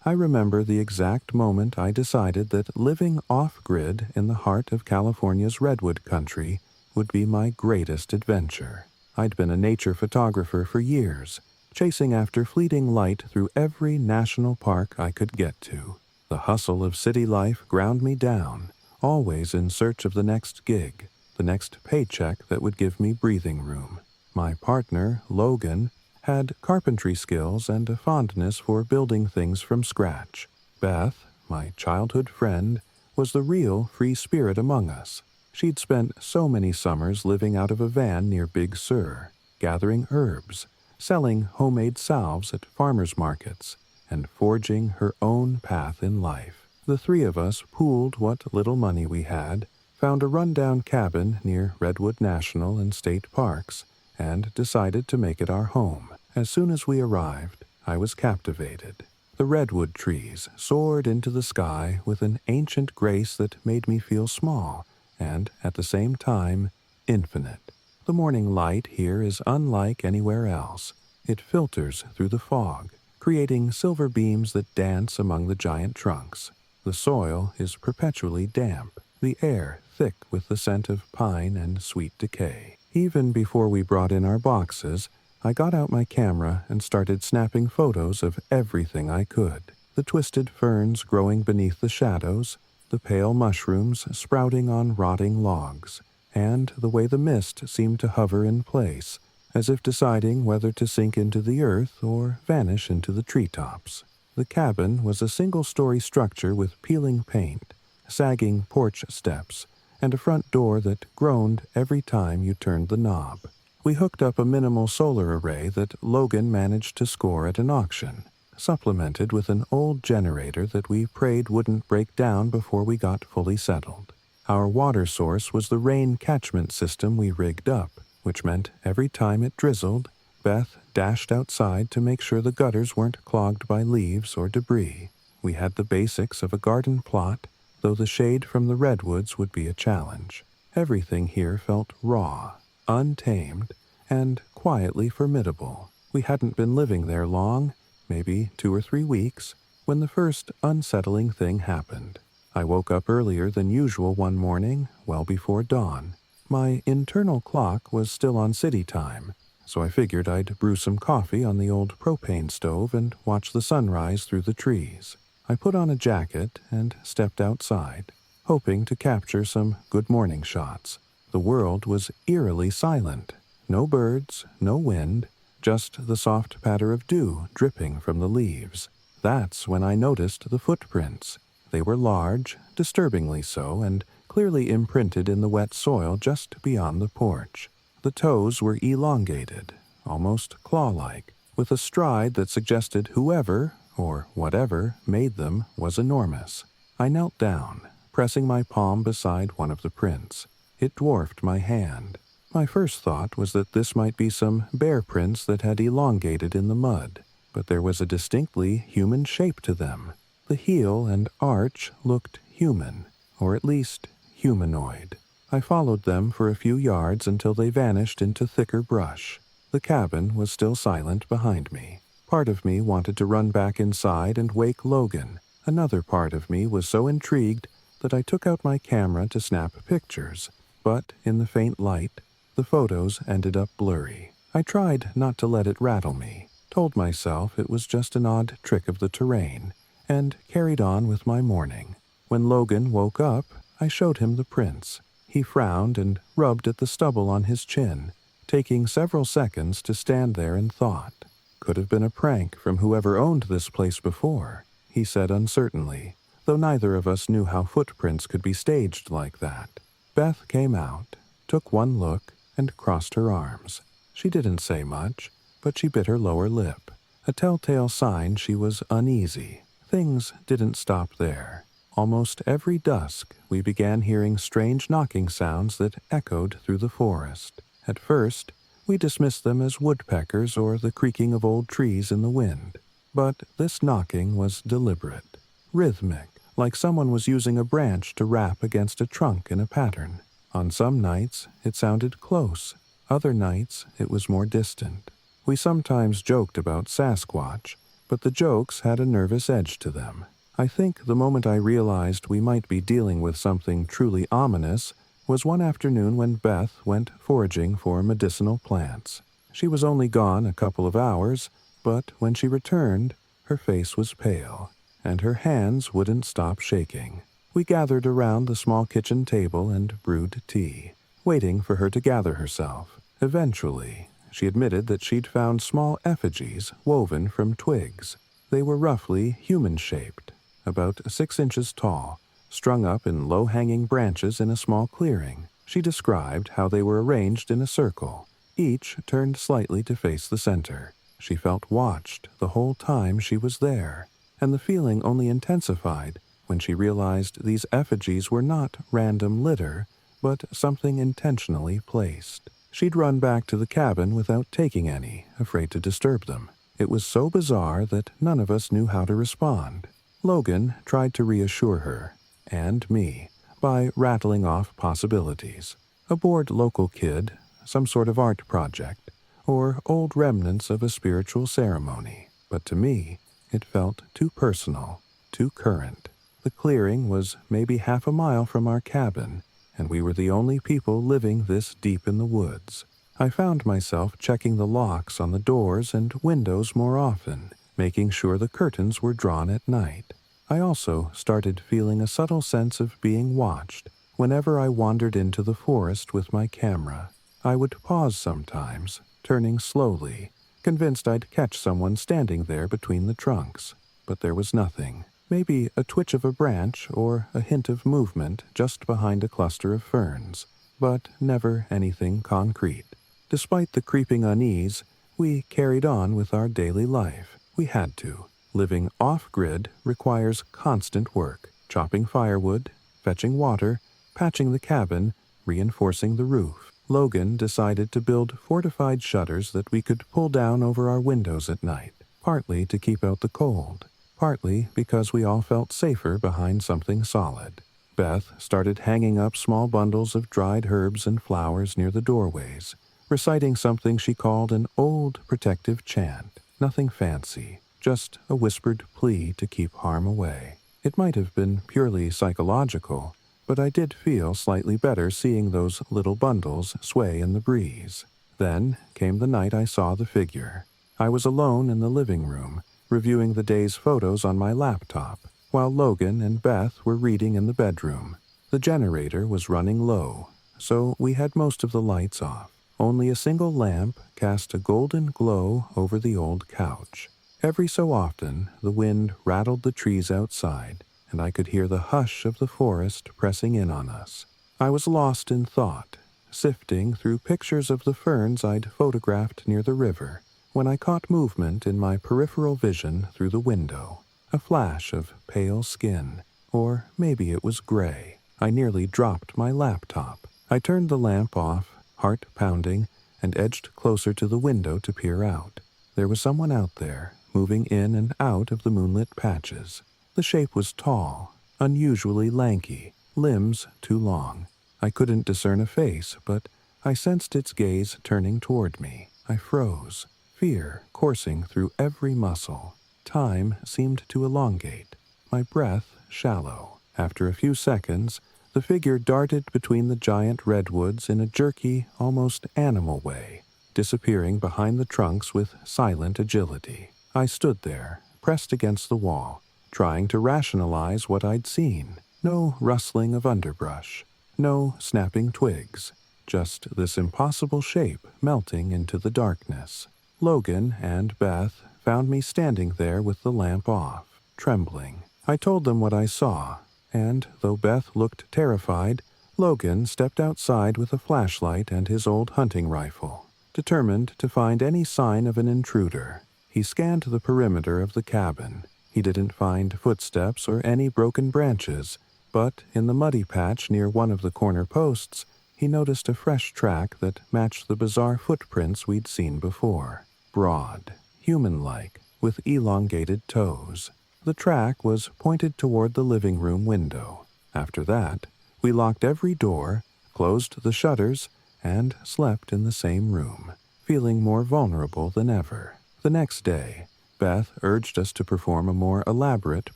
I remember the exact moment I decided that living off-grid in the heart of California's redwood country would be my greatest adventure. I'd been a nature photographer for years, chasing after fleeting light through every national park I could get to. The hustle of city life ground me down, always in search of the next gig, the next paycheck that would give me breathing room. My partner, Logan, had carpentry skills and a fondness for building things from scratch. Beth, my childhood friend, was the real free spirit among us. She'd spent so many summers living out of a van near Big Sur, gathering herbs, selling homemade salves at farmers markets, and forging her own path in life. The three of us pooled what little money we had, found a rundown cabin near Redwood National and State Parks, and decided to make it our home. As soon as we arrived, I was captivated. The redwood trees soared into the sky with an ancient grace that made me feel small and, at the same time, infinite. The morning light here is unlike anywhere else. It filters through the fog, creating silver beams that dance among the giant trunks. The soil is perpetually damp, the air thick with the scent of pine and sweet decay. Even before we brought in our boxes, I got out my camera and started snapping photos of everything I could. The twisted ferns growing beneath the shadows, the pale mushrooms sprouting on rotting logs, and the way the mist seemed to hover in place, as if deciding whether to sink into the earth or vanish into the treetops. The cabin was a single-story structure with peeling paint, sagging porch steps, and a front door that groaned every time you turned the knob. We hooked up a minimal solar array that Logan managed to score at an auction, supplemented with an old generator that we prayed wouldn't break down before we got fully settled. Our water source was the rain catchment system we rigged up, which meant every time it drizzled, Beth dashed outside to make sure the gutters weren't clogged by leaves or debris. We had the basics of a garden plot, though the shade from the redwoods would be a challenge. Everything here felt raw, untamed, and quietly formidable. We hadn't been living there long, maybe 2 or 3 weeks, when the first unsettling thing happened. I woke up earlier than usual one morning, well before dawn. My internal clock was still on city time, so I figured I'd brew some coffee on the old propane stove and watch the sunrise through the trees. I put on a jacket and stepped outside, hoping to capture some good morning shots. The world was eerily silent. No birds, no wind, just the soft patter of dew dripping from the leaves. That's when I noticed the footprints. They were large, disturbingly so, and clearly imprinted in the wet soil just beyond the porch. The toes were elongated, almost claw-like, with a stride that suggested whoever, or whatever, made them was enormous. I knelt down, pressing my palm beside one of the prints. It dwarfed my hand. My first thought was that this might be some bear prints that had elongated in the mud, but there was a distinctly human shape to them. The heel and arch looked human, or at least humanoid. I followed them for a few yards until they vanished into thicker brush. The cabin was still silent behind me. Part of me wanted to run back inside and wake Logan. Another part of me was so intrigued that I took out my camera to snap pictures, but in the faint light, the photos ended up blurry. I tried not to let it rattle me, told myself it was just an odd trick of the terrain, and carried on with my morning. When Logan woke up, I showed him the prints. He frowned and rubbed at the stubble on his chin, taking several seconds to stand there in thought. Could have been a prank from whoever owned this place before, he said uncertainly, though neither of us knew how footprints could be staged like that. Beth came out, took one look, and crossed her arms. She didn't say much, but she bit her lower lip, a telltale sign she was uneasy. Things didn't stop there. Almost every dusk, we began hearing strange knocking sounds that echoed through the forest. At first, we dismissed them as woodpeckers or the creaking of old trees in the wind. But this knocking was deliberate, rhythmic, like someone was using a branch to rap against a trunk in a pattern. On some nights, it sounded close. Other nights, it was more distant. We sometimes joked about Sasquatch, but the jokes had a nervous edge to them. I think the moment I realized we might be dealing with something truly ominous was one afternoon when Beth went foraging for medicinal plants. She was only gone a couple of hours, but when she returned, her face was pale, and her hands wouldn't stop shaking. We gathered around the small kitchen table and brewed tea, waiting for her to gather herself. Eventually, she admitted that she'd found small effigies woven from twigs. They were roughly human-shaped, about 6 inches tall, strung up in low-hanging branches in a small clearing. She described how they were arranged in a circle, each turned slightly to face the center. She felt watched the whole time she was there, and the feeling only intensified when she realized these effigies were not random litter, but something intentionally placed. She'd run back to the cabin without taking any, afraid to disturb them. It was so bizarre that none of us knew how to respond. Logan tried to reassure her, and me, by rattling off possibilities. A bored local kid, some sort of art project, or old remnants of a spiritual ceremony. But to me, it felt too personal, too current. The clearing was maybe half a mile from our cabin, and we were the only people living this deep in the woods. I found myself checking the locks on the doors and windows more often, making sure the curtains were drawn at night. I also started feeling a subtle sense of being watched whenever I wandered into the forest with my camera. I would pause sometimes, turning slowly, convinced I'd catch someone standing there between the trunks. But there was nothing. Maybe a twitch of a branch or a hint of movement just behind a cluster of ferns, but never anything concrete. Despite the creeping unease, we carried on with our daily life. We had to. Living off-grid requires constant work, chopping firewood, fetching water, patching the cabin, reinforcing the roof. Logan decided to build fortified shutters that we could pull down over our windows at night, partly to keep out the cold, partly because we all felt safer behind something solid. Beth started hanging up small bundles of dried herbs and flowers near the doorways, reciting something she called an old protective chant. Nothing fancy, just a whispered plea to keep harm away. It might have been purely psychological, but I did feel slightly better seeing those little bundles sway in the breeze. Then came the night I saw the figure. I was alone in the living room, reviewing the day's photos on my laptop, while Logan and Beth were reading in the bedroom. The generator was running low, so we had most of the lights off. Only a single lamp cast a golden glow over the old couch. Every so often, the wind rattled the trees outside, and I could hear the hush of the forest pressing in on us. I was lost in thought, sifting through pictures of the ferns I'd photographed near the river, when I caught movement in my peripheral vision through the window. A flash of pale skin, or maybe it was gray. I nearly dropped my laptop. I turned the lamp off, heart pounding, and edged closer to the window to peer out. There was someone out there, moving in and out of the moonlit patches. The shape was tall, unusually lanky, limbs too long. I couldn't discern a face, but I sensed its gaze turning toward me. I froze, fear coursing through every muscle. Time seemed to elongate, my breath shallow. After a few seconds, the figure darted between the giant redwoods in a jerky, almost animal way, disappearing behind the trunks with silent agility. I stood there, pressed against the wall, trying to rationalize what I'd seen. No rustling of underbrush, no snapping twigs, just this impossible shape melting into the darkness. Logan and Beth found me standing there with the lamp off, trembling. I told them what I saw, and though Beth looked terrified, Logan stepped outside with a flashlight and his old hunting rifle, determined to find any sign of an intruder. He scanned the perimeter of the cabin. He didn't find footsteps or any broken branches, but in the muddy patch near one of the corner posts, he noticed a fresh track that matched the bizarre footprints we'd seen before. Broad, human-like, with elongated toes. The track was pointed toward the living room window. After that, we locked every door, closed the shutters, and slept in the same room, feeling more vulnerable than ever. The next day, Beth urged us to perform a more elaborate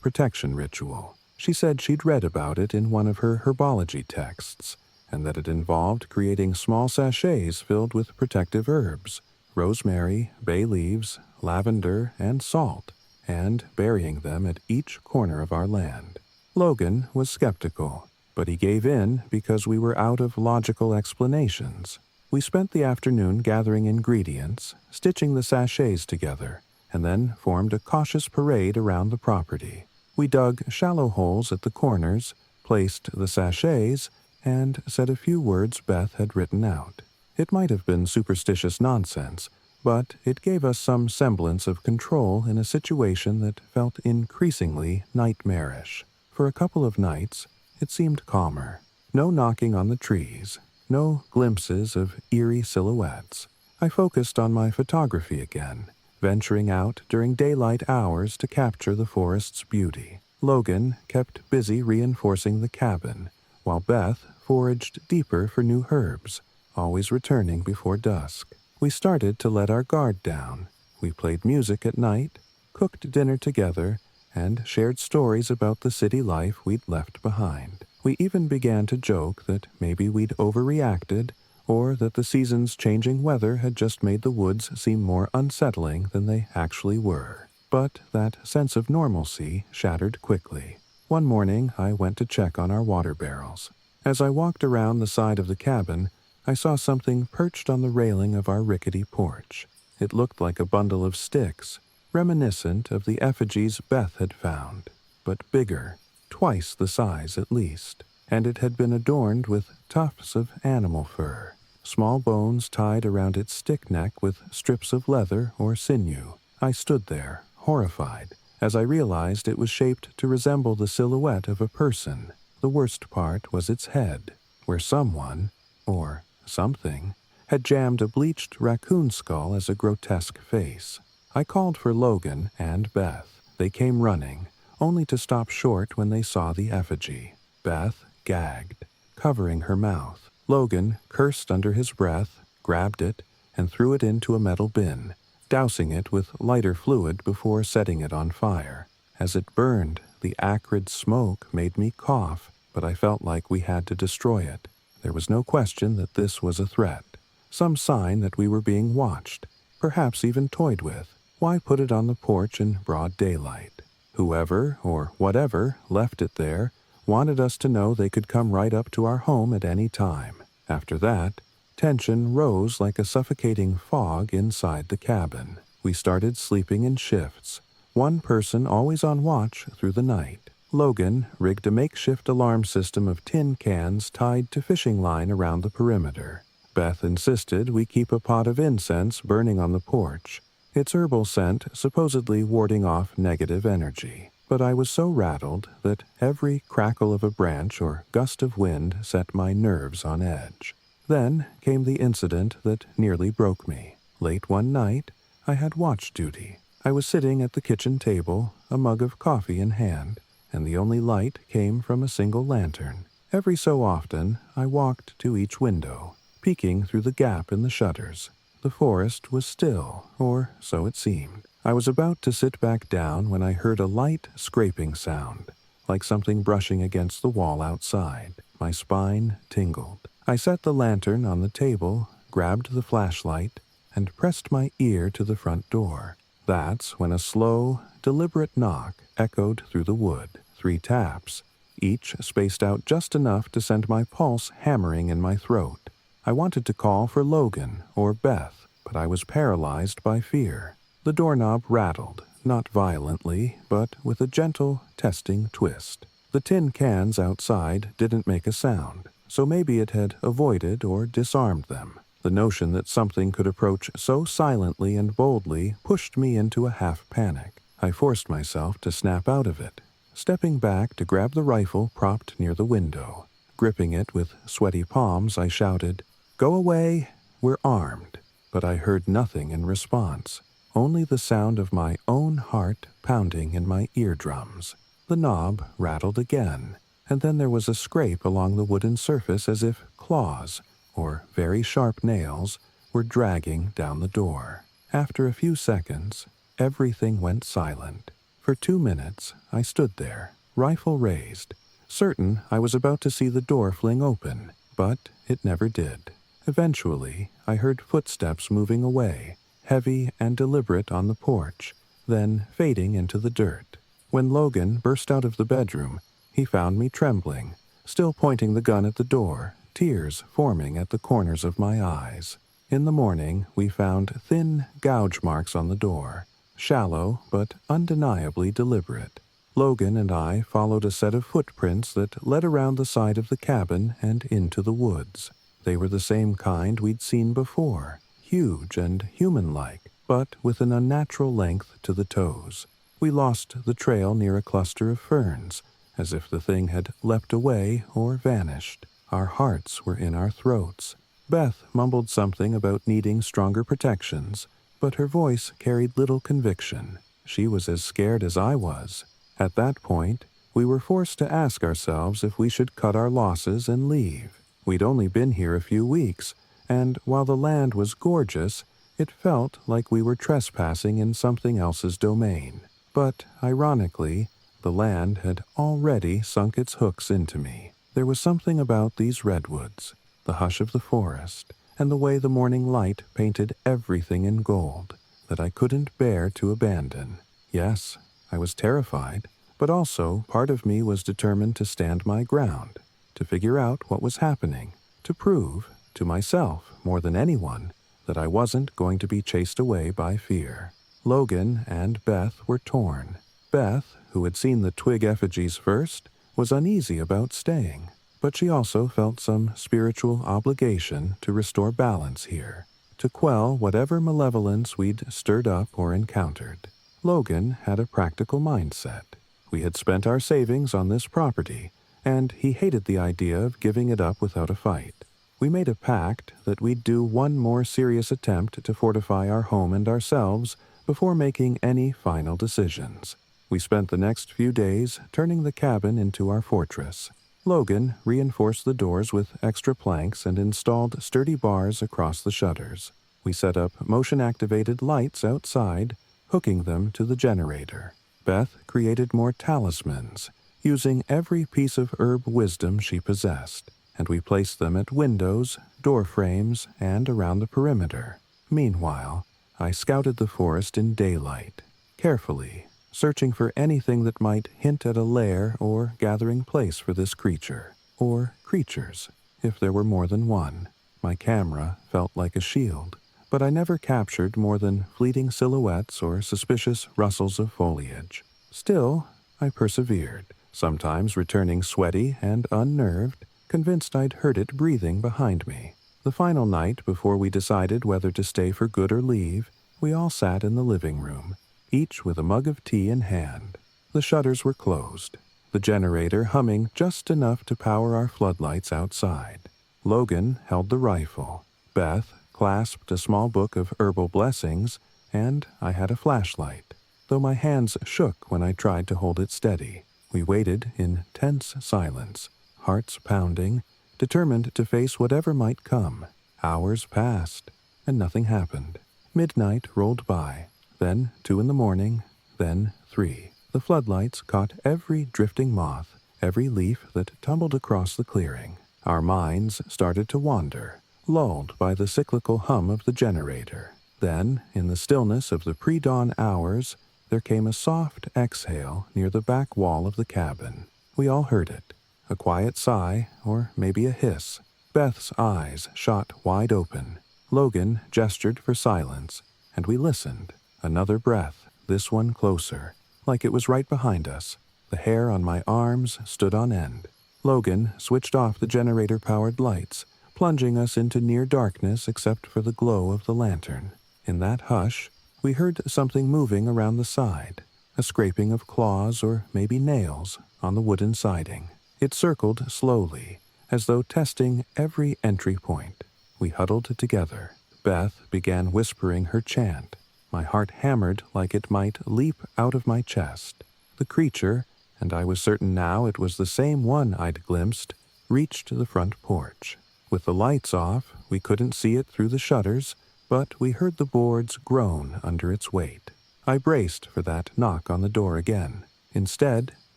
protection ritual. She said she'd read about it in one of her herbology texts, and that it involved creating small sachets filled with protective herbs, rosemary, bay leaves, lavender, and salt, and burying them at each corner of our land. Logan was skeptical, but he gave in because we were out of logical explanations. We spent the afternoon gathering ingredients, stitching the sachets together, and then formed a cautious parade around the property. We dug shallow holes at the corners, placed the sachets, and said a few words Beth had written out. It might have been superstitious nonsense, but it gave us some semblance of control in a situation that felt increasingly nightmarish. For a couple of nights, it seemed calmer. No knocking on the trees, no glimpses of eerie silhouettes. I focused on my photography again, venturing out during daylight hours to capture the forest's beauty. Logan kept busy reinforcing the cabin, while Beth foraged deeper for new herbs, always returning before dusk. We started to let our guard down. We played music at night, cooked dinner together, and shared stories about the city life we'd left behind. We even began to joke that maybe we'd overreacted, or that the season's changing weather had just made the woods seem more unsettling than they actually were. But that sense of normalcy shattered quickly. One morning, I went to check on our water barrels. As I walked around the side of the cabin, I saw something perched on the railing of our rickety porch. It looked like a bundle of sticks, reminiscent of the effigies Beth had found, but bigger, twice the size at least, and it had been adorned with tufts of animal fur, small bones tied around its stick neck with strips of leather or sinew. I stood there, horrified, as I realized it was shaped to resemble the silhouette of a person. The worst part was its head, where someone, or something, had jammed a bleached raccoon skull as a grotesque face. I called for Logan and Beth. They came running, only to stop short when they saw the effigy. Beth gagged, covering her mouth. Logan cursed under his breath, grabbed it, and threw it into a metal bin, dousing it with lighter fluid before setting it on fire. As it burned, the acrid smoke made me cough, but I felt like we had to destroy it. There was no question that this was a threat, some sign that we were being watched, perhaps even toyed with. Why put it on the porch in broad daylight? Whoever, or whatever, left it there wanted us to know they could come right up to our home at any time. After that, tension rose like a suffocating fog inside the cabin. We started sleeping in shifts, one person always on watch through the night. Logan rigged a makeshift alarm system of tin cans tied to fishing line around the perimeter. Beth insisted we keep a pot of incense burning on the porch, its herbal scent supposedly warding off negative energy. But I was so rattled that every crackle of a branch or gust of wind set my nerves on edge. Then came the incident that nearly broke me. Late one night, I had watch duty. I was sitting at the kitchen table, a mug of coffee in hand, and the only light came from a single lantern. Every so often, I walked to each window, peeking through the gap in the shutters. The forest was still, or so it seemed. I was about to sit back down when I heard a light scraping sound, like something brushing against the wall outside. My spine tingled. I set the lantern on the table, grabbed the flashlight, and pressed my ear to the front door. That's when a slow, deliberate knock echoed through the wood. 3 taps, each spaced out just enough to send my pulse hammering in my throat. I wanted to call for Logan or Beth, but I was paralyzed by fear. The doorknob rattled, not violently, but with a gentle, testing twist. The tin cans outside didn't make a sound, so maybe it had avoided or disarmed them. The notion that something could approach so silently and boldly pushed me into a half-panic. I forced myself to snap out of it, stepping back to grab the rifle propped near the window. Gripping it with sweaty palms, I shouted, "Go away, we're armed." But I heard nothing in response, only the sound of my own heart pounding in my eardrums. The knob rattled again, and then there was a scrape along the wooden surface as if claws, or very sharp nails, were dragging down the door. After a few seconds, Everything went silent. For 2 minutes, I stood there, rifle raised, certain I was about to see the door fling open, but it never did. Eventually, I heard footsteps moving away, heavy and deliberate on the porch, then fading into the dirt. When Logan burst out of the bedroom, he found me trembling, still pointing the gun at the door, tears forming at the corners of my eyes. In the morning, we found thin gouge marks on the door, shallow but undeniably deliberate. Logan and I followed a set of footprints that led around the side of the cabin and into the woods. They were the same kind we'd seen before, huge and human-like, but with an unnatural length to the toes. We lost the trail near a cluster of ferns, as if the thing had leapt away or vanished. Our hearts were in our throats. Beth mumbled something about needing stronger protections, but her voice carried little conviction. She was as scared as I was. At that point, we were forced to ask ourselves if we should cut our losses and leave. We'd only been here a few weeks, and while the land was gorgeous, it felt like we were trespassing in something else's domain. But, ironically, the land had already sunk its hooks into me. There was something about these redwoods, the hush of the forest, and the way the morning light painted everything in gold, that I couldn't bear to abandon. Yes, I was terrified, but also part of me was determined to stand my ground, to figure out what was happening, to prove, to myself more than anyone, that I wasn't going to be chased away by fear. Logan and Beth were torn. Beth, who had seen the twig effigies first, was uneasy about staying, but she also felt some spiritual obligation to restore balance here, to quell whatever malevolence we'd stirred up or encountered. Logan had a practical mindset. We had spent our savings on this property, and he hated the idea of giving it up without a fight. We made a pact that we'd do one more serious attempt to fortify our home and ourselves before making any final decisions. We spent the next few days turning the cabin into our fortress. Logan reinforced the doors with extra planks and installed sturdy bars across the shutters. We set up motion-activated lights outside, hooking them to the generator. Beth created more talismans, using every piece of herb wisdom she possessed, and we placed them at windows, door frames, and around the perimeter. Meanwhile, I scouted the forest in daylight, carefully, searching for anything that might hint at a lair or gathering place for this creature, or creatures, if there were more than one. My camera felt like a shield, but I never captured more than fleeting silhouettes or suspicious rustles of foliage. Still, I persevered, sometimes returning sweaty and unnerved, convinced I'd heard it breathing behind me. The final night before we decided whether to stay for good or leave, we all sat in the living room, each with a mug of tea in hand. The shutters were closed, the generator humming just enough to power our floodlights outside. Logan held the rifle. Beth clasped a small book of herbal blessings, and I had a flashlight, though my hands shook when I tried to hold it steady. We waited in tense silence, hearts pounding, determined to face whatever might come. Hours passed, and nothing happened. Midnight rolled by, then 2 in the morning, then 3. The floodlights caught every drifting moth, every leaf that tumbled across the clearing. Our minds started to wander, lulled by the cyclical hum of the generator. Then, in the stillness of the pre-dawn hours, there came a soft exhale near the back wall of the cabin. We all heard it, a quiet sigh, or maybe a hiss. Beth's eyes shot wide open. Logan gestured for silence, and we listened. Another breath, this one closer, like it was right behind us. The hair on my arms stood on end. Logan switched off the generator-powered lights, plunging us into near darkness except for the glow of the lantern. In that hush, we heard something moving around the side, a scraping of claws or maybe nails on the wooden siding. It circled slowly, as though testing every entry point. We huddled together. Beth began whispering her chant. My heart hammered like it might leap out of my chest. The creature, and I was certain now it was the same one I'd glimpsed, reached the front porch. With the lights off, we couldn't see it through the shutters, but we heard the boards groan under its weight. I braced for that knock on the door again. Instead,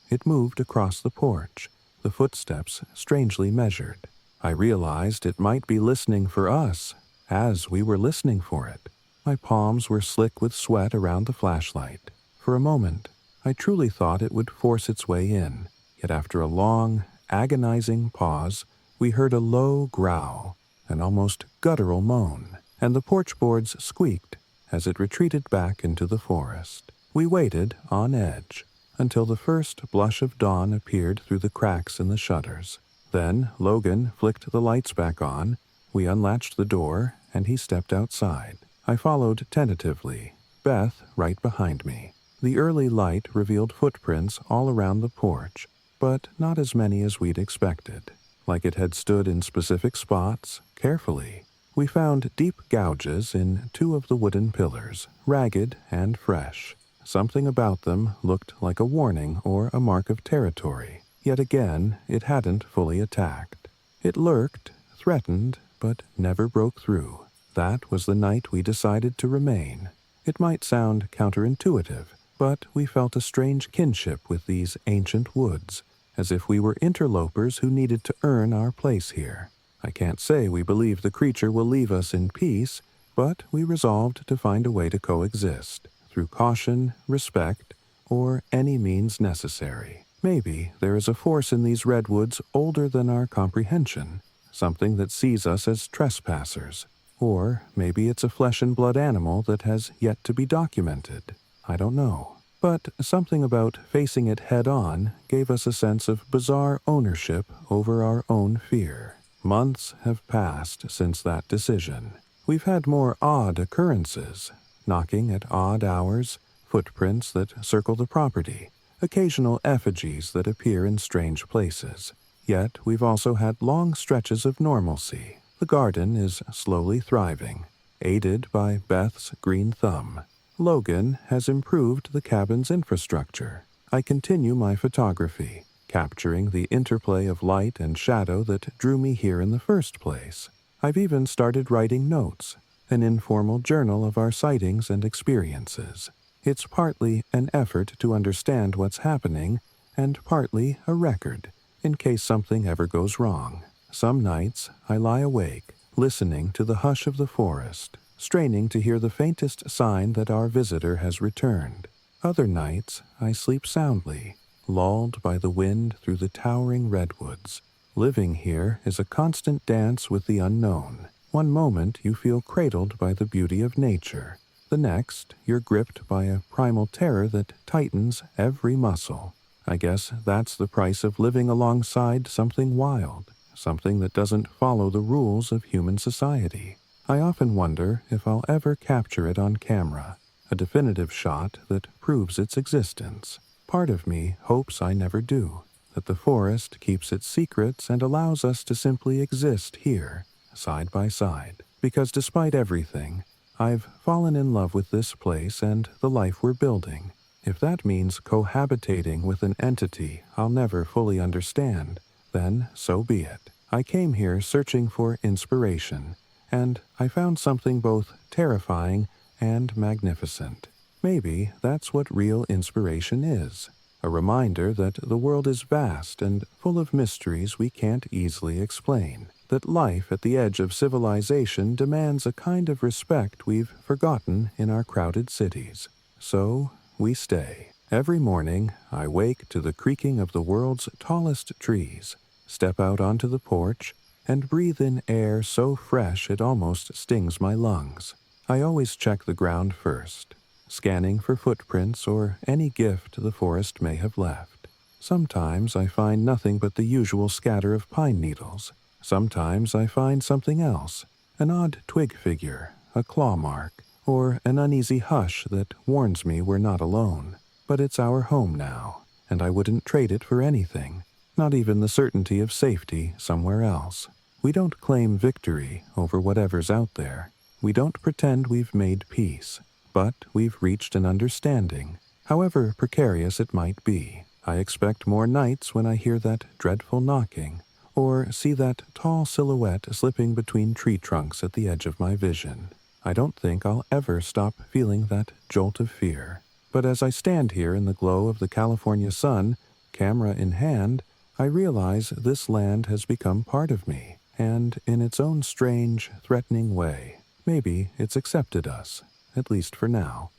it moved across the porch, the footsteps strangely measured. I realized it might be listening for us, as we were listening for it. My palms were slick with sweat around the flashlight. For a moment, I truly thought it would force its way in, yet after a long, agonizing pause, we heard a low growl, an almost guttural moan, and the porch boards squeaked as it retreated back into the forest. We waited, on edge, until the first blush of dawn appeared through the cracks in the shutters. Then Logan flicked the lights back on, we unlatched the door, and he stepped outside. I followed tentatively, Beth right behind me. The early light revealed footprints all around the porch, but not as many as we'd expected. Like it had stood in specific spots, carefully. We found deep gouges in 2 of the wooden pillars, ragged and fresh. Something about them looked like a warning or a mark of territory. Yet again, it hadn't fully attacked. It lurked, threatened, but never broke through. That was the night we decided to remain. It might sound counterintuitive, but we felt a strange kinship with these ancient woods, as if we were interlopers who needed to earn our place here. I can't say we believe the creature will leave us in peace, but we resolved to find a way to coexist, through caution, respect, or any means necessary. Maybe there is a force in these redwoods older than our comprehension, something that sees us as trespassers. Or maybe it's a flesh-and-blood animal that has yet to be documented. I don't know. But something about facing it head-on gave us a sense of bizarre ownership over our own fear. Months have passed since that decision. We've had more odd occurrences, knocking at odd hours, footprints that circle the property, occasional effigies that appear in strange places. Yet we've also had long stretches of normalcy. The garden is slowly thriving, aided by Beth's green thumb. Logan has improved the cabin's infrastructure. I continue my photography, capturing the interplay of light and shadow that drew me here in the first place. I've even started writing notes, an informal journal of our sightings and experiences. It's partly an effort to understand what's happening, and partly a record, in case something ever goes wrong. Some nights I lie awake, listening to the hush of the forest, straining to hear the faintest sign that our visitor has returned. Other nights I sleep soundly, lulled by the wind through the towering redwoods. Living here is a constant dance with the unknown. One moment you feel cradled by the beauty of nature. The next, you're gripped by a primal terror that tightens every muscle. I guess that's the price of living alongside something wild, something that doesn't follow the rules of human society. I often wonder if I'll ever capture it on camera, a definitive shot that proves its existence. Part of me hopes I never do, that the forest keeps its secrets and allows us to simply exist here, side by side. Because despite everything, I've fallen in love with this place and the life we're building. If that means cohabitating with an entity I'll never fully understand, then so be it. I came here searching for inspiration, and I found something both terrifying and magnificent. Maybe that's what real inspiration is, a reminder that the world is vast and full of mysteries we can't easily explain, that life at the edge of civilization demands a kind of respect we've forgotten in our crowded cities. So we stay. Every morning, I wake to the creaking of the world's tallest trees, step out onto the porch, and breathe in air so fresh it almost stings my lungs. I always check the ground first, scanning for footprints or any gift the forest may have left. Sometimes I find nothing but the usual scatter of pine needles. Sometimes I find something else, an odd twig figure, a claw mark, or an uneasy hush that warns me we're not alone. But it's our home now, and I wouldn't trade it for anything, not even the certainty of safety somewhere else. We don't claim victory over whatever's out there. We don't pretend we've made peace, but we've reached an understanding, however precarious it might be. I expect more nights when I hear that dreadful knocking, or see that tall silhouette slipping between tree trunks at the edge of my vision. I don't think I'll ever stop feeling that jolt of fear. But as I stand here in the glow of the California sun, camera in hand, I realize this land has become part of me, and in its own strange, threatening way, maybe it's accepted us, at least for now.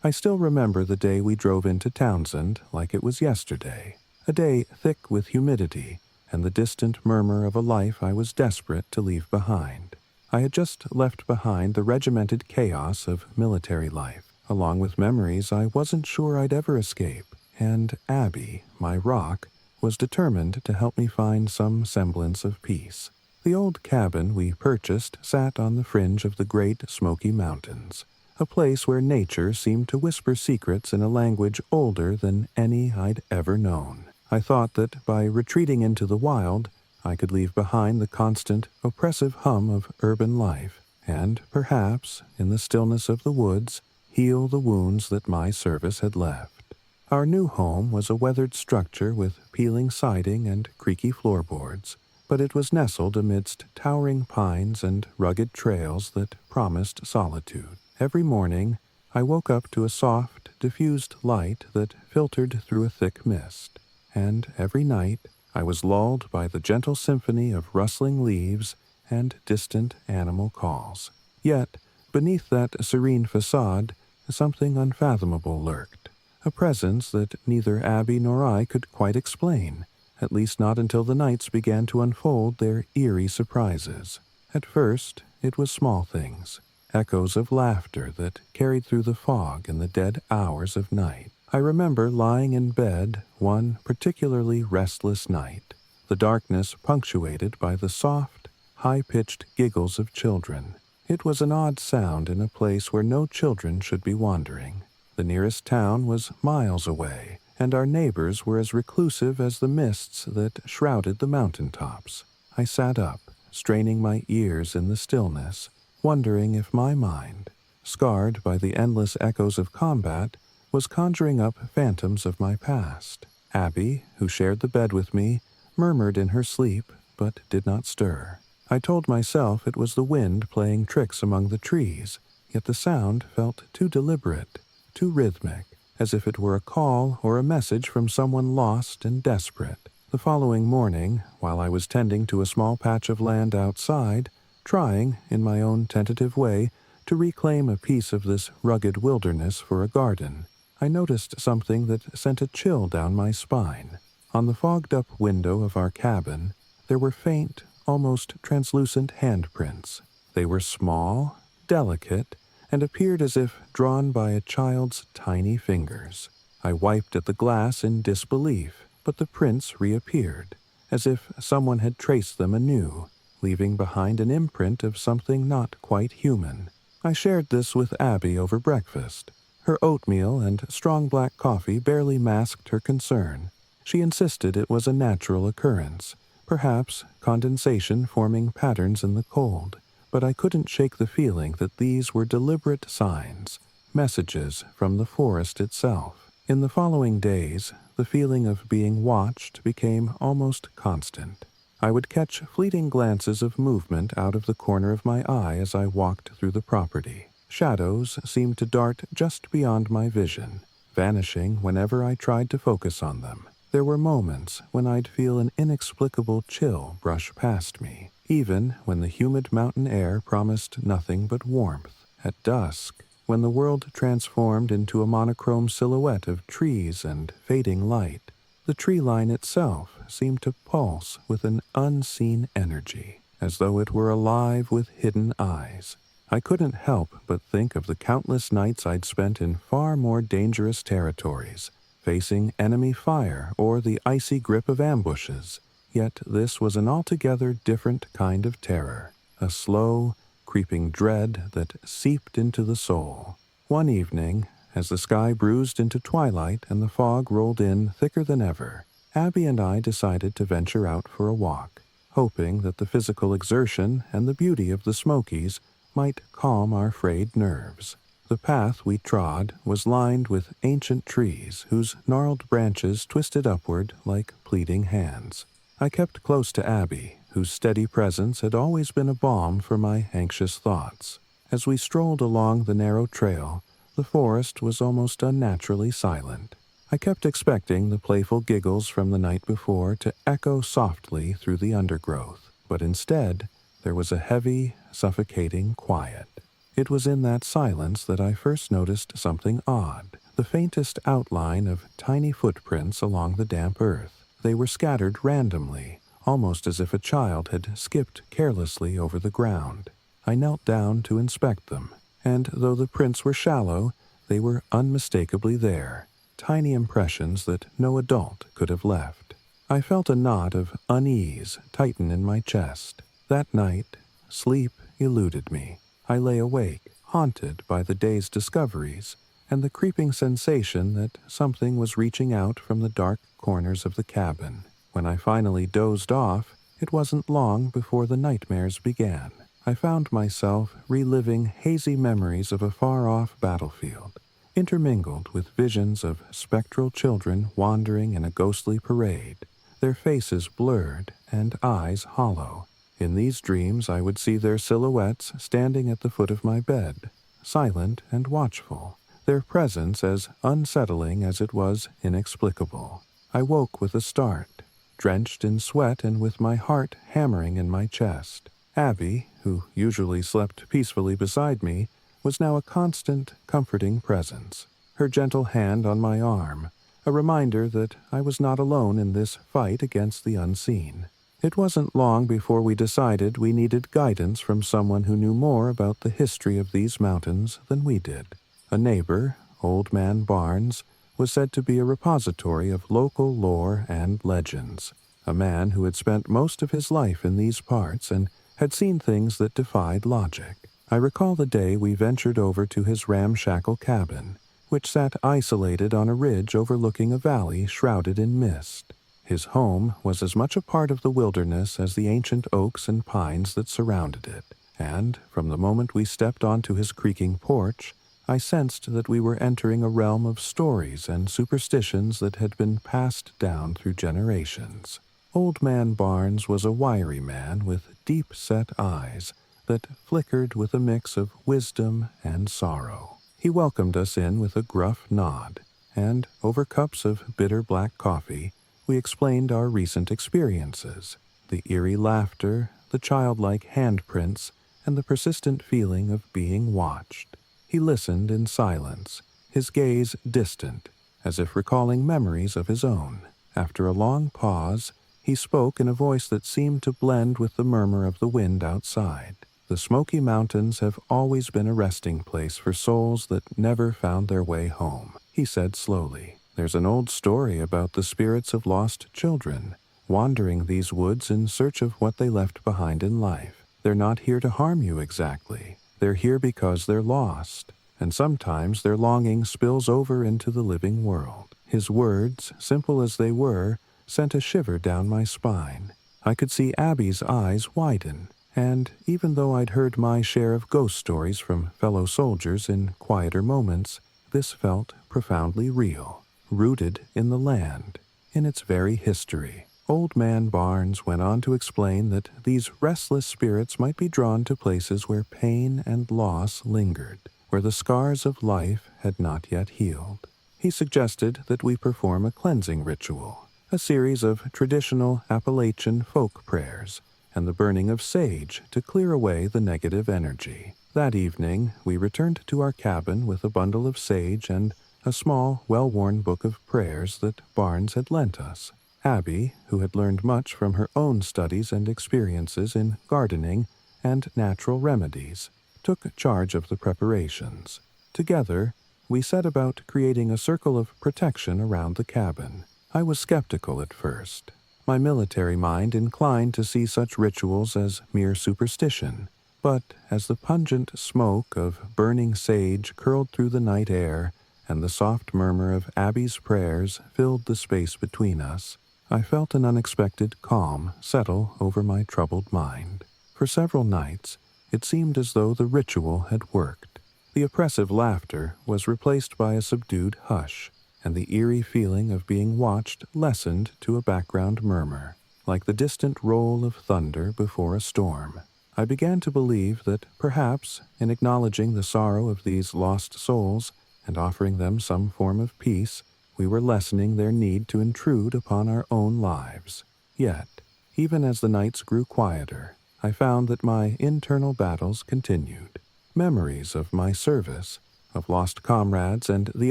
I still remember the day we drove into Townsend like it was yesterday, a day thick with humidity and the distant murmur of a life I was desperate to leave behind. I had just left behind the regimented chaos of military life, along with memories I wasn't sure I'd ever escape, and Abby, my rock, was determined to help me find some semblance of peace. The old cabin we purchased sat on the fringe of the Great Smoky Mountains, a place where nature seemed to whisper secrets in a language older than any I'd ever known. I thought that by retreating into the wild, I could leave behind the constant, oppressive hum of urban life, and perhaps, in the stillness of the woods, heal the wounds that my service had left. Our new home was a weathered structure with peeling siding and creaky floorboards, but it was nestled amidst towering pines and rugged trails that promised solitude. Every morning, I woke up to a soft, diffused light that filtered through a thick mist, and every night I was lulled by the gentle symphony of rustling leaves and distant animal calls. Yet, beneath that serene facade, something unfathomable lurked, a presence that neither Abby nor I could quite explain, at least not until the nights began to unfold their eerie surprises. At first, it was small things. Echoes of laughter that carried through the fog in the dead hours of night. I remember lying in bed one particularly restless night, the darkness punctuated by the soft, high-pitched giggles of children. It was an odd sound in a place where no children should be wandering. The nearest town was miles away, and our neighbors were as reclusive as the mists that shrouded the mountaintops. I sat up, straining my ears in the stillness, wondering if my mind, scarred by the endless echoes of combat, was conjuring up phantoms of my past. Abby, who shared the bed with me, murmured in her sleep, but did not stir. I told myself it was the wind playing tricks among the trees, yet the sound felt too deliberate, too rhythmic, as if it were a call or a message from someone lost and desperate. The following morning, while I was tending to a small patch of land outside, trying, in my own tentative way, to reclaim a piece of this rugged wilderness for a garden, I noticed something that sent a chill down my spine. On the fogged-up window of our cabin, there were faint, almost translucent handprints. They were small, delicate, and appeared as if drawn by a child's tiny fingers. I wiped at the glass in disbelief, but the prints reappeared, as if someone had traced them anew, leaving behind an imprint of something not quite human. I shared this with Abby over breakfast. Her oatmeal and strong black coffee barely masked her concern. She insisted it was a natural occurrence, perhaps condensation forming patterns in the cold, but I couldn't shake the feeling that these were deliberate signs, messages from the forest itself. In the following days, the feeling of being watched became almost constant. I would catch fleeting glances of movement out of the corner of my eye as I walked through the property. Shadows seemed to dart just beyond my vision, vanishing whenever I tried to focus on them. There were moments when I'd feel an inexplicable chill brush past me, even when the humid mountain air promised nothing but warmth. At dusk, when the world transformed into a monochrome silhouette of trees and fading light, the tree line itself seemed to pulse with an unseen energy, as though it were alive with hidden eyes. I couldn't help but think of the countless nights I'd spent in far more dangerous territories, facing enemy fire or the icy grip of ambushes. Yet this was an altogether different kind of terror, a slow, creeping dread that seeped into the soul. One evening, as the sky bruised into twilight and the fog rolled in thicker than ever, Abby and I decided to venture out for a walk, hoping that the physical exertion and the beauty of the Smokies might calm our frayed nerves. The path we trod was lined with ancient trees whose gnarled branches twisted upward like pleading hands. I kept close to Abby, whose steady presence had always been a balm for my anxious thoughts. As we strolled along the narrow trail, the forest was almost unnaturally silent. I kept expecting the playful giggles from the night before to echo softly through the undergrowth, but instead there was a heavy, suffocating quiet. It was in that silence that I first noticed something odd, the faintest outline of tiny footprints along the damp earth. They were scattered randomly, almost as if a child had skipped carelessly over the ground. I knelt down to inspect them, and though the prints were shallow, they were unmistakably there, tiny impressions that no adult could have left. I felt a knot of unease tighten in my chest. That night, sleep eluded me. I lay awake, haunted by the day's discoveries, and the creeping sensation that something was reaching out from the dark corners of the cabin. When I finally dozed off, it wasn't long before the nightmares began. I found myself reliving hazy memories of a far-off battlefield, intermingled with visions of spectral children wandering in a ghostly parade, their faces blurred and eyes hollow. In these dreams I would see their silhouettes standing at the foot of my bed, silent and watchful, their presence as unsettling as it was inexplicable. I woke with a start, drenched in sweat and with my heart hammering in my chest. Abby, who usually slept peacefully beside me, was now a constant, comforting presence, her gentle hand on my arm, a reminder that I was not alone in this fight against the unseen. It wasn't long before we decided we needed guidance from someone who knew more about the history of these mountains than we did. A neighbor, Old Man Barnes, was said to be a repository of local lore and legends, a man who had spent most of his life in these parts and had seen things that defied logic. I recall the day we ventured over to his ramshackle cabin, which sat isolated on a ridge overlooking a valley shrouded in mist. His home was as much a part of the wilderness as the ancient oaks and pines that surrounded it, and from the moment we stepped onto his creaking porch, I sensed that we were entering a realm of stories and superstitions that had been passed down through generations. Old Man Barnes was a wiry man with deep-set eyes that flickered with a mix of wisdom and sorrow. He welcomed us in with a gruff nod, and over cups of bitter black coffee, we explained our recent experiences, the eerie laughter, the childlike handprints, and the persistent feeling of being watched. He listened in silence, his gaze distant, as if recalling memories of his own. After a long pause, he spoke in a voice that seemed to blend with the murmur of the wind outside. The Smoky Mountains have always been a resting place for souls that never found their way home, he said slowly. There's an old story about the spirits of lost children, wandering these woods in search of what they left behind in life. They're not here to harm you exactly. They're here because they're lost, and sometimes their longing spills over into the living world. His words, simple as they were, sent a shiver down my spine. I could see Abby's eyes widen, and even though I'd heard my share of ghost stories from fellow soldiers in quieter moments, this felt profoundly real, rooted in the land, in its very history. Old Man Barnes went on to explain that these restless spirits might be drawn to places where pain and loss lingered, where the scars of life had not yet healed. He suggested that we perform a cleansing ritual, a series of traditional Appalachian folk prayers, and the burning of sage to clear away the negative energy. That evening, we returned to our cabin with a bundle of sage and a small, well-worn book of prayers that Barnes had lent us. Abby, who had learned much from her own studies and experiences in gardening and natural remedies, took charge of the preparations. Together, we set about creating a circle of protection around the cabin. I was skeptical at first. My military mind inclined to see such rituals as mere superstition, but as the pungent smoke of burning sage curled through the night air and the soft murmur of Abby's prayers filled the space between us, I felt an unexpected calm settle over my troubled mind. For several nights, it seemed as though the ritual had worked. The oppressive laughter was replaced by a subdued hush, and the eerie feeling of being watched lessened to a background murmur. like the distant roll of thunder before a storm. I began to believe that perhaps, in acknowledging the sorrow of these lost souls and offering them some form of peace, we were lessening their need to intrude upon our own lives. Yet, even as the nights grew quieter, I found that my internal battles continued. Memories of my service, of lost comrades, and the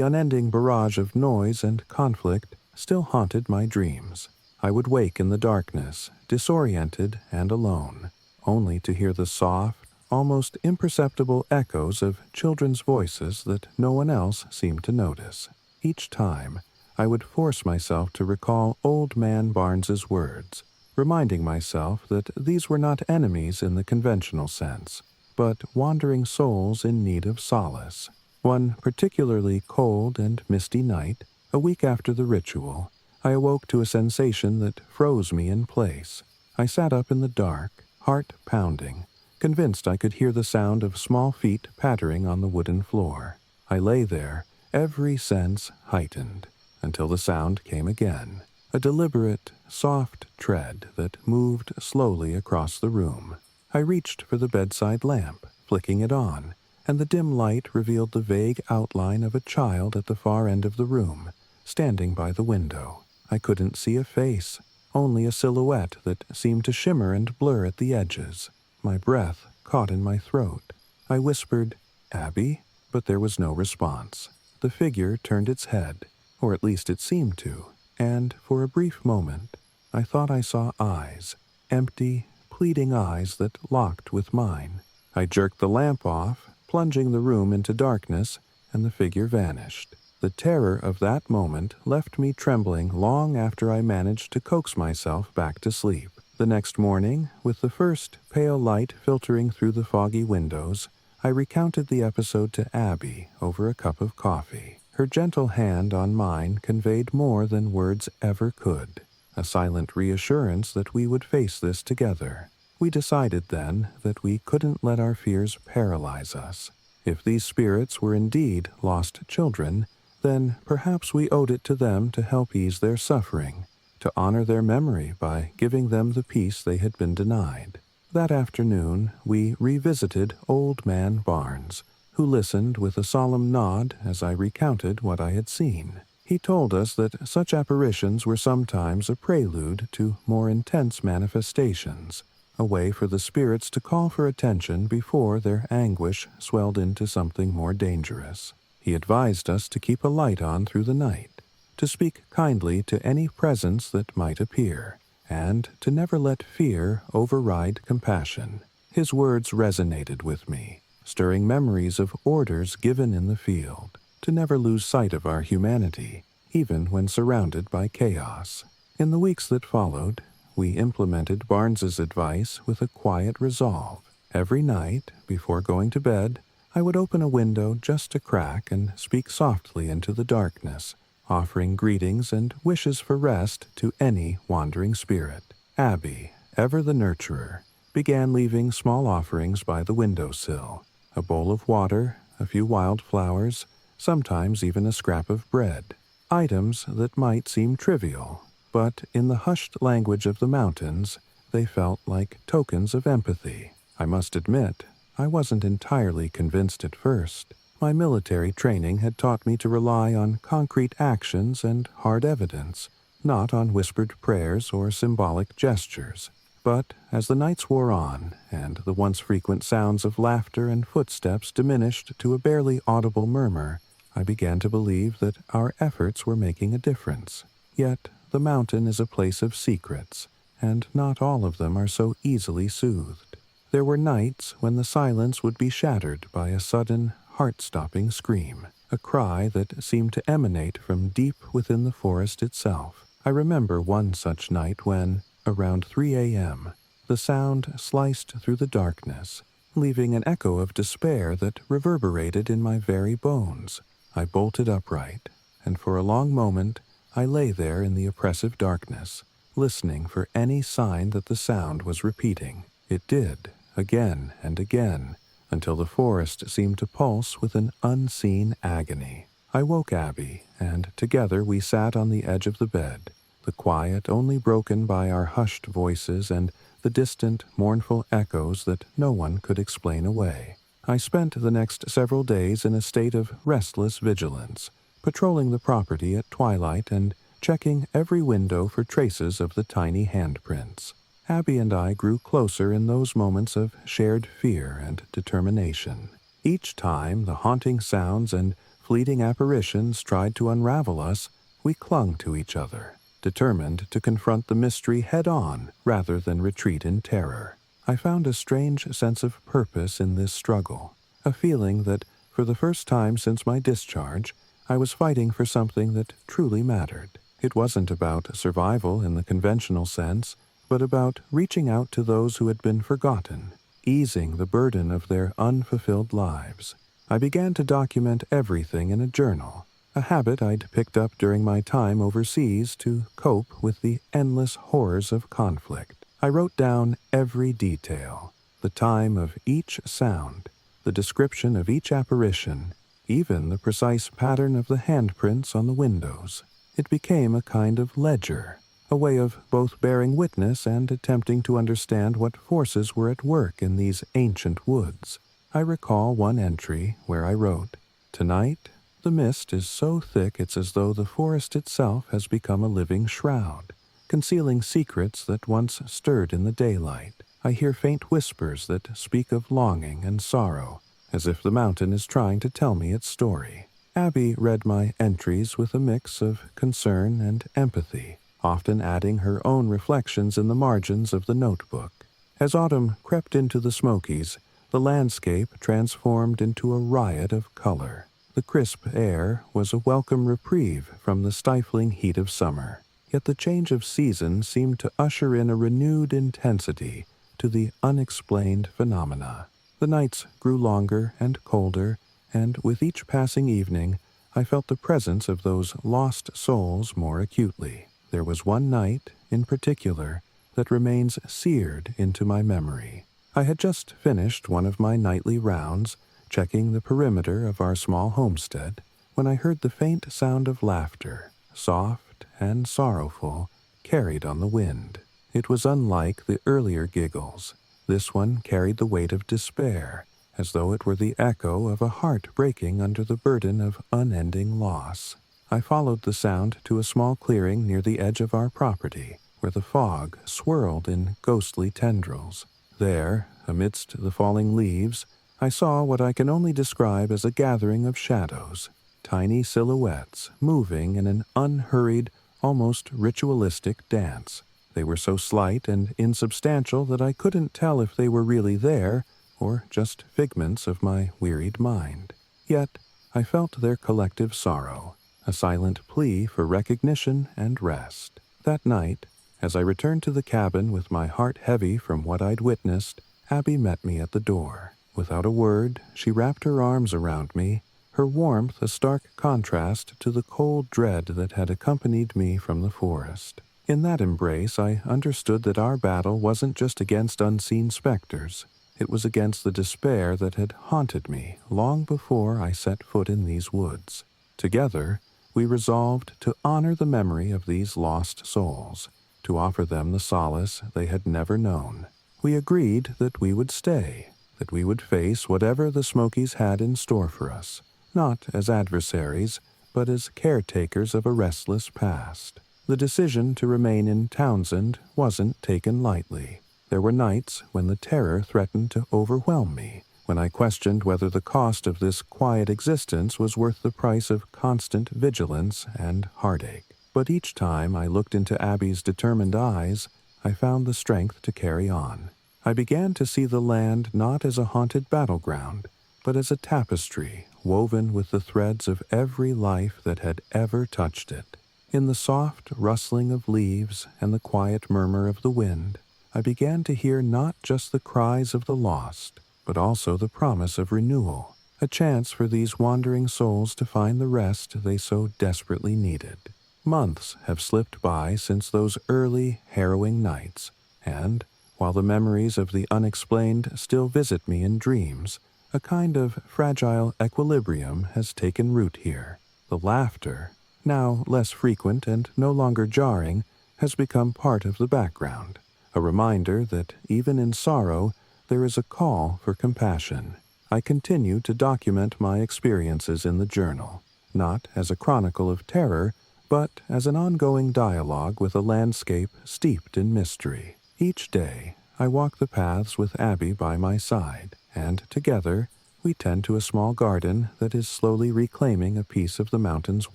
unending barrage of noise and conflict still haunted my dreams. I would wake in the darkness, disoriented and alone, only to hear the soft, almost imperceptible echoes of children's voices that no one else seemed to notice. Each time, I would force myself to recall Old Man Barnes's words, reminding myself that these were not enemies in the conventional sense, but wandering souls in need of solace. One particularly cold and misty night, a week after the ritual, I awoke to a sensation that froze me in place. I sat up in the dark, heart pounding, convinced I could hear the sound of small feet pattering on the wooden floor. I lay there, every sense heightened, until the sound came again, a deliberate, soft tread that moved slowly across the room. I reached for the bedside lamp, flicking it on, and the dim light revealed the vague outline of a child at the far end of the room, standing by the window. I couldn't see a face, only a silhouette that seemed to shimmer and blur at the edges. My breath caught in my throat. I whispered, "Abby?" But there was no response. The figure turned its head, or at least it seemed to, and for a brief moment, I thought I saw eyes, empty, pleading eyes that locked with mine. I jerked the lamp off, plunging the room into darkness, and the figure vanished. The terror of that moment left me trembling long after I managed to coax myself back to sleep. The next morning, with the first pale light filtering through the foggy windows, I recounted the episode to Abby over a cup of coffee. Her gentle hand on mine conveyed more than words ever could, a silent reassurance that we would face this together. We decided then that we couldn't let our fears paralyze us. If these spirits were indeed lost children, then perhaps we owed it to them to help ease their suffering, to honor their memory by giving them the peace they had been denied. That afternoon, we revisited Old Man Barnes, who listened with a solemn nod as I recounted what I had seen. He told us that such apparitions were sometimes a prelude to more intense manifestations, a way for the spirits to call for attention before their anguish swelled into something more dangerous. He advised us to keep a light on through the night, to speak kindly to any presence that might appear, and to never let fear override compassion. His words resonated with me, stirring memories of orders given in the field, to never lose sight of our humanity, even when surrounded by chaos. In the weeks that followed, we implemented Barnes's advice with a quiet resolve. Every night, before going to bed, I would open a window just a crack and speak softly into the darkness, offering greetings and wishes for rest to any wandering spirit. Abby, ever the nurturer, began leaving small offerings by the windowsill, a bowl of water, a few wild flowers, sometimes even a scrap of bread, items that might seem trivial, but in the hushed language of the mountains, they felt like tokens of empathy. I must admit, I wasn't entirely convinced at first. My military training had taught me to rely on concrete actions and hard evidence, not on whispered prayers or symbolic gestures. But as the nights wore on, and the once frequent sounds of laughter and footsteps diminished to a barely audible murmur, I began to believe that our efforts were making a difference. Yet the mountain is a place of secrets, and not all of them are so easily soothed. There were nights when the silence would be shattered by a sudden, heart-stopping scream, a cry that seemed to emanate from deep within the forest itself. I remember one such night when, around 3 a.m., the sound sliced through the darkness, leaving an echo of despair that reverberated in my very bones. I bolted upright, and for a long moment I lay there in the oppressive darkness, listening for any sign that the sound was repeating. It did, again and again, until the forest seemed to pulse with an unseen agony. I woke Abby, and together we sat on the edge of the bed, the quiet only broken by our hushed voices and the distant, mournful echoes that no one could explain away. I spent the next several days in a state of restless vigilance, patrolling the property at twilight and checking every window for traces of the tiny handprints. Abby and I grew closer in those moments of shared fear and determination. Each time the haunting sounds and fleeting apparitions tried to unravel us, we clung to each other, determined to confront the mystery head-on rather than retreat in terror. I found a strange sense of purpose in this struggle, a feeling that, for the first time since my discharge, I was fighting for something that truly mattered. It wasn't about survival in the conventional sense, but about reaching out to those who had been forgotten, easing the burden of their unfulfilled lives. I began to document everything in a journal, a habit I'd picked up during my time overseas to cope with the endless horrors of conflict. I wrote down every detail, the time of each sound, the description of each apparition, even the precise pattern of the handprints on the windows. It became a kind of ledger, a way of both bearing witness and attempting to understand what forces were at work in these ancient woods. I recall one entry where I wrote, "Tonight, the mist is so thick it's as though the forest itself has become a living shroud, concealing secrets that once stirred in the daylight. I hear faint whispers that speak of longing and sorrow, as if the mountain is trying to tell me its story." Abby read my entries with a mix of concern and empathy, often adding her own reflections in the margins of the notebook. As autumn crept into the Smokies, the landscape transformed into a riot of color. The crisp air was a welcome reprieve from the stifling heat of summer, yet the change of season seemed to usher in a renewed intensity to the unexplained phenomena. The nights grew longer and colder, and with each passing evening, I felt the presence of those lost souls more acutely. There was one night, in particular, that remains seared into my memory. I had just finished one of my nightly rounds, checking the perimeter of our small homestead, when I heard the faint sound of laughter, soft and sorrowful, carried on the wind. It was unlike the earlier giggles. This one carried the weight of despair, as though it were the echo of a heart breaking under the burden of unending loss. I followed the sound to a small clearing near the edge of our property, where the fog swirled in ghostly tendrils. There, amidst the falling leaves, I saw what I can only describe as a gathering of shadows, tiny silhouettes moving in an unhurried, almost ritualistic dance. They were so slight and insubstantial that I couldn't tell if they were really there or just figments of my wearied mind. Yet I felt their collective sorrow, a silent plea for recognition and rest. That night, as I returned to the cabin with my heart heavy from what I'd witnessed, Abby met me at the door. Without a word, she wrapped her arms around me, her warmth a stark contrast to the cold dread that had accompanied me from the forest. In that embrace, I understood that our battle wasn't just against unseen specters. It was against the despair that had haunted me long before I set foot in these woods. Together, we resolved to honor the memory of these lost souls, to offer them the solace they had never known. We agreed that we would stay, that we would face whatever the Smokies had in store for us, not as adversaries, but as caretakers of a restless past. The decision to remain in Townsend wasn't taken lightly. There were nights when the terror threatened to overwhelm me, when I questioned whether the cost of this quiet existence was worth the price of constant vigilance and heartache. But each time I looked into Abby's determined eyes, I found the strength to carry on. I began to see the land not as a haunted battleground, but as a tapestry woven with the threads of every life that had ever touched it. In the soft rustling of leaves and the quiet murmur of the wind, I began to hear not just the cries of the lost, but also the promise of renewal, a chance for these wandering souls to find the rest they so desperately needed. Months have slipped by since those early, harrowing nights, and, while the memories of the unexplained still visit me in dreams, a kind of fragile equilibrium has taken root here. The laughter, now less frequent and no longer jarring, has become part of the background, a reminder that even in sorrow there is a call for compassion. I continue to document my experiences in the journal, not as a chronicle of terror, but as an ongoing dialogue with a landscape steeped in mystery. Each day, I walk the paths with Abby by my side, and together we tend to a small garden that is slowly reclaiming a piece of the mountain's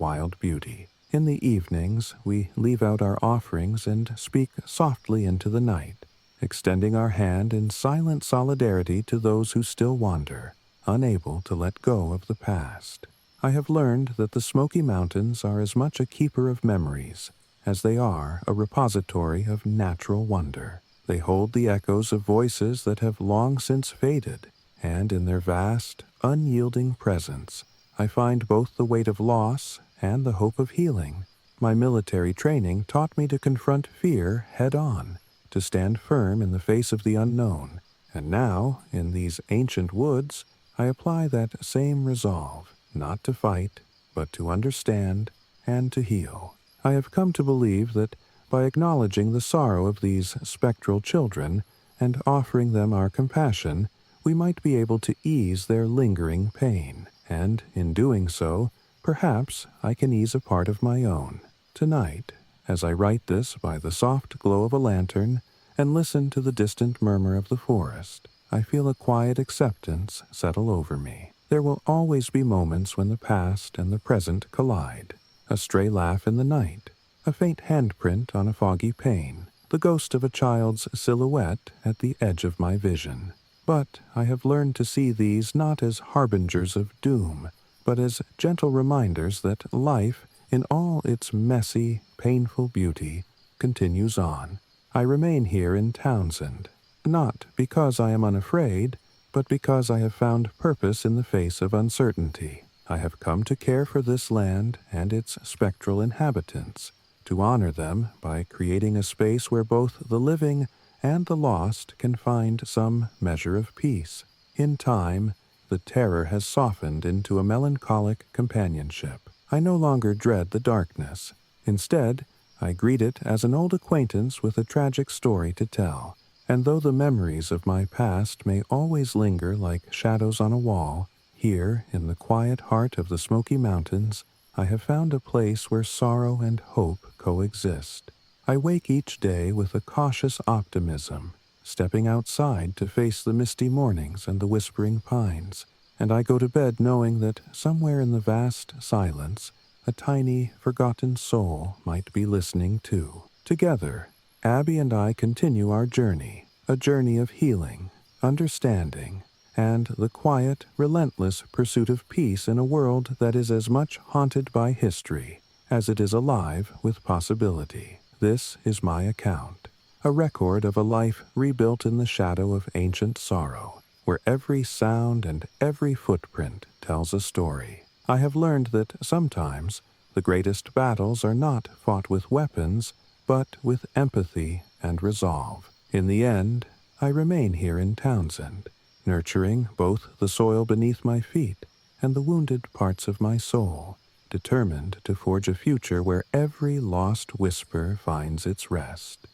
wild beauty. In the evenings, we leave out our offerings and speak softly into the night, extending our hand in silent solidarity to those who still wander, unable to let go of the past. I have learned that the Smoky Mountains are as much a keeper of memories as they are a repository of natural wonder. They hold the echoes of voices that have long since faded, and in their vast, unyielding presence, I find both the weight of loss and the hope of healing. My military training taught me to confront fear head-on, to stand firm in the face of the unknown, and now, in these ancient woods, I apply that same resolve, not to fight, but to understand and to heal. I have come to believe that by acknowledging the sorrow of these spectral children and offering them our compassion, we might be able to ease their lingering pain, and in doing so, perhaps I can ease a part of my own. Tonight, as I write this by the soft glow of a lantern and listen to the distant murmur of the forest, I feel a quiet acceptance settle over me. There will always be moments when the past and the present collide. A stray laugh in the night, a faint handprint on a foggy pane, the ghost of a child's silhouette at the edge of my vision. But I have learned to see these not as harbingers of doom, but as gentle reminders that life, in all its messy, painful beauty, continues on. I remain here in Townsend, not because I am unafraid, but because I have found purpose in the face of uncertainty. I have come to care for this land and its spectral inhabitants, to honor them by creating a space where both the living and the lost can find some measure of peace. In time, the terror has softened into a melancholic companionship. I no longer dread the darkness. Instead, I greet it as an old acquaintance with a tragic story to tell. And though the memories of my past may always linger like shadows on a wall, here, in the quiet heart of the Smoky Mountains, I have found a place where sorrow and hope coexist. I wake each day with a cautious optimism, stepping outside to face the misty mornings and the whispering pines, and I go to bed knowing that somewhere in the vast silence, a tiny, forgotten soul might be listening too. Together, Abby and I continue our journey, a journey of healing, understanding, and the quiet, relentless pursuit of peace in a world that is as much haunted by history as it is alive with possibility. This is my account, a record of a life rebuilt in the shadow of ancient sorrow, where every sound and every footprint tells a story. I have learned that sometimes the greatest battles are not fought with weapons, but with empathy and resolve. In the end, I remain here in Townsend, nurturing both the soil beneath my feet and the wounded parts of my soul, determined to forge a future where every lost whisper finds its rest.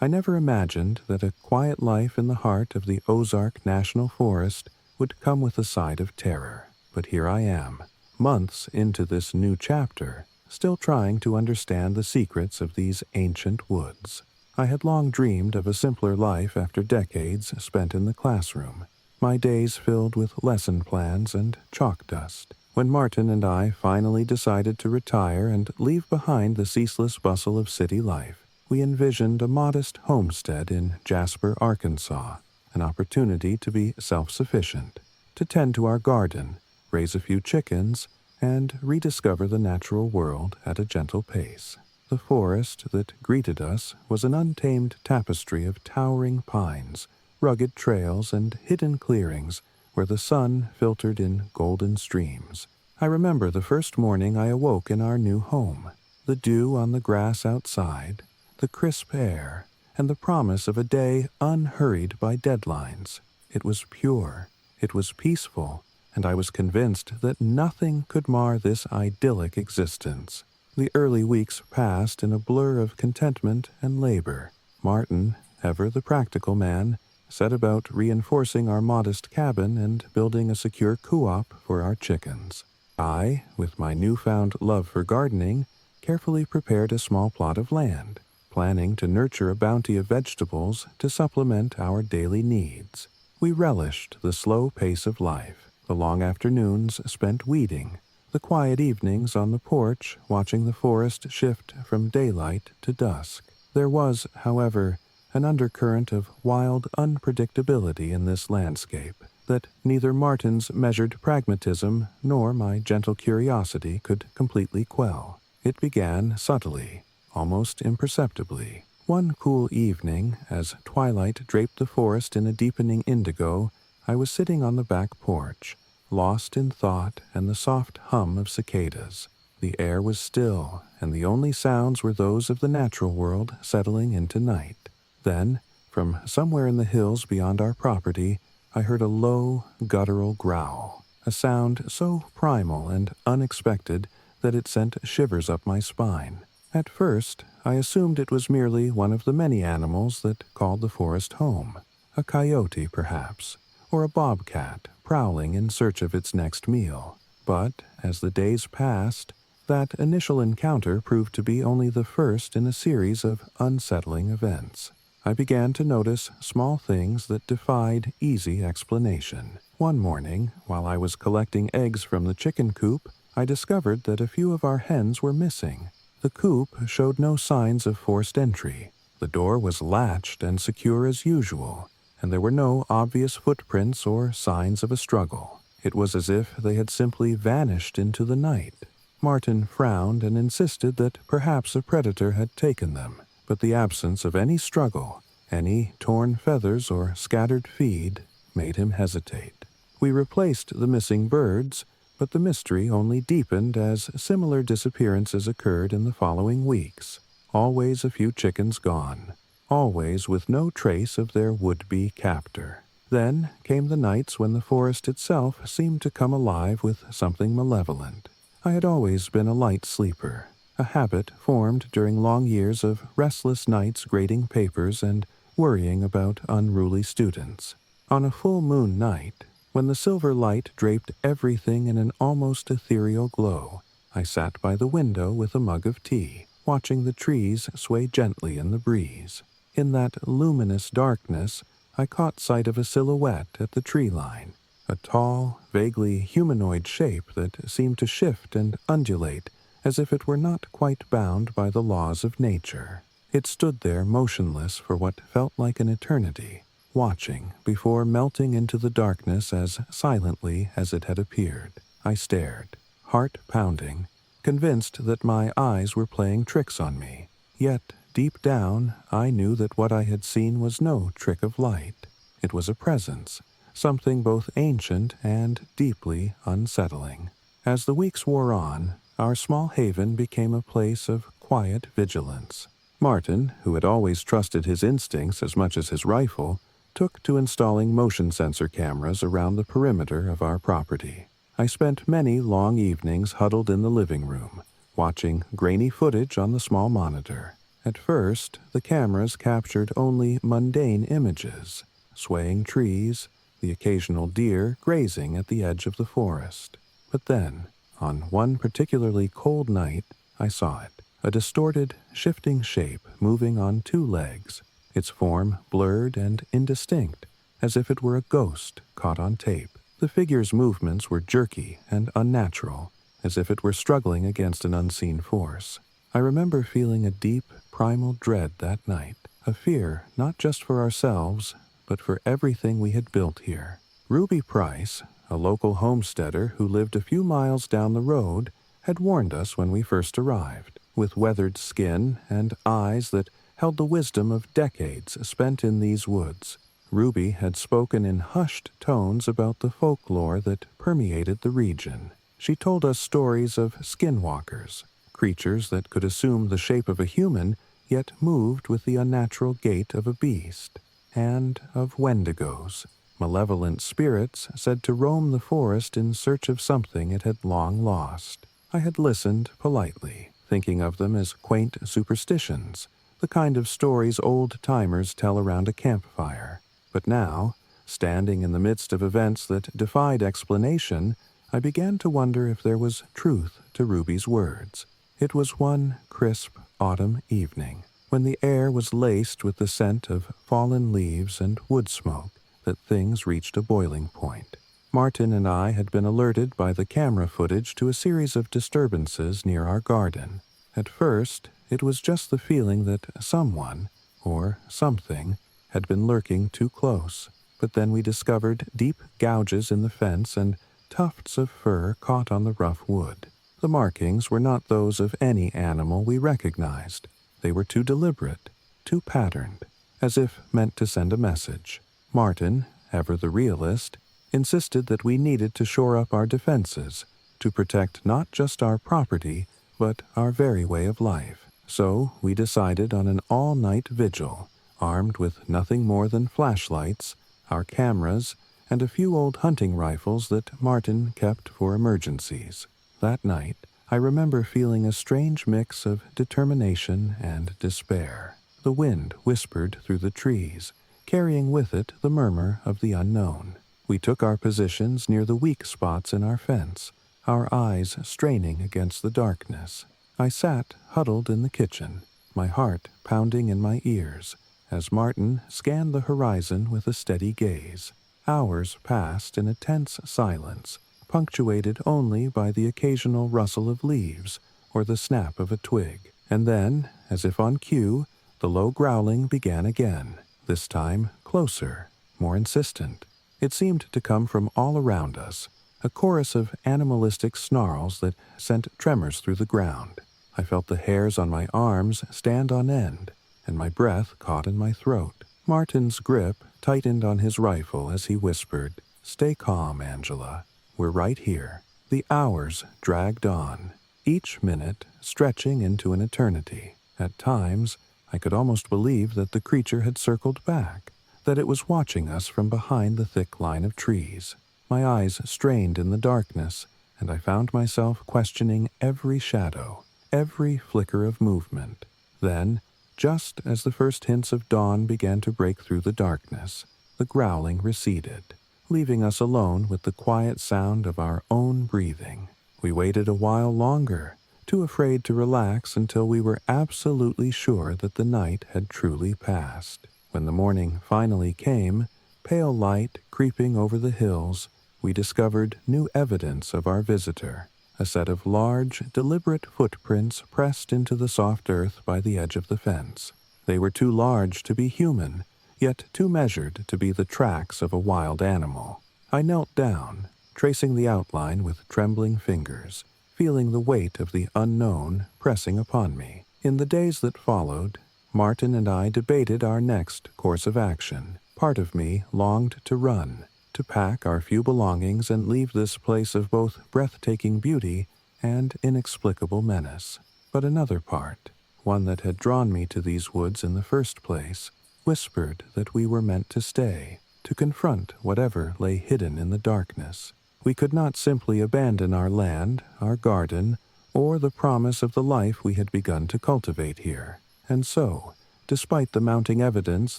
I never imagined that a quiet life in the heart of the Ozark National Forest would come with a side of terror. But here I am, months into this new chapter, still trying to understand the secrets of these ancient woods. I had long dreamed of a simpler life after decades spent in the classroom, my days filled with lesson plans and chalk dust. When Martin and I finally decided to retire and leave behind the ceaseless bustle of city life, we envisioned a modest homestead in Jasper, Arkansas, an opportunity to be self-sufficient, to tend to our garden, raise a few chickens, and rediscover the natural world at a gentle pace. The forest that greeted us was an untamed tapestry of towering pines, rugged trails, and hidden clearings where the sun filtered in golden streams. I remember the first morning I awoke in our new home, the dew on the grass outside, the crisp air, and the promise of a day unhurried by deadlines. It was pure, it was peaceful, and I was convinced that nothing could mar this idyllic existence. The early weeks passed in a blur of contentment and labor. Martin, ever the practical man, set about reinforcing our modest cabin and building a secure co-op for our chickens. I, with my newfound love for gardening, carefully prepared a small plot of land, planning to nurture a bounty of vegetables to supplement our daily needs. We relished the slow pace of life, the long afternoons spent weeding, the quiet evenings on the porch watching the forest shift from daylight to dusk. There was, however, an undercurrent of wild unpredictability in this landscape that neither Martin's measured pragmatism nor my gentle curiosity could completely quell. It began subtly, almost imperceptibly. One cool evening, as twilight draped the forest in a deepening indigo, I was sitting on the back porch, lost in thought and the soft hum of cicadas. The air was still, and the only sounds were those of the natural world settling into night. Then, from somewhere in the hills beyond our property, I heard a low, guttural growl, a sound so primal and unexpected that it sent shivers up my spine. At first, I assumed it was merely one of the many animals that called the forest home, a coyote perhaps, or a bobcat prowling in search of its next meal. But, as the days passed, that initial encounter proved to be only the first in a series of unsettling events. I began to notice small things that defied easy explanation. One morning, while I was collecting eggs from the chicken coop, I discovered that a few of our hens were missing. The coop showed no signs of forced entry. The door was latched and secure as usual, and there were no obvious footprints or signs of a struggle. It was as if they had simply vanished into the night. Martin frowned and insisted that perhaps a predator had taken them, but the absence of any struggle, any torn feathers or scattered feed, made him hesitate. We replaced the missing birds, but the mystery only deepened as similar disappearances occurred in the following weeks. Always a few chickens gone, always with no trace of their would-be captor. Then came the nights when the forest itself seemed to come alive with something malevolent. I had always been a light sleeper, a habit formed during long years of restless nights grading papers and worrying about unruly students. On a full moon night, when the silver light draped everything in an almost ethereal glow, I sat by the window with a mug of tea, watching the trees sway gently in the breeze. In that luminous darkness, I caught sight of a silhouette at the tree line, a tall, vaguely humanoid shape that seemed to shift and undulate as if it were not quite bound by the laws of nature. It stood there motionless for what felt like an eternity, watching before melting into the darkness as silently as it had appeared. I stared, heart pounding, convinced that my eyes were playing tricks on me. Yet, deep down, I knew that what I had seen was no trick of light. It was a presence, something both ancient and deeply unsettling. As the weeks wore on, our small haven became a place of quiet vigilance. Martin, who had always trusted his instincts as much as his rifle, took to installing motion sensor cameras around the perimeter of our property. I spent many long evenings huddled in the living room, watching grainy footage on the small monitor. At first, the cameras captured only mundane images, swaying trees, the occasional deer grazing at the edge of the forest. But then, on one particularly cold night, I saw it, a distorted, shifting shape moving on two legs, its form blurred and indistinct, as if it were a ghost caught on tape. The figure's movements were jerky and unnatural, as if it were struggling against an unseen force. I remember feeling a deep, primal dread that night, a fear not just for ourselves, but for everything we had built here. Ruby Price, a local homesteader who lived a few miles down the road, had warned us when we first arrived. With weathered skin and eyes that held the wisdom of decades spent in these woods, Ruby had spoken in hushed tones about the folklore that permeated the region. She told us stories of Skinwalkers, creatures that could assume the shape of a human, yet moved with the unnatural gait of a beast, and of Wendigos, malevolent spirits said to roam the forest in search of something it had long lost. I had listened politely, thinking of them as quaint superstitions, the kind of stories old-timers tell around a campfire. But now, standing in the midst of events that defied explanation, I began to wonder if there was truth to Ruby's words. It was one crisp autumn evening, when the air was laced with the scent of fallen leaves and wood smoke, that things reached a boiling point. Martin and I had been alerted by the camera footage to a series of disturbances near our garden. At first, it was just the feeling that someone, or something, had been lurking too close, but then we discovered deep gouges in the fence and tufts of fur caught on the rough wood. The markings were not those of any animal we recognized. They were too deliberate, too patterned, as if meant to send a message. Martin, ever the realist, insisted that we needed to shore up our defenses, to protect not just our property, but our very way of life. So we decided on an all-night vigil, armed with nothing more than flashlights, our cameras, and a few old hunting rifles that Martin kept for emergencies. That night, I remember feeling a strange mix of determination and despair. The wind whispered through the trees, carrying with it the murmur of the unknown. We took our positions near the weak spots in our fence, our eyes straining against the darkness. I sat huddled in the kitchen, my heart pounding in my ears, as Martin scanned the horizon with a steady gaze. Hours passed in a tense silence, punctuated only by the occasional rustle of leaves or the snap of a twig. And then, as if on cue, the low growling began again, this time closer, more insistent. It seemed to come from all around us, a chorus of animalistic snarls that sent tremors through the ground. I felt the hairs on my arms stand on end, and my breath caught in my throat. Martin's grip tightened on his rifle as he whispered, "Stay calm, Angela. We're right here." The hours dragged on, each minute stretching into an eternity. At times, I could almost believe that the creature had circled back, that it was watching us from behind the thick line of trees. My eyes strained in the darkness, and I found myself questioning every shadow, every flicker of movement. Then, just as the first hints of dawn began to break through the darkness, the growling receded, leaving us alone with the quiet sound of our own breathing. We waited a while longer, too afraid to relax until we were absolutely sure that the night had truly passed. When the morning finally came, pale light creeping over the hills, we discovered new evidence of our visitor, a set of large, deliberate footprints pressed into the soft earth by the edge of the fence. They were too large to be human, yet too measured to be the tracks of a wild animal. I knelt down, tracing the outline with trembling fingers, feeling the weight of the unknown pressing upon me. In the days that followed, Martin and I debated our next course of action. Part of me longed to run, to pack our few belongings and leave this place of both breathtaking beauty and inexplicable menace. But another part, one that had drawn me to these woods in the first place, whispered that we were meant to stay, to confront whatever lay hidden in the darkness. We could not simply abandon our land, our garden, or the promise of the life we had begun to cultivate here. And so, despite the mounting evidence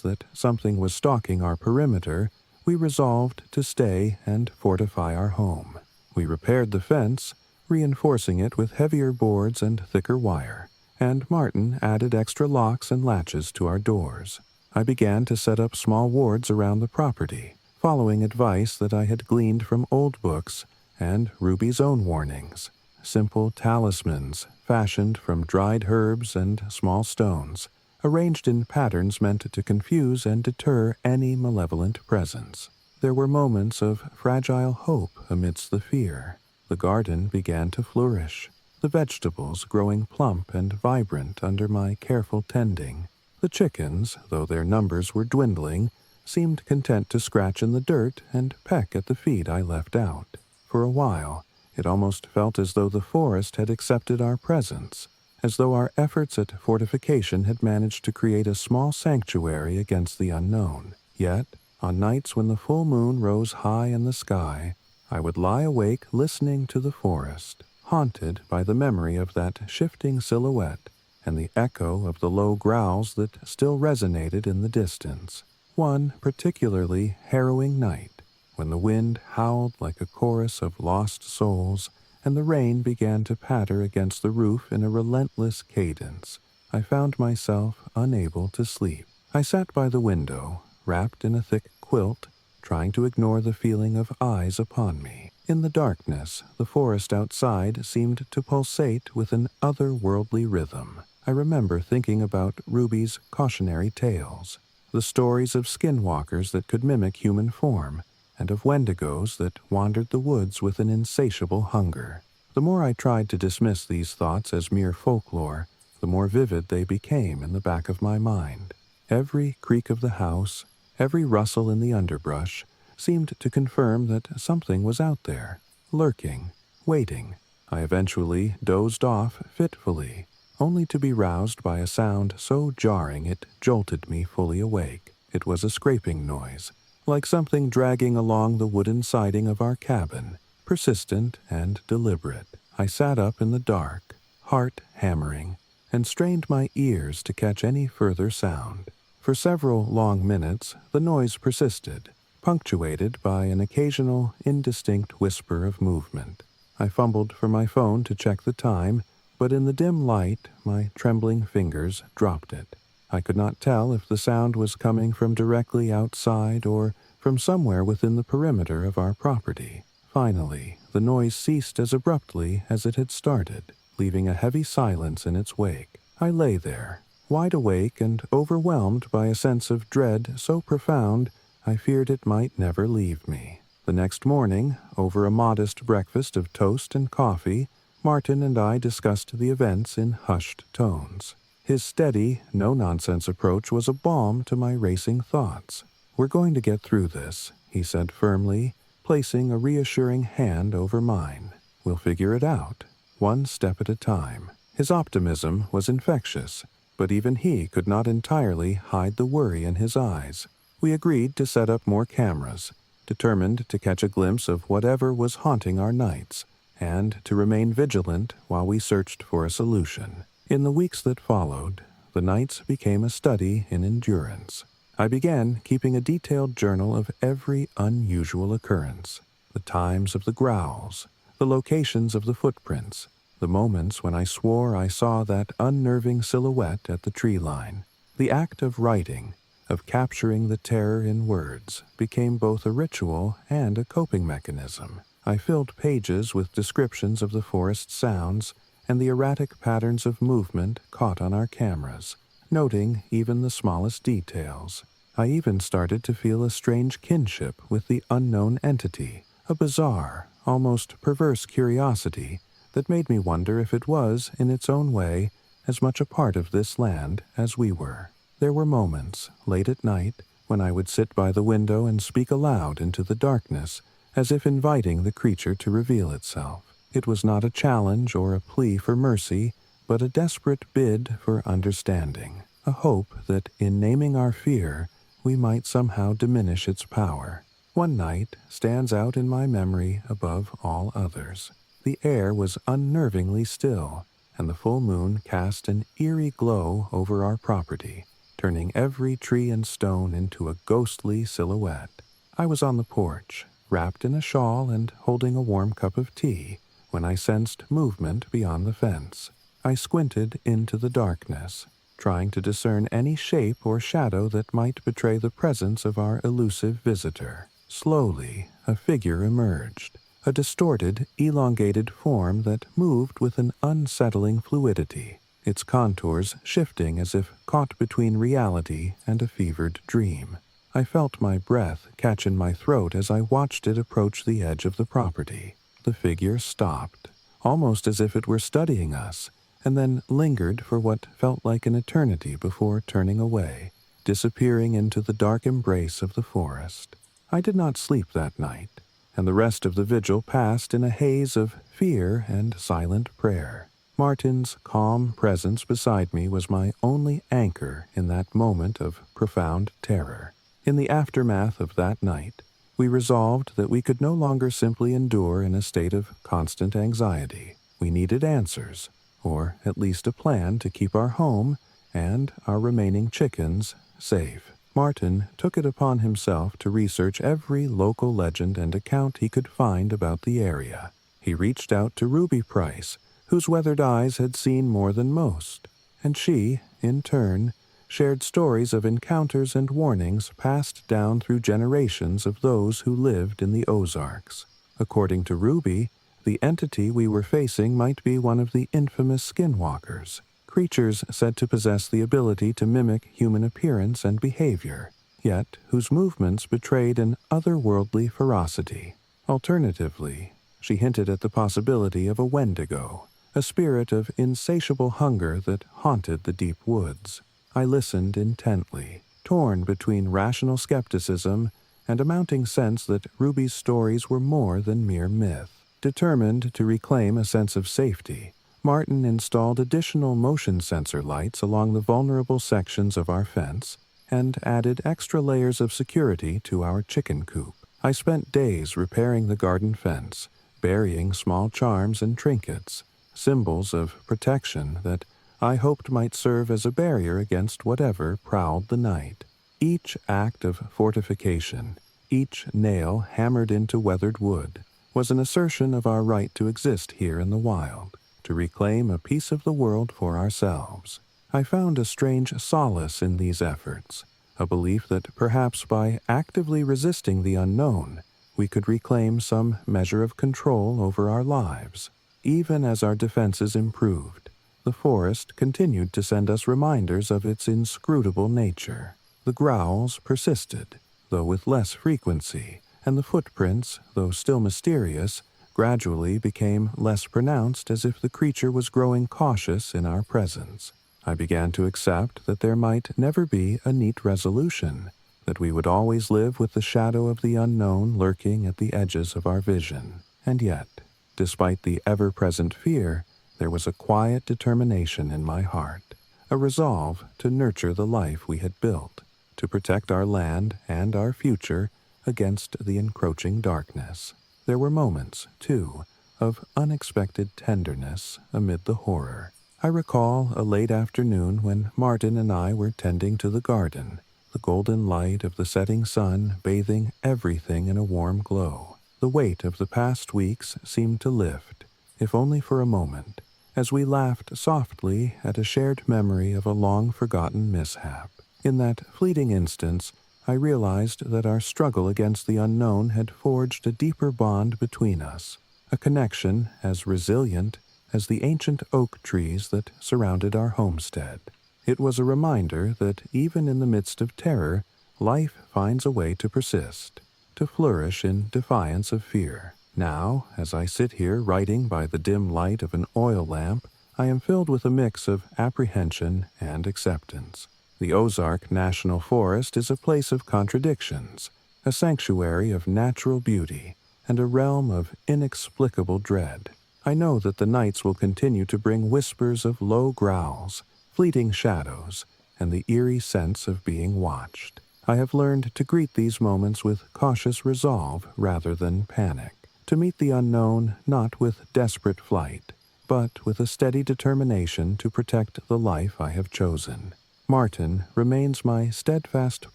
that something was stalking our perimeter, we resolved to stay and fortify our home. We repaired the fence, reinforcing it with heavier boards and thicker wire, and Martin added extra locks and latches to our doors. I began to set up small wards around the property, following advice that I had gleaned from old books and Ruby's own warnings. Simple talismans fashioned from dried herbs and small stones, arranged in patterns meant to confuse and deter any malevolent presence. There were moments of fragile hope amidst the fear. The garden began to flourish, the vegetables growing plump and vibrant under my careful tending. The chickens, though their numbers were dwindling, seemed content to scratch in the dirt and peck at the feed I left out. For a while, it almost felt as though the forest had accepted our presence, as though our efforts at fortification had managed to create a small sanctuary against the unknown. Yet, On nights when the full moon rose high in the sky, I would lie awake listening to the forest, haunted by the memory of that shifting silhouette and the echo of the low growls that still resonated in the distance. One particularly harrowing night, when the wind howled like a chorus of lost souls and the rain began to patter against the roof in a relentless cadence, I found myself unable to sleep. I sat by the window, wrapped in a thick quilt, trying to ignore the feeling of eyes upon me. In the darkness, the forest outside seemed to pulsate with an otherworldly rhythm. I remember thinking about Ruby's cautionary tales, the stories of skinwalkers that could mimic human form, and of wendigos that wandered the woods with an insatiable hunger. The more I tried to dismiss these thoughts as mere folklore, the more vivid they became in the back of my mind. Every creak of the house, every rustle in the underbrush, seemed to confirm that something was out there, lurking, waiting. I eventually dozed off fitfully, only to be roused by a sound so jarring it jolted me fully awake. It was a scraping noise, like something dragging along the wooden siding of our cabin, persistent and deliberate. I sat up in the dark, heart hammering, and strained my ears to catch any further sound. For several long minutes, the noise persisted, punctuated by an occasional indistinct whisper of movement. I fumbled for my phone to check the time, but in the dim light, my trembling fingers dropped it. I could not tell if the sound was coming from directly outside or from somewhere within the perimeter of our property. Finally, the noise ceased as abruptly as it had started, leaving a heavy silence in its wake. I lay there, wide awake and overwhelmed by a sense of dread so profound I feared it might never leave me. The next morning, over a modest breakfast of toast and coffee, Martin and I discussed the events in hushed tones. His steady, no-nonsense approach was a balm to my racing thoughts. "We're going to get through this," he said firmly, placing a reassuring hand over mine. "We'll figure it out, one step at a time." His optimism was infectious, but even he could not entirely hide the worry in his eyes. We agreed to set up more cameras, determined to catch a glimpse of whatever was haunting our nights, and to remain vigilant while we searched for a solution. In the weeks that followed, the nights became a study in endurance. I began keeping a detailed journal of every unusual occurrence, the times of the growls, the locations of the footprints, the moments when I swore I saw that unnerving silhouette at the tree line. The act of writing, of capturing the terror in words, became both a ritual and a coping mechanism. I filled pages with descriptions of the forest sounds and the erratic patterns of movement caught on our cameras, noting even the smallest details. I even started to feel a strange kinship with the unknown entity, a bizarre, almost perverse curiosity that made me wonder if it was, in its own way, as much a part of this land as we were. There were moments, late at night, when I would sit by the window and speak aloud into the darkness, as if inviting the creature to reveal itself. It was not a challenge or a plea for mercy, but a desperate bid for understanding, a hope that in naming our fear, we might somehow diminish its power. One night stands out in my memory above all others. The air was unnervingly still, and the full moon cast an eerie glow over our property, turning every tree and stone into a ghostly silhouette. I was on the porch, wrapped in a shawl and holding a warm cup of tea, when I sensed movement beyond the fence. I squinted into the darkness, trying to discern any shape or shadow that might betray the presence of our elusive visitor. Slowly, a figure emerged, a distorted, elongated form that moved with an unsettling fluidity, its contours shifting as if caught between reality and a fevered dream. I felt my breath catch in my throat as I watched it approach the edge of the property. The figure stopped, almost as if it were studying us, and then lingered for what felt like an eternity before turning away, disappearing into the dark embrace of the forest. I did not sleep that night, and the rest of the vigil passed in a haze of fear and silent prayer. Martin's calm presence beside me was my only anchor in that moment of profound terror. In the aftermath of that night, we resolved that we could no longer simply endure in a state of constant anxiety. We needed answers, or at least a plan to keep our home and our remaining chickens safe. Martin took it upon himself to research every local legend and account he could find about the area. He reached out to Ruby Price, whose weathered eyes had seen more than most, and she, in turn, shared stories of encounters and warnings passed down through generations of those who lived in the Ozarks. According to Ruby, the entity we were facing might be one of the infamous Skinwalkers, creatures said to possess the ability to mimic human appearance and behavior, yet whose movements betrayed an otherworldly ferocity. Alternatively, she hinted at the possibility of a Wendigo, a spirit of insatiable hunger that haunted the deep woods. I listened intently, torn between rational skepticism and a mounting sense that Ruby's stories were more than mere myth. Determined to reclaim a sense of safety, Martin installed additional motion sensor lights along the vulnerable sections of our fence and added extra layers of security to our chicken coop. I spent days repairing the garden fence, burying small charms and trinkets, symbols of protection that I hoped might serve as a barrier against whatever prowled the night. Each act of fortification, each nail hammered into weathered wood, was an assertion of our right to exist here in the wild, to reclaim a piece of the world for ourselves. I found a strange solace in these efforts, a belief that perhaps by actively resisting the unknown, we could reclaim some measure of control over our lives. Even as our defenses improved, the forest continued to send us reminders of its inscrutable nature. The growls persisted, though with less frequency, and the footprints, though still mysterious, gradually became less pronounced as if the creature was growing cautious in our presence. I began to accept that there might never be a neat resolution, that we would always live with the shadow of the unknown lurking at the edges of our vision. And yet, despite the ever-present fear, there was a quiet determination in my heart, a resolve to nurture the life we had built, to protect our land and our future against the encroaching darkness. There were moments, too, of unexpected tenderness amid the horror. I recall a late afternoon when Martin and I were tending to the garden, the golden light of the setting sun bathing everything in a warm glow. The weight of the past weeks seemed to lift, if only for a moment, as we laughed softly at a shared memory of a long-forgotten mishap. In that fleeting instance, I realized that our struggle against the unknown had forged a deeper bond between us, a connection as resilient as the ancient oak trees that surrounded our homestead. It was a reminder that even in the midst of terror, life finds a way to persist, to flourish in defiance of fear. Now, as I sit here writing by the dim light of an oil lamp, I am filled with a mix of apprehension and acceptance. The Ozark National Forest is a place of contradictions, a sanctuary of natural beauty, and a realm of inexplicable dread. I know that the nights will continue to bring whispers of low growls, fleeting shadows, and the eerie sense of being watched. I have learned to greet these moments with cautious resolve rather than panic, to meet the unknown not with desperate flight, but with a steady determination to protect the life I have chosen. Martin remains my steadfast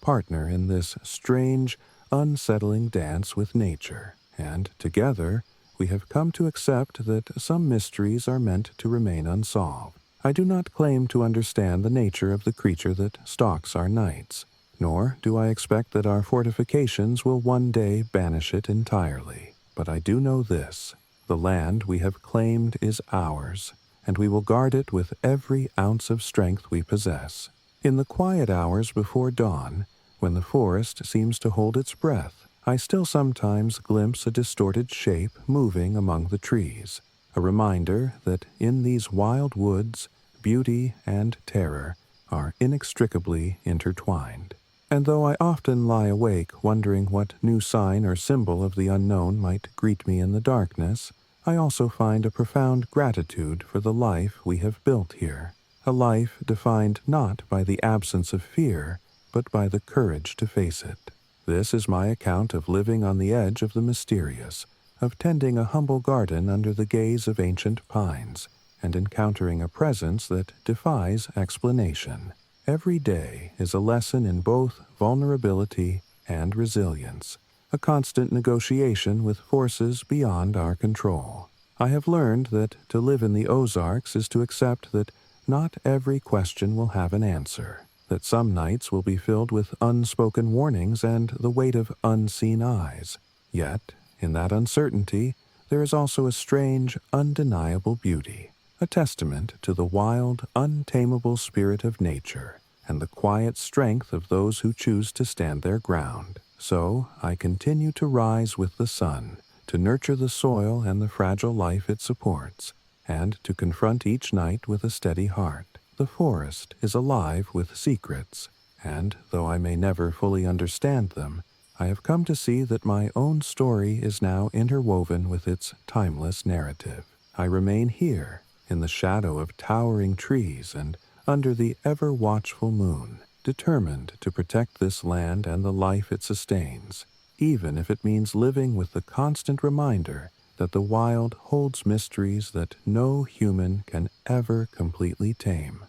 partner in this strange, unsettling dance with nature, and together we have come to accept that some mysteries are meant to remain unsolved. I do not claim to understand the nature of the creature that stalks our nights, nor do I expect that our fortifications will one day banish it entirely. But I do know this: the land we have claimed is ours, and we will guard it with every ounce of strength we possess. In the quiet hours before dawn, when the forest seems to hold its breath, I still sometimes glimpse a distorted shape moving among the trees, a reminder that in these wild woods, beauty and terror are inextricably intertwined. And though I often lie awake wondering what new sign or symbol of the unknown might greet me in the darkness, I also find a profound gratitude for the life we have built here, a life defined not by the absence of fear, but by the courage to face it. This is my account of living on the edge of the mysterious, of tending a humble garden under the gaze of ancient pines, and encountering a presence that defies explanation. Every day is a lesson in both vulnerability and resilience, a constant negotiation with forces beyond our control. I have learned that to live in the Ozarks is to accept that not every question will have an answer, that some nights will be filled with unspoken warnings and the weight of unseen eyes. Yet, in that uncertainty, there is also a strange, undeniable beauty, a testament to the wild, untamable spirit of nature and the quiet strength of those who choose to stand their ground. So I continue to rise with the sun, to nurture the soil and the fragile life it supports, and to confront each night with a steady heart. The forest is alive with secrets, and though I may never fully understand them, I have come to see that my own story is now interwoven with its timeless narrative. I remain here, in the shadow of towering trees and under the ever-watchful moon, determined to protect this land and the life it sustains, even if it means living with the constant reminder that the wild holds mysteries that no human can ever completely tame.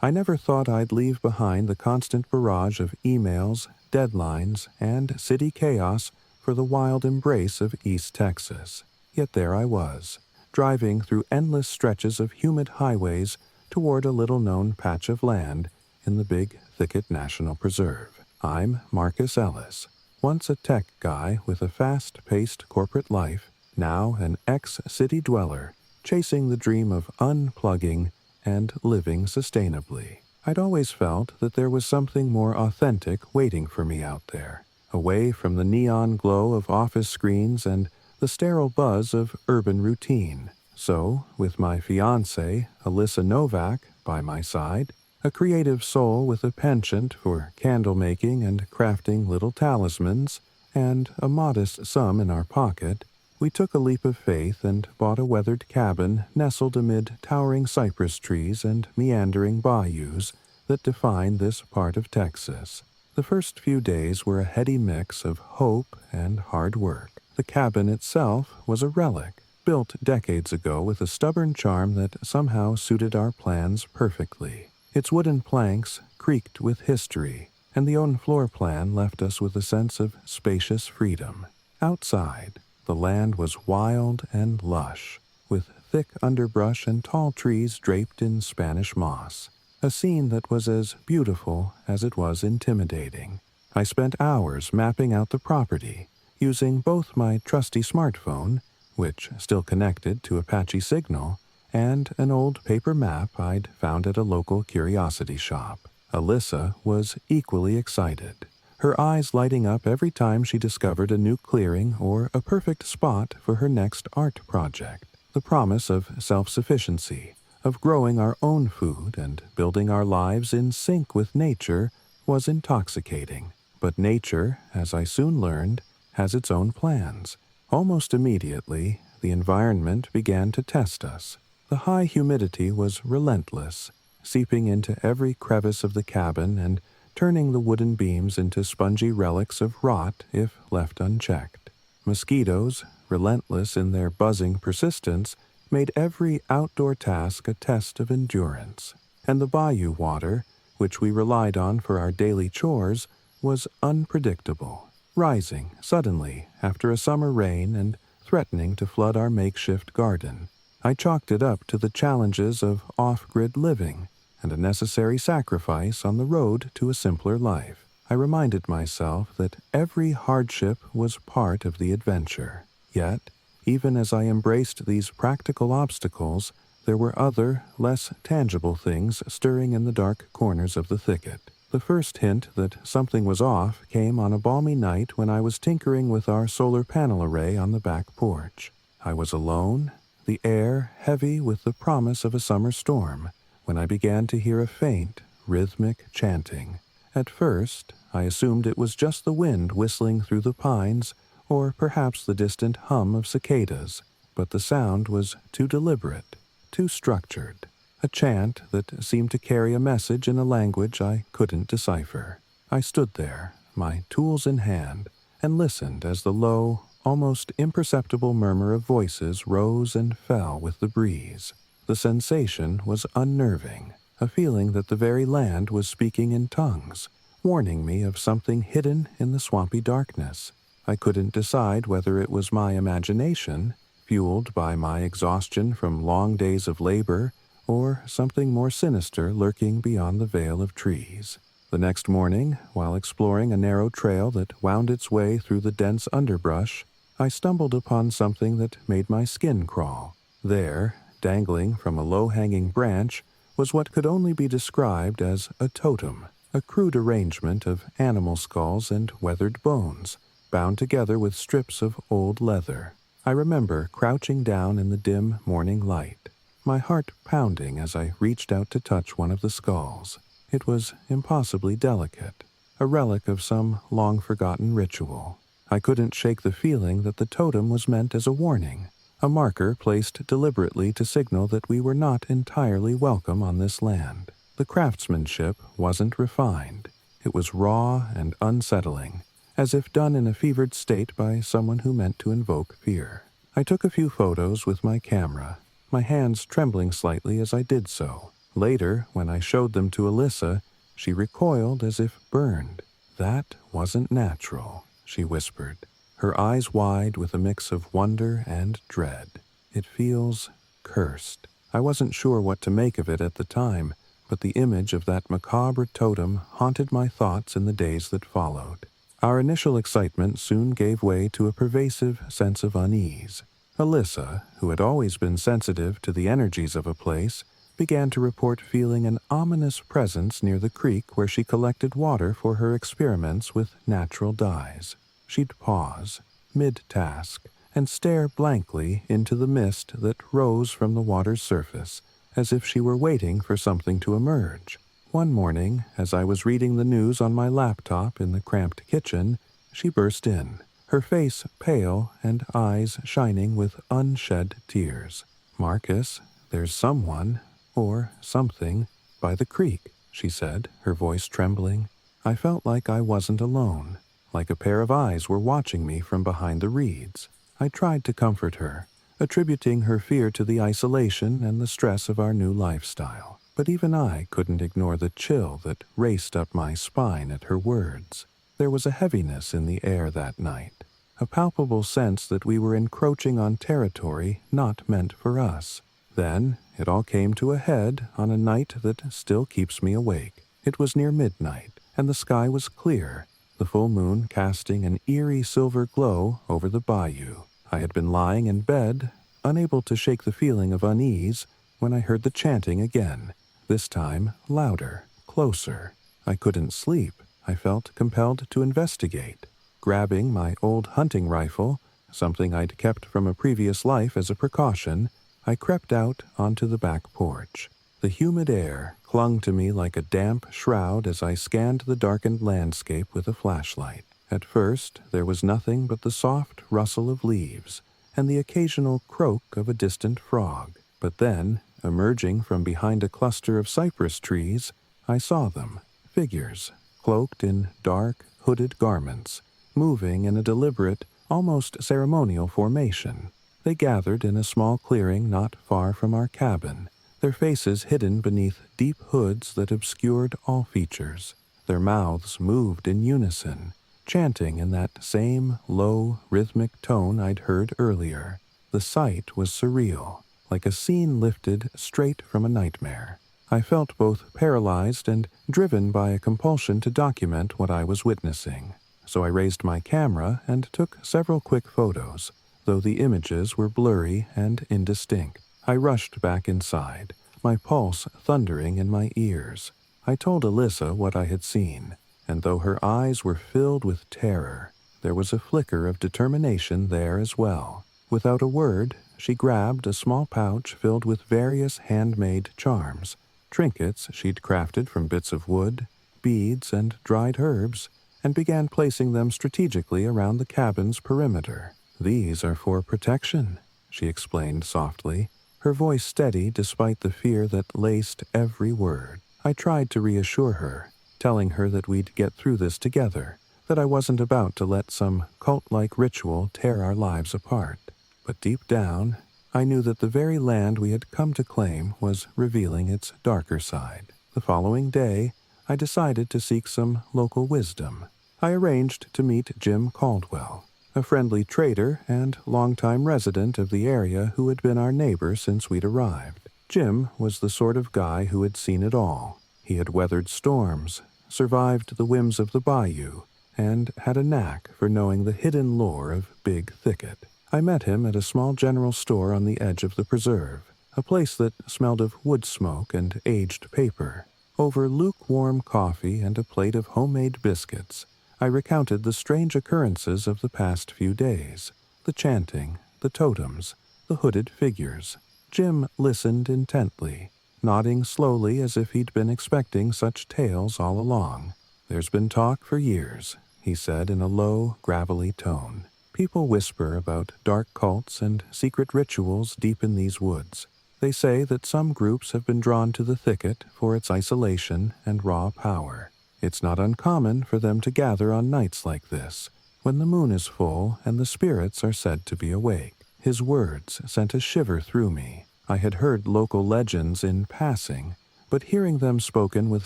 I never thought I'd leave behind the constant barrage of emails, deadlines, and city chaos for the wild embrace of East Texas. Yet there I was, driving through endless stretches of humid highways toward a little-known patch of land in the Big Thicket National Preserve. I'm Marcus Ellis, once a tech guy with a fast-paced corporate life, now an ex-city dweller, chasing the dream of unplugging and living sustainably. I'd always felt that there was something more authentic waiting for me out there, away from the neon glow of office screens and the sterile buzz of urban routine. So, with my fiancée, Alyssa Novak, by my side, a creative soul with a penchant for candle making and crafting little talismans, and a modest sum in our pocket, we took a leap of faith and bought a weathered cabin nestled amid towering cypress trees and meandering bayous that define this part of Texas. The first few days were a heady mix of hope and hard work. The cabin itself was a relic, built decades ago with a stubborn charm that somehow suited our plans perfectly. Its wooden planks creaked with history, and the own floor plan left us with a sense of spacious freedom. Outside, the land was wild and lush, with thick underbrush and tall trees draped in Spanish moss, a scene that was as beautiful as it was intimidating. I spent hours mapping out the property, using both my trusty smartphone, which still connected to Apache Signal, and an old paper map I'd found at a local curiosity shop. Alyssa was equally excited, her eyes lighting up every time she discovered a new clearing or a perfect spot for her next art project. The promise of self-sufficiency, of growing our own food and building our lives in sync with nature, was intoxicating. But nature, as I soon learned, has its own plans. Almost immediately, the environment began to test us. The high humidity was relentless, seeping into every crevice of the cabin and turning the wooden beams into spongy relics of rot if left unchecked. Mosquitoes, relentless in their buzzing persistence, made every outdoor task a test of endurance. And the bayou water, which we relied on for our daily chores, was unpredictable, rising suddenly after a summer rain and threatening to flood our makeshift garden. I chalked it up to the challenges of off-grid living and a necessary sacrifice on the road to a simpler life. I reminded myself that every hardship was part of the adventure. Yet, even as I embraced these practical obstacles, there were other, less tangible things stirring in the dark corners of the thicket. The first hint that something was off came on a balmy night when I was tinkering with our solar panel array on the back porch. I was alone, the air heavy with the promise of a summer storm, when I began to hear a faint, rhythmic chanting. At first, I assumed it was just the wind whistling through the pines, or perhaps the distant hum of cicadas, but the sound was too deliberate, too structured. a chant that seemed to carry a message in a language I couldn't decipher. I stood there, my tools in hand, and listened as the low, almost imperceptible murmur of voices rose and fell with the breeze. The sensation was unnerving, a feeling that the very land was speaking in tongues, warning me of something hidden in the swampy darkness. I couldn't decide whether it was my imagination, fueled by my exhaustion from long days of labor, or something more sinister lurking beyond the veil of trees. The next morning, while exploring a narrow trail that wound its way through the dense underbrush, I stumbled upon something that made my skin crawl. There, dangling from a low-hanging branch, was what could only be described as a totem, a crude arrangement of animal skulls and weathered bones, bound together with strips of old leather. I remember crouching down in the dim morning light, my heart pounding as I reached out to touch one of the skulls. It was impossibly delicate, a relic of some long-forgotten ritual. I couldn't shake the feeling that the totem was meant as a warning, a marker placed deliberately to signal that we were not entirely welcome on this land. The craftsmanship wasn't refined. It was raw and unsettling, as if done in a fevered state by someone who meant to invoke fear. I took a few photos with my camera, my hands trembling slightly as I did so. Later, when I showed them to Alyssa, she recoiled as if burned. "That wasn't natural," she whispered, her eyes wide with a mix of wonder and dread. "It feels cursed." I wasn't sure what to make of it at the time, but the image of that macabre totem haunted my thoughts in the days that followed. Our initial excitement soon gave way to a pervasive sense of unease. Alyssa, who had always been sensitive to the energies of a place, began to report feeling an ominous presence near the creek where she collected water for her experiments with natural dyes. She'd pause, mid-task, and stare blankly into the mist that rose from the water's surface, as if she were waiting for something to emerge. One morning, as I was reading the news on my laptop in the cramped kitchen, she burst in, her face pale and eyes shining with unshed tears. "Marcus, there's someone, or something, by the creek," she said, her voice trembling. I felt like I wasn't alone, like a pair of eyes were watching me from behind the reeds. I tried to comfort her, attributing her fear to the isolation and the stress of our new lifestyle. But even I couldn't ignore the chill that raced up my spine at her words. There was a heaviness in the air that night, a palpable sense that we were encroaching on territory not meant for us. Then it all came to a head on a night that still keeps me awake. It was near midnight, and the sky was clear, the full moon casting an eerie silver glow over the bayou. I had been lying in bed, unable to shake the feeling of unease, when I heard the chanting again, this time louder, closer. I couldn't sleep. I felt compelled to investigate. Grabbing my old hunting rifle, something I'd kept from a previous life as a precaution, I crept out onto the back porch. The humid air clung to me like a damp shroud as I scanned the darkened landscape with a flashlight. At first, there was nothing but the soft rustle of leaves and the occasional croak of a distant frog. But then, emerging from behind a cluster of cypress trees, I saw them, figures, cloaked in dark, hooded garments, moving in a deliberate, almost ceremonial formation. They gathered in a small clearing not far from our cabin, their faces hidden beneath deep hoods that obscured all features. Their mouths moved in unison, chanting in that same low, rhythmic tone I'd heard earlier. The sight was surreal, like a scene lifted straight from a nightmare. I felt both paralyzed and driven by a compulsion to document what I was witnessing. So I raised my camera and took several quick photos, though the images were blurry and indistinct. I rushed back inside, my pulse thundering in my ears. I told Alyssa what I had seen, and though her eyes were filled with terror, there was a flicker of determination there as well. Without a word, she grabbed a small pouch filled with various handmade charms, trinkets she'd crafted from bits of wood, beads, and dried herbs, and began placing them strategically around the cabin's perimeter. "These are for protection," she explained softly. her voice steady despite the fear that laced every word. I tried to reassure her, telling her that we'd get through this together, that I wasn't about to let some cult-like ritual tear our lives apart. But deep down, I knew that the very land we had come to claim was revealing its darker side. The following day, I decided to seek some local wisdom. I arranged to meet Jim Caldwell, a friendly trader and longtime resident of the area who had been our neighbor since we'd arrived. Jim was the sort of guy who had seen it all. He had weathered storms, survived the whims of the bayou, and had a knack for knowing the hidden lore of Big Thicket. I met him at a small general store on the edge of the preserve, a place that smelled of wood smoke and aged paper. Over lukewarm coffee and a plate of homemade biscuits, I recounted the strange occurrences of the past few days, the chanting, the totems, the hooded figures. Jim listened intently, nodding slowly as if he'd been expecting such tales all along. "There's been talk for years," he said in a low, gravelly tone. "People whisper about dark cults and secret rituals deep in these woods. They say that some groups have been drawn to the thicket for its isolation and raw power. It's not uncommon for them to gather on nights like this, when the moon is full and the spirits are said to be awake." His words sent a shiver through me. I had heard local legends in passing, but hearing them spoken with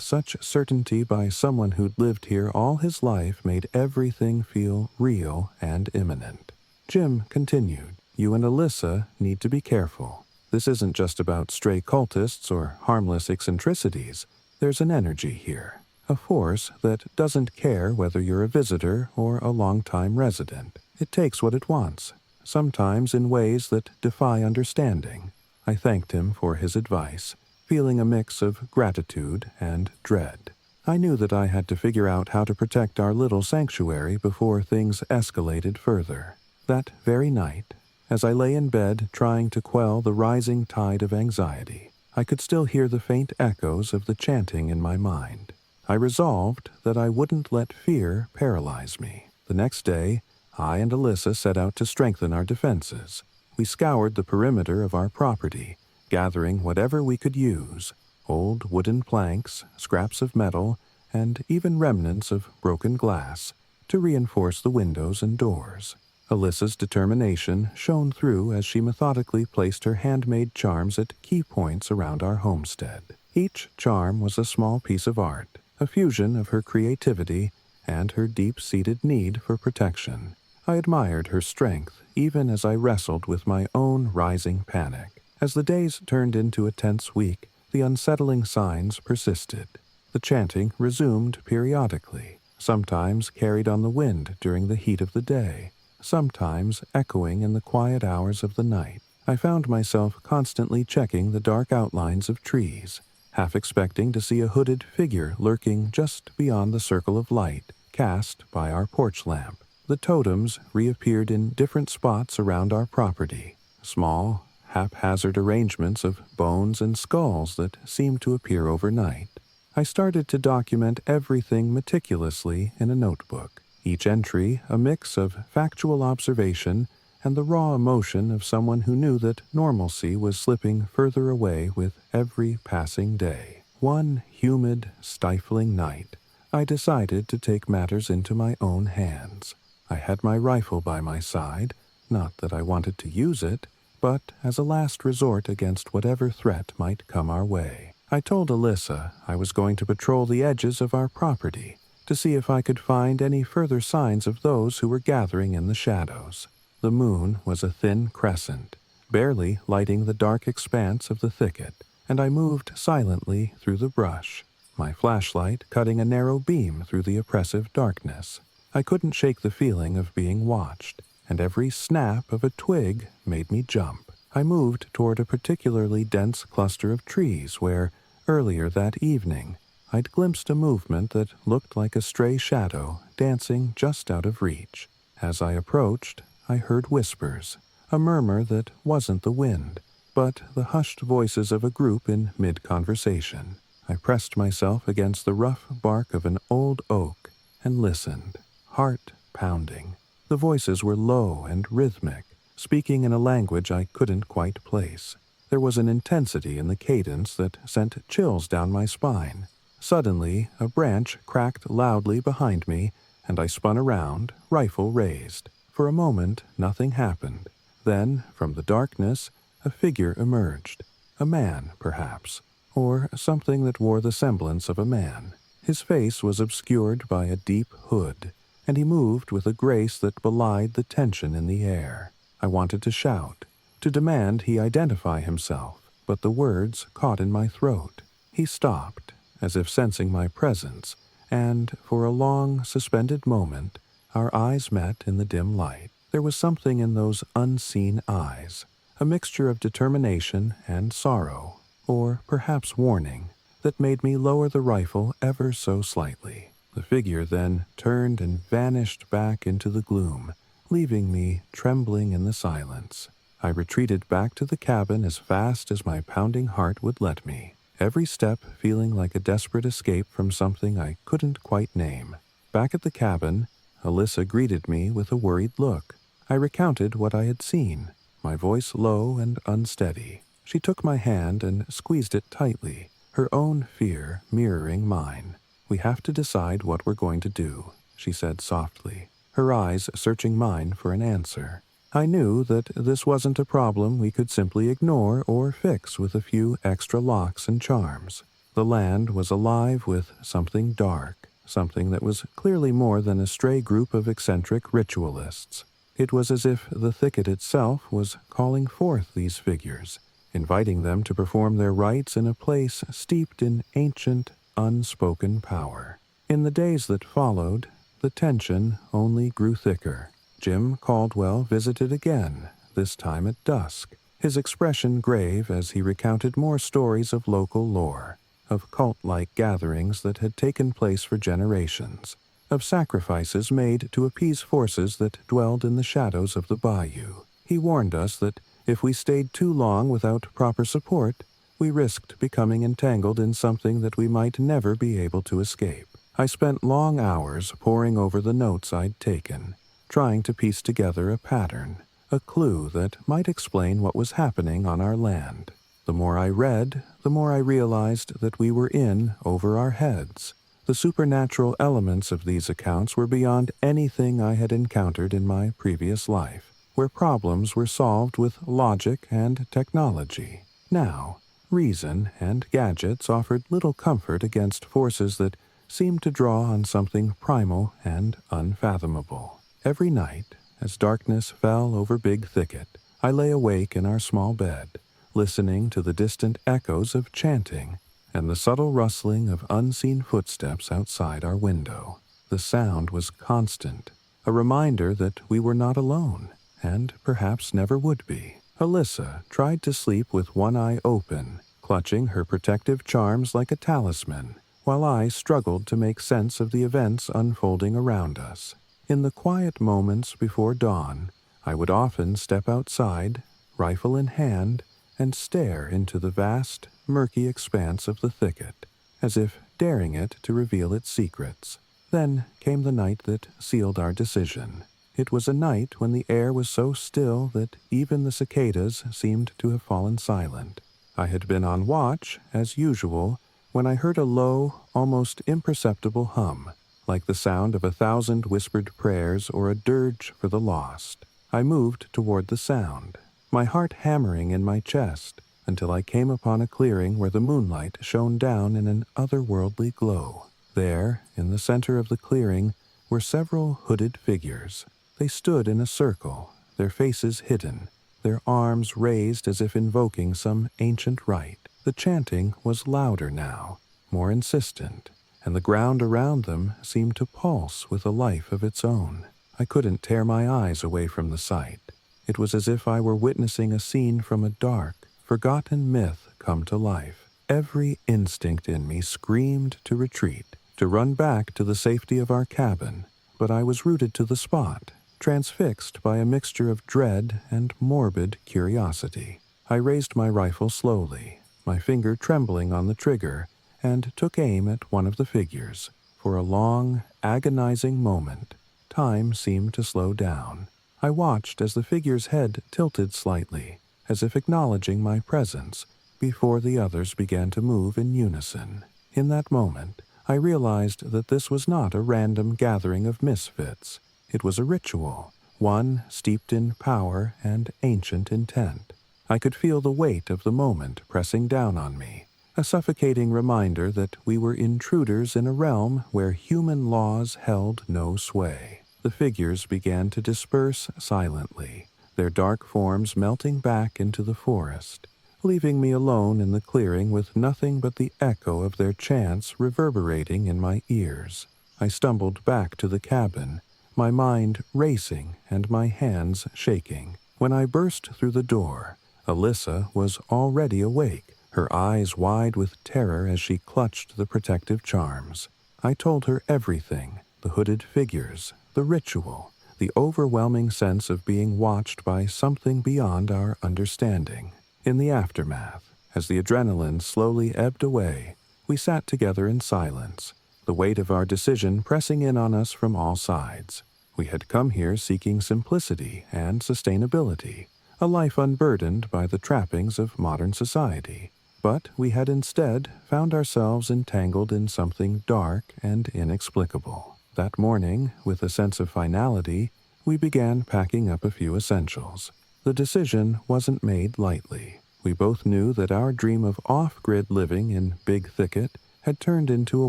such certainty by someone who'd lived here all his life made everything feel real and imminent. Jim continued, "You and Alyssa need to be careful. This isn't just about stray cultists or harmless eccentricities. There's an energy here, a force that doesn't care whether you're a visitor or a long-time resident. It takes what it wants, sometimes in ways that defy understanding." I thanked him for his advice, feeling a mix of gratitude and dread. I knew that I had to figure out how to protect our little sanctuary before things escalated further. That very night, as I lay in bed trying to quell the rising tide of anxiety, I could still hear the faint echoes of the chanting in my mind. I resolved that I wouldn't let fear paralyze me. The next day, I and Alyssa set out to strengthen our defenses. We scoured the perimeter of our property, gathering whatever we could use: old wooden planks, scraps of metal, and even remnants of broken glass, to reinforce the windows and doors. Alyssa's determination shone through as she methodically placed her handmade charms at key points around our homestead. Each charm was a small piece of art, a fusion of her creativity and her deep-seated need for protection. I admired her strength, even as I wrestled with my own rising panic. As the days turned into a tense week, the unsettling signs persisted. The chanting resumed periodically, sometimes carried on the wind during the heat of the day, sometimes echoing in the quiet hours of the night. I found myself constantly checking the dark outlines of trees, half expecting to see a hooded figure lurking just beyond the circle of light cast by our porch lamp. The totems reappeared in different spots around our property, small, haphazard arrangements of bones and skulls that seemed to appear overnight. I started to document everything meticulously in a notebook, each entry a mix of factual observation and the raw emotion of someone who knew that normalcy was slipping further away with every passing day. One humid, stifling night, I decided to take matters into my own hands. I had my rifle by my side, not that I wanted to use it, but as a last resort against whatever threat might come our way. I told Alyssa I was going to patrol the edges of our property to see if I could find any further signs of those who were gathering in the shadows. The moon was a thin crescent, barely lighting the dark expanse of the thicket, and I moved silently through the brush, my flashlight cutting a narrow beam through the oppressive darkness. I couldn't shake the feeling of being watched, and every snap of a twig made me jump. I moved toward a particularly dense cluster of trees where, earlier that evening, I'd glimpsed a movement that looked like a stray shadow dancing just out of reach. As I approached, I heard whispers, a murmur that wasn't the wind, but the hushed voices of a group in mid-conversation. I pressed myself against the rough bark of an old oak and listened, heart pounding. The voices were low and rhythmic, speaking in a language I couldn't quite place. There was an intensity in the cadence that sent chills down my spine. Suddenly, a branch cracked loudly behind me, and I spun around, rifle raised. For a moment, nothing happened. Then, from the darkness, a figure emerged. A man, perhaps, or something that wore the semblance of a man. His face was obscured by a deep hood, and he moved with a grace that belied the tension in the air. I wanted to shout, to demand he identify himself, but the words caught in my throat. He stopped, as if sensing my presence, and for a long, suspended moment, our eyes met in the dim light. There was something in those unseen eyes, a mixture of determination and sorrow, or perhaps warning, that made me lower the rifle ever so slightly. The figure then turned and vanished back into the gloom, leaving me trembling in the silence. I retreated back to the cabin as fast as my pounding heart would let me, every step feeling like a desperate escape from something I couldn't quite name. Back at the cabin, Alyssa greeted me with a worried look. I recounted what I had seen, my voice low and unsteady. She took my hand and squeezed it tightly, her own fear mirroring mine. "We have to decide what we're going to do," she said softly, her eyes searching mine for an answer. I knew that this wasn't a problem we could simply ignore or fix with a few extra locks and charms. The land was alive with something dark, something that was clearly more than a stray group of eccentric ritualists. It was as if the thicket itself was calling forth these figures, inviting them to perform their rites in a place steeped in ancient, unspoken power. In the days that followed, the tension only grew thicker. Jim Caldwell visited again, this time at dusk, his expression grave as he recounted more stories of local lore, of cult-like gatherings that had taken place for generations, of sacrifices made to appease forces that dwelled in the shadows of the bayou. He warned us that if we stayed too long without proper support, we risked becoming entangled in something that we might never be able to escape. I spent long hours poring over the notes I'd taken, trying to piece together a pattern, a clue that might explain what was happening on our land. The more I read, the more I realized that we were in over our heads. The supernatural elements of these accounts were beyond anything I had encountered in my previous life, where problems were solved with logic and technology. Now, reason and gadgets offered little comfort against forces that seemed to draw on something primal and unfathomable. Every night, as darkness fell over Big Thicket, I lay awake in our small bed, listening to the distant echoes of chanting and the subtle rustling of unseen footsteps outside our window. The sound was constant, a reminder that we were not alone, and perhaps never would be. Alyssa tried to sleep with one eye open, clutching her protective charms like a talisman, while I struggled to make sense of the events unfolding around us. In the quiet moments before dawn, I would often step outside, rifle in hand, and stare into the vast, murky expanse of the thicket, as if daring it to reveal its secrets. Then came the night that sealed our decision. It was a night when the air was so still that even the cicadas seemed to have fallen silent. I had been on watch, as usual, when I heard a low, almost imperceptible hum, like the sound of 1,000 whispered prayers or a dirge for the lost. I moved toward the sound, my heart hammering in my chest, until I came upon a clearing where the moonlight shone down in an otherworldly glow. There, in the center of the clearing, were several hooded figures. They stood in a circle, their faces hidden, their arms raised as if invoking some ancient rite. The chanting was louder now, more insistent, and the ground around them seemed to pulse with a life of its own. I couldn't tear my eyes away from the sight. It was as if I were witnessing a scene from a dark, forgotten myth come to life. Every instinct in me screamed to retreat, to run back to the safety of our cabin, but I was rooted to the spot, transfixed by a mixture of dread and morbid curiosity. I raised my rifle slowly, my finger trembling on the trigger, and took aim at one of the figures. For a long, agonizing moment, time seemed to slow down. I watched as the figure's head tilted slightly, as if acknowledging my presence before the others began to move in unison. In that moment, I realized that this was not a random gathering of misfits. It was a ritual, one steeped in power and ancient intent. I could feel the weight of the moment pressing down on me, a suffocating reminder that we were intruders in a realm where human laws held no sway. The figures began to disperse silently, their dark forms melting back into the forest, leaving me alone in the clearing with nothing but the echo of their chants reverberating in my ears. I stumbled back to the cabin, my mind racing and my hands shaking. When I burst through the door, Alyssa was already awake, her eyes wide with terror as she clutched the protective charms. I told her everything, the hooded figures, the ritual, the overwhelming sense of being watched by something beyond our understanding. In the aftermath, as the adrenaline slowly ebbed away, we sat together in silence, the weight of our decision pressing in on us from all sides. We had come here seeking simplicity and sustainability, a life unburdened by the trappings of modern society. But we had instead found ourselves entangled in something dark and inexplicable. That morning, with a sense of finality, we began packing up a few essentials. The decision wasn't made lightly. We both knew that our dream of off-grid living in Big Thicket had turned into a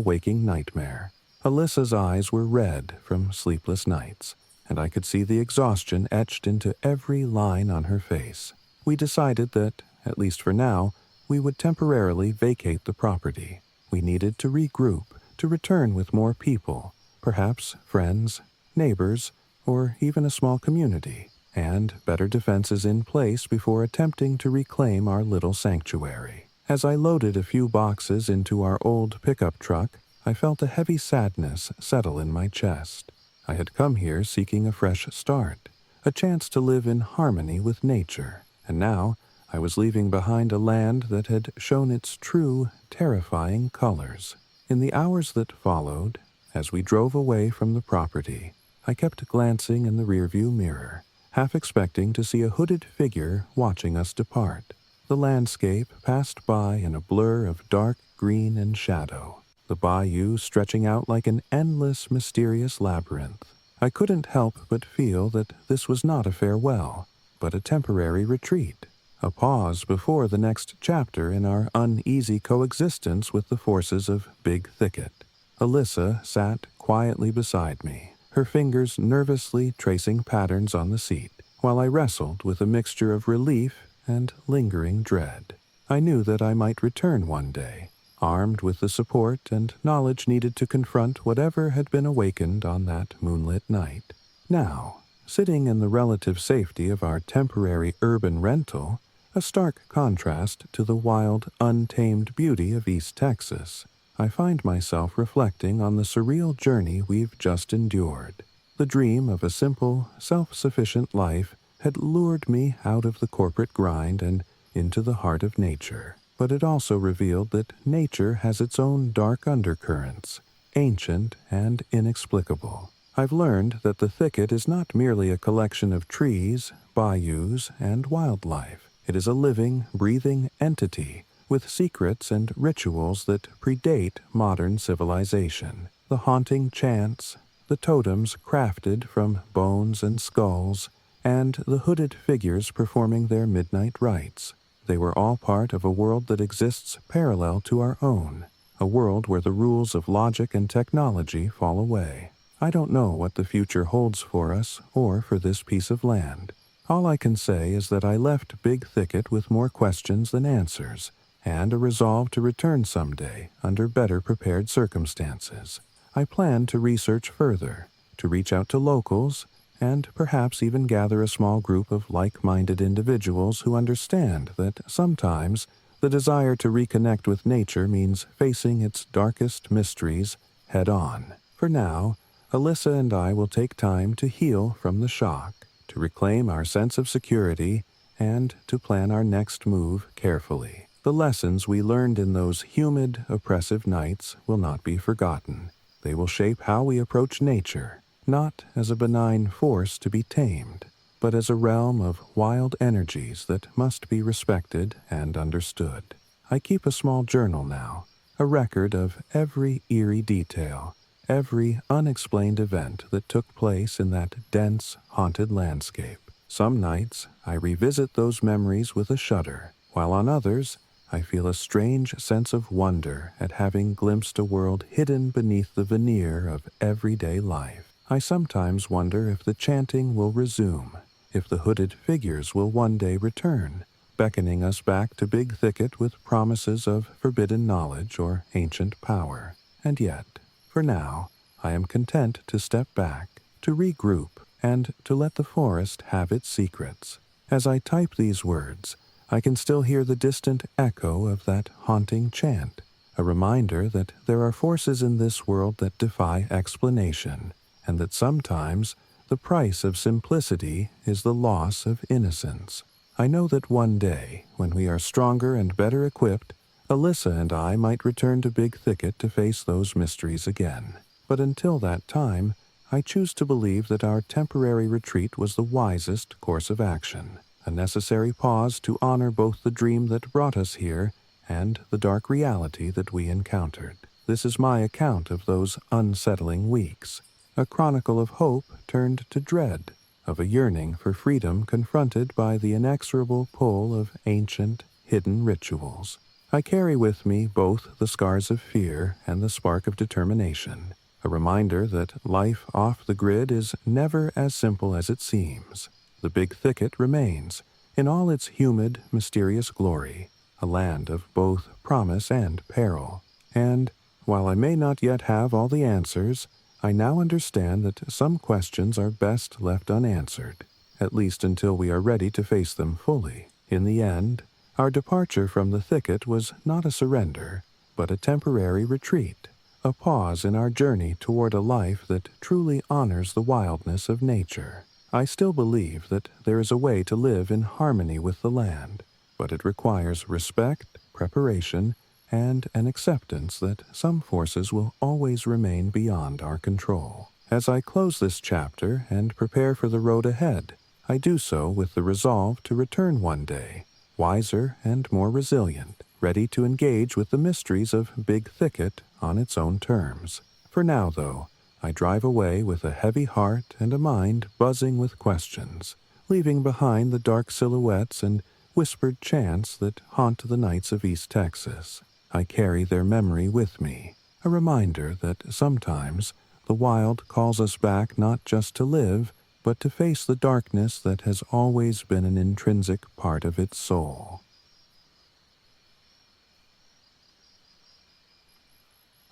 waking nightmare. Alyssa's eyes were red from sleepless nights, and I could see the exhaustion etched into every line on her face. We decided that, at least for now, we would temporarily vacate the property. We needed to regroup, to return with more people, perhaps friends, neighbors, or even a small community, and better defenses in place before attempting to reclaim our little sanctuary. As I loaded a few boxes into our old pickup truck, I felt a heavy sadness settle in my chest. I had come here seeking a fresh start, a chance to live in harmony with nature, and now I was leaving behind a land that had shown its true, terrifying colors. In the hours that followed, as we drove away from the property, I kept glancing in the rearview mirror, half expecting to see a hooded figure watching us depart. The landscape passed by in a blur of dark green and shadow, the bayou stretching out like an endless, mysterious labyrinth. I couldn't help but feel that this was not a farewell, but a temporary retreat, a pause before the next chapter in our uneasy coexistence with the forces of Big Thicket. Alyssa sat quietly beside me, her fingers nervously tracing patterns on the seat, while I wrestled with a mixture of relief and lingering dread. I knew that I might return one day, armed with the support and knowledge needed to confront whatever had been awakened on that moonlit night. Now, sitting in the relative safety of our temporary urban rental, a stark contrast to the wild, untamed beauty of East Texas, I find myself reflecting on the surreal journey we've just endured. The dream of a simple, self-sufficient life had lured me out of the corporate grind and into the heart of nature. But it also revealed that nature has its own dark undercurrents, ancient and inexplicable. I've learned that the thicket is not merely a collection of trees, bayous, and wildlife. It is a living, breathing entity with secrets and rituals that predate modern civilization. The haunting chants, the totems crafted from bones and skulls, and the hooded figures performing their midnight rites. They were all part of a world that exists parallel to our own, a world where the rules of logic and technology fall away. I don't know what the future holds for us or for this piece of land. All I can say is that I left Big Thicket with more questions than answers, and a resolve to return someday under better prepared circumstances. I plan to research further, to reach out to locals, and perhaps even gather a small group of like-minded individuals who understand that sometimes the desire to reconnect with nature means facing its darkest mysteries head-on. For now, Alyssa and I will take time to heal from the shock, to reclaim our sense of security, and to plan our next move carefully. The lessons we learned in those humid, oppressive nights will not be forgotten. They will shape how we approach nature, not as a benign force to be tamed, but as a realm of wild energies that must be respected and understood. I keep a small journal now, a record of every eerie detail, every unexplained event that took place in that dense, haunted landscape. Some nights I revisit those memories with a shudder, while on others I feel a strange sense of wonder at having glimpsed a world hidden beneath the veneer of everyday life. I sometimes wonder if the chanting will resume, if the hooded figures will one day return, beckoning us back to Big Thicket with promises of forbidden knowledge or ancient power. And yet, for now, I am content to step back, to regroup, and to let the forest have its secrets. As I type these words, I can still hear the distant echo of that haunting chant, a reminder that there are forces in this world that defy explanation, and that sometimes the price of simplicity is the loss of innocence. I know that one day, when we are stronger and better equipped, Alyssa and I might return to Big Thicket to face those mysteries again. But until that time, I choose to believe that our temporary retreat was the wisest course of action, a necessary pause to honor both the dream that brought us here and the dark reality that we encountered. This is my account of those unsettling weeks, a chronicle of hope turned to dread, of a yearning for freedom confronted by the inexorable pull of ancient, hidden rituals. I carry with me both the scars of fear and the spark of determination, a reminder that life off the grid is never as simple as it seems. The Big Thicket remains, in all its humid, mysterious glory, a land of both promise and peril. And, while I may not yet have all the answers, I now understand that some questions are best left unanswered, at least until we are ready to face them fully. In the end, our departure from the thicket was not a surrender, but a temporary retreat, a pause in our journey toward a life that truly honors the wildness of nature. I still believe that there is a way to live in harmony with the land, but it requires respect, preparation, and an acceptance that some forces will always remain beyond our control. As I close this chapter and prepare for the road ahead, I do so with the resolve to return one day, wiser and more resilient, ready to engage with the mysteries of Big Thicket on its own terms. For now, though, I drive away with a heavy heart and a mind buzzing with questions, leaving behind the dark silhouettes and whispered chants that haunt the nights of East Texas. I carry their memory with me, a reminder that sometimes the wild calls us back not just to live, but to face the darkness that has always been an intrinsic part of its soul.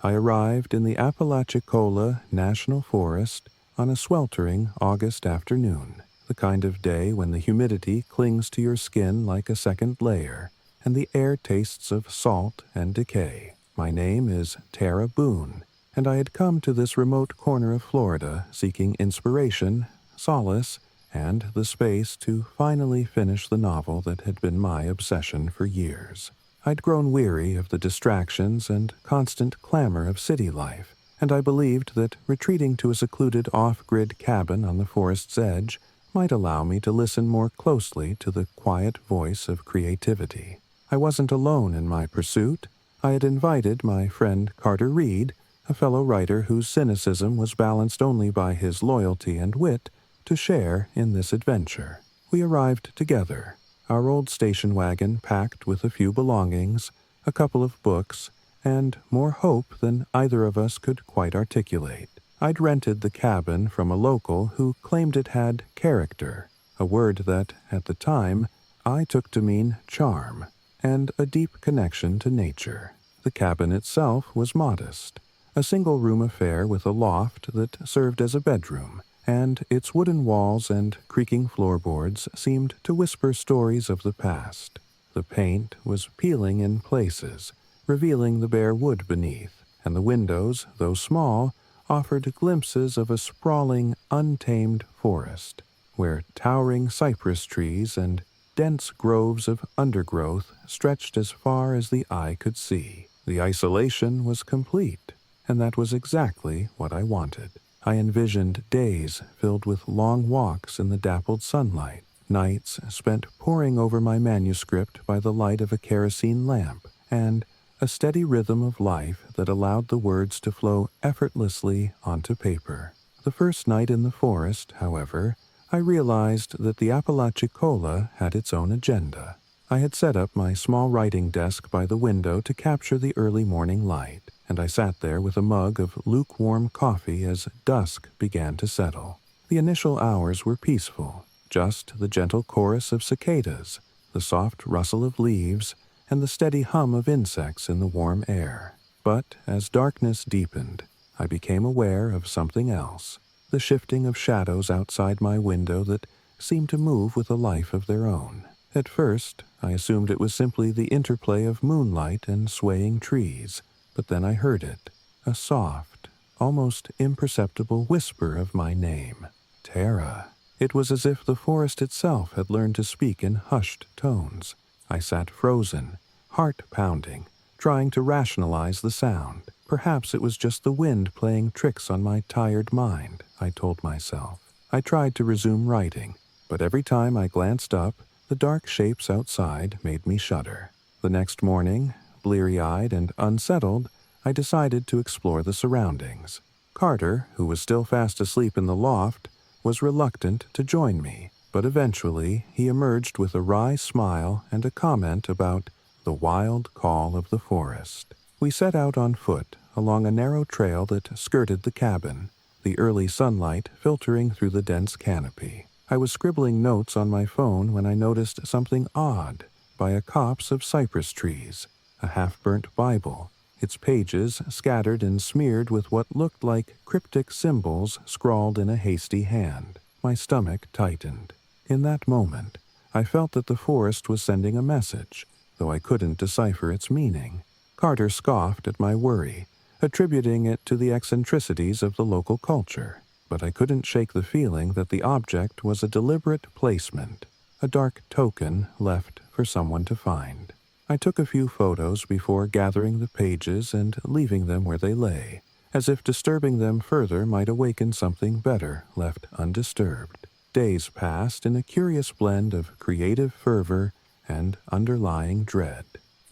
I arrived in the Apalachicola National Forest on a sweltering August afternoon, the kind of day when the humidity clings to your skin like a second layer, and the air tastes of salt and decay. My name is Tara Boone, and I had come to this remote corner of Florida seeking inspiration, solace, and the space to finally finish the novel that had been my obsession for years. I'd grown weary of the distractions and constant clamor of city life, and I believed that retreating to a secluded off-grid cabin on the forest's edge might allow me to listen more closely to the quiet voice of creativity. I wasn't alone in my pursuit. I had invited my friend Carter Reed, a fellow writer whose cynicism was balanced only by his loyalty and wit, to share in this adventure. We arrived together, our old station wagon packed with a few belongings, a couple of books, and more hope than either of us could quite articulate. I'd rented the cabin from a local who claimed it had character, a word that, at the time, I took to mean charm, and a deep connection to nature. The cabin itself was modest, a single-room affair with a loft that served as a bedroom, and its wooden walls and creaking floorboards seemed to whisper stories of the past. The paint was peeling in places, revealing the bare wood beneath, and the windows, though small, offered glimpses of a sprawling, untamed forest, where towering cypress trees and dense groves of undergrowth stretched as far as the eye could see. The isolation was complete, and that was exactly what I wanted. I envisioned days filled with long walks in the dappled sunlight, nights spent poring over my manuscript by the light of a kerosene lamp, and a steady rhythm of life that allowed the words to flow effortlessly onto paper. The first night in the forest, however, I realized that the Apalachicola had its own agenda. I had set up my small writing desk by the window to capture the early morning light, and I sat there with a mug of lukewarm coffee as dusk began to settle. The initial hours were peaceful, just the gentle chorus of cicadas, the soft rustle of leaves, and the steady hum of insects in the warm air. But as darkness deepened, I became aware of something else, the shifting of shadows outside my window that seemed to move with a life of their own. At first, I assumed it was simply the interplay of moonlight and swaying trees, but then I heard it, a soft, almost imperceptible whisper of my name, Tara. It was as if the forest itself had learned to speak in hushed tones. I sat frozen, heart pounding, trying to rationalize the sound. Perhaps it was just the wind playing tricks on my tired mind, I told myself. I tried to resume writing, but every time I glanced up, the dark shapes outside made me shudder. The next morning, bleary-eyed and unsettled, I decided to explore the surroundings. Carter, who was still fast asleep in the loft, was reluctant to join me, but eventually he emerged with a wry smile and a comment about the wild call of the forest. We set out on foot along a narrow trail that skirted the cabin, the early sunlight filtering through the dense canopy. I was scribbling notes on my phone when I noticed something odd by a copse of cypress trees, a half-burnt Bible, its pages scattered and smeared with what looked like cryptic symbols scrawled in a hasty hand. My stomach tightened. In that moment, I felt that the forest was sending a message, though I couldn't decipher its meaning. Carter scoffed at my worry, attributing it to the eccentricities of the local culture, but I couldn't shake the feeling that the object was a deliberate placement, a dark token left for someone to find. I took a few photos before gathering the pages and leaving them where they lay, as if disturbing them further might awaken something better left undisturbed. Days passed in a curious blend of creative fervor and underlying dread.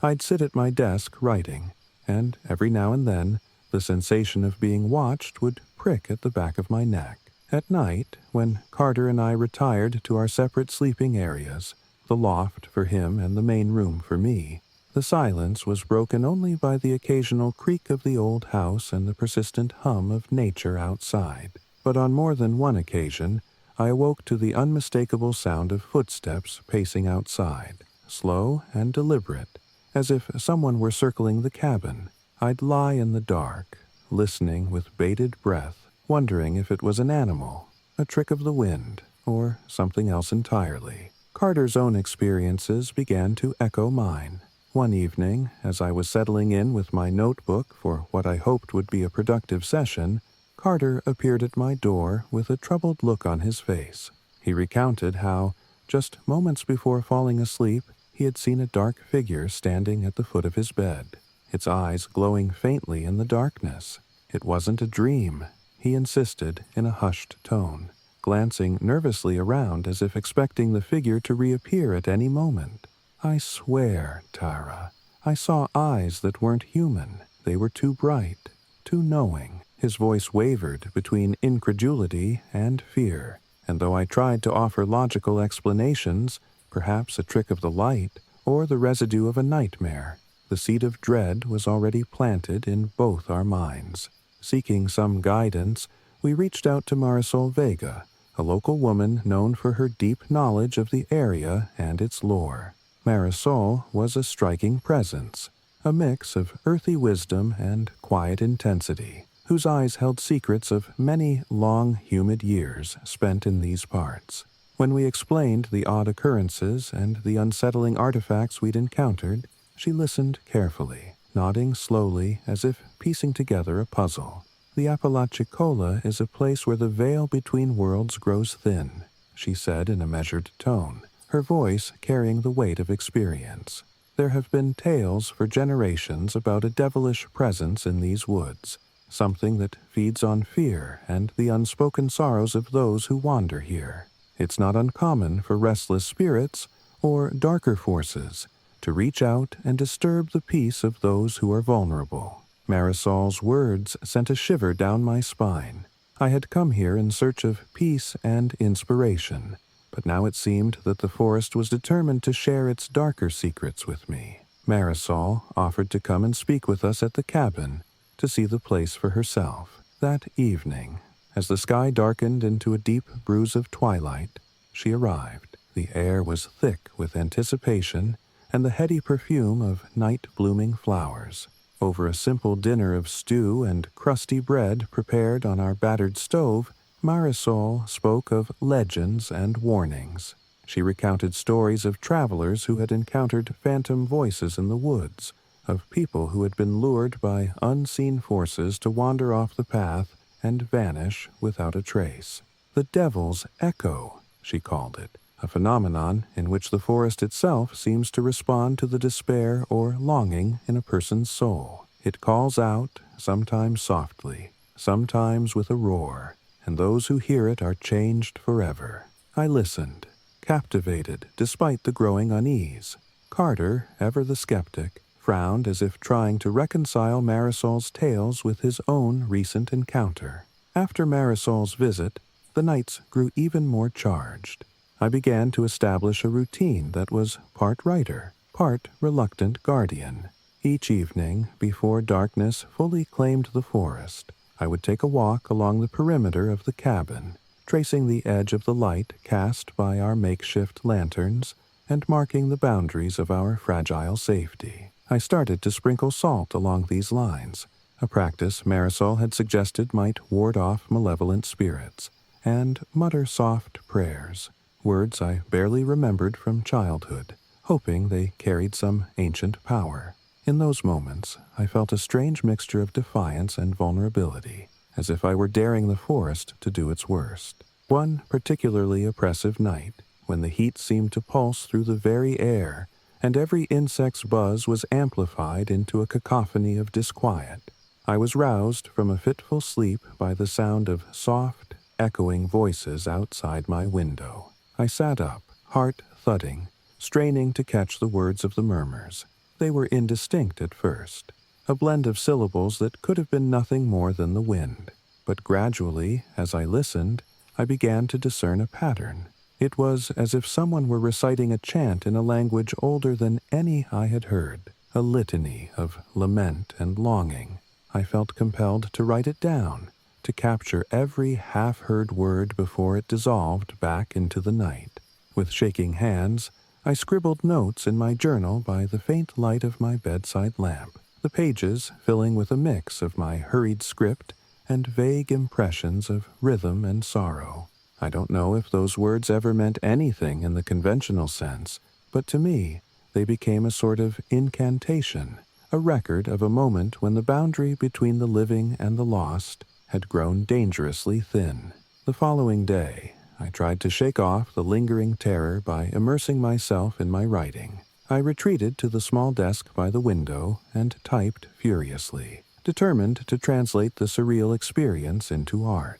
I'd sit at my desk writing, and every now and then the sensation of being watched would prick at the back of my neck. At night, when Carter and I retired to our separate sleeping areas, the loft for him and the main room for me, the silence was broken only by the occasional creak of the old house and the persistent hum of nature outside. But on more than one occasion, I awoke to the unmistakable sound of footsteps pacing outside, slow and deliberate, as if someone were circling the cabin. I'd lie in the dark, listening with bated breath, wondering if it was an animal, a trick of the wind, or something else entirely. Carter's own experiences began to echo mine. One evening, as I was settling in with my notebook for what I hoped would be a productive session, Carter appeared at my door with a troubled look on his face. He recounted how, just moments before falling asleep, he had seen a dark figure standing at the foot of his bed, its eyes glowing faintly in the darkness. It wasn't a dream, he insisted in a hushed tone, glancing nervously around as if expecting the figure to reappear at any moment. I swear, Tara, I saw eyes that weren't human. They were too bright, too knowing. His voice wavered between incredulity and fear, and though I tried to offer logical explanations, perhaps a trick of the light, or the residue of a nightmare, the seed of dread was already planted in both our minds. Seeking some guidance, we reached out to Marisol Vega, a local woman known for her deep knowledge of the area and its lore. Marisol was a striking presence, a mix of earthy wisdom and quiet intensity, whose eyes held secrets of many long, humid years spent in these parts. When we explained the odd occurrences and the unsettling artifacts we'd encountered, she listened carefully, nodding slowly as if piecing together a puzzle. The Apalachicola is a place where the veil between worlds grows thin, she said in a measured tone, her voice carrying the weight of experience. There have been tales for generations about a devilish presence in these woods, something that feeds on fear and the unspoken sorrows of those who wander here. It's not uncommon for restless spirits or darker forces to reach out and disturb the peace of those who are vulnerable. Marisol's words sent a shiver down my spine. I had come here in search of peace and inspiration, but now it seemed that the forest was determined to share its darker secrets with me. Marisol offered to come and speak with us at the cabin to see the place for herself. That evening, as the sky darkened into a deep bruise of twilight, she arrived. The air was thick with anticipation and the heady perfume of night-blooming flowers. Over a simple dinner of stew and crusty bread prepared on our battered stove, Marisol spoke of legends and warnings. She recounted stories of travelers who had encountered phantom voices in the woods, of people who had been lured by unseen forces to wander off the path and vanish without a trace. The devil's echo, she called it, a phenomenon in which the forest itself seems to respond to the despair or longing in a person's soul. It calls out, sometimes softly, sometimes with a roar, and those who hear it are changed forever. I listened, captivated despite the growing unease. Carter, ever the skeptic, frowned as if trying to reconcile Marisol's tales with his own recent encounter. After Marisol's visit, the nights grew even more charged. I began to establish a routine that was part writer, part reluctant guardian. Each evening, before darkness fully claimed the forest, I would take a walk along the perimeter of the cabin, tracing the edge of the light cast by our makeshift lanterns and marking the boundaries of our fragile safety. I started to sprinkle salt along these lines, a practice Marisol had suggested might ward off malevolent spirits, and mutter soft prayers, words I barely remembered from childhood, hoping they carried some ancient power. In those moments, I felt a strange mixture of defiance and vulnerability, as if I were daring the forest to do its worst. One particularly oppressive night, when the heat seemed to pulse through the very air, and every insect's buzz was amplified into a cacophony of disquiet, I was roused from a fitful sleep by the sound of soft, echoing voices outside my window. I sat up, heart thudding, straining to catch the words of the murmurs. They were indistinct at first, a blend of syllables that could have been nothing more than the wind. But gradually, as I listened, I began to discern a pattern. It was as if someone were reciting a chant in a language older than any I had heard, a litany of lament and longing. I felt compelled to write it down, to capture every half-heard word before it dissolved back into the night. With shaking hands, I scribbled notes in my journal by the faint light of my bedside lamp, the pages filling with a mix of my hurried script and vague impressions of rhythm and sorrow. I don't know if those words ever meant anything in the conventional sense, but to me, they became a sort of incantation, a record of a moment when the boundary between the living and the lost had grown dangerously thin. The following day, I tried to shake off the lingering terror by immersing myself in my writing. I retreated to the small desk by the window and typed furiously, determined to translate the surreal experience into art.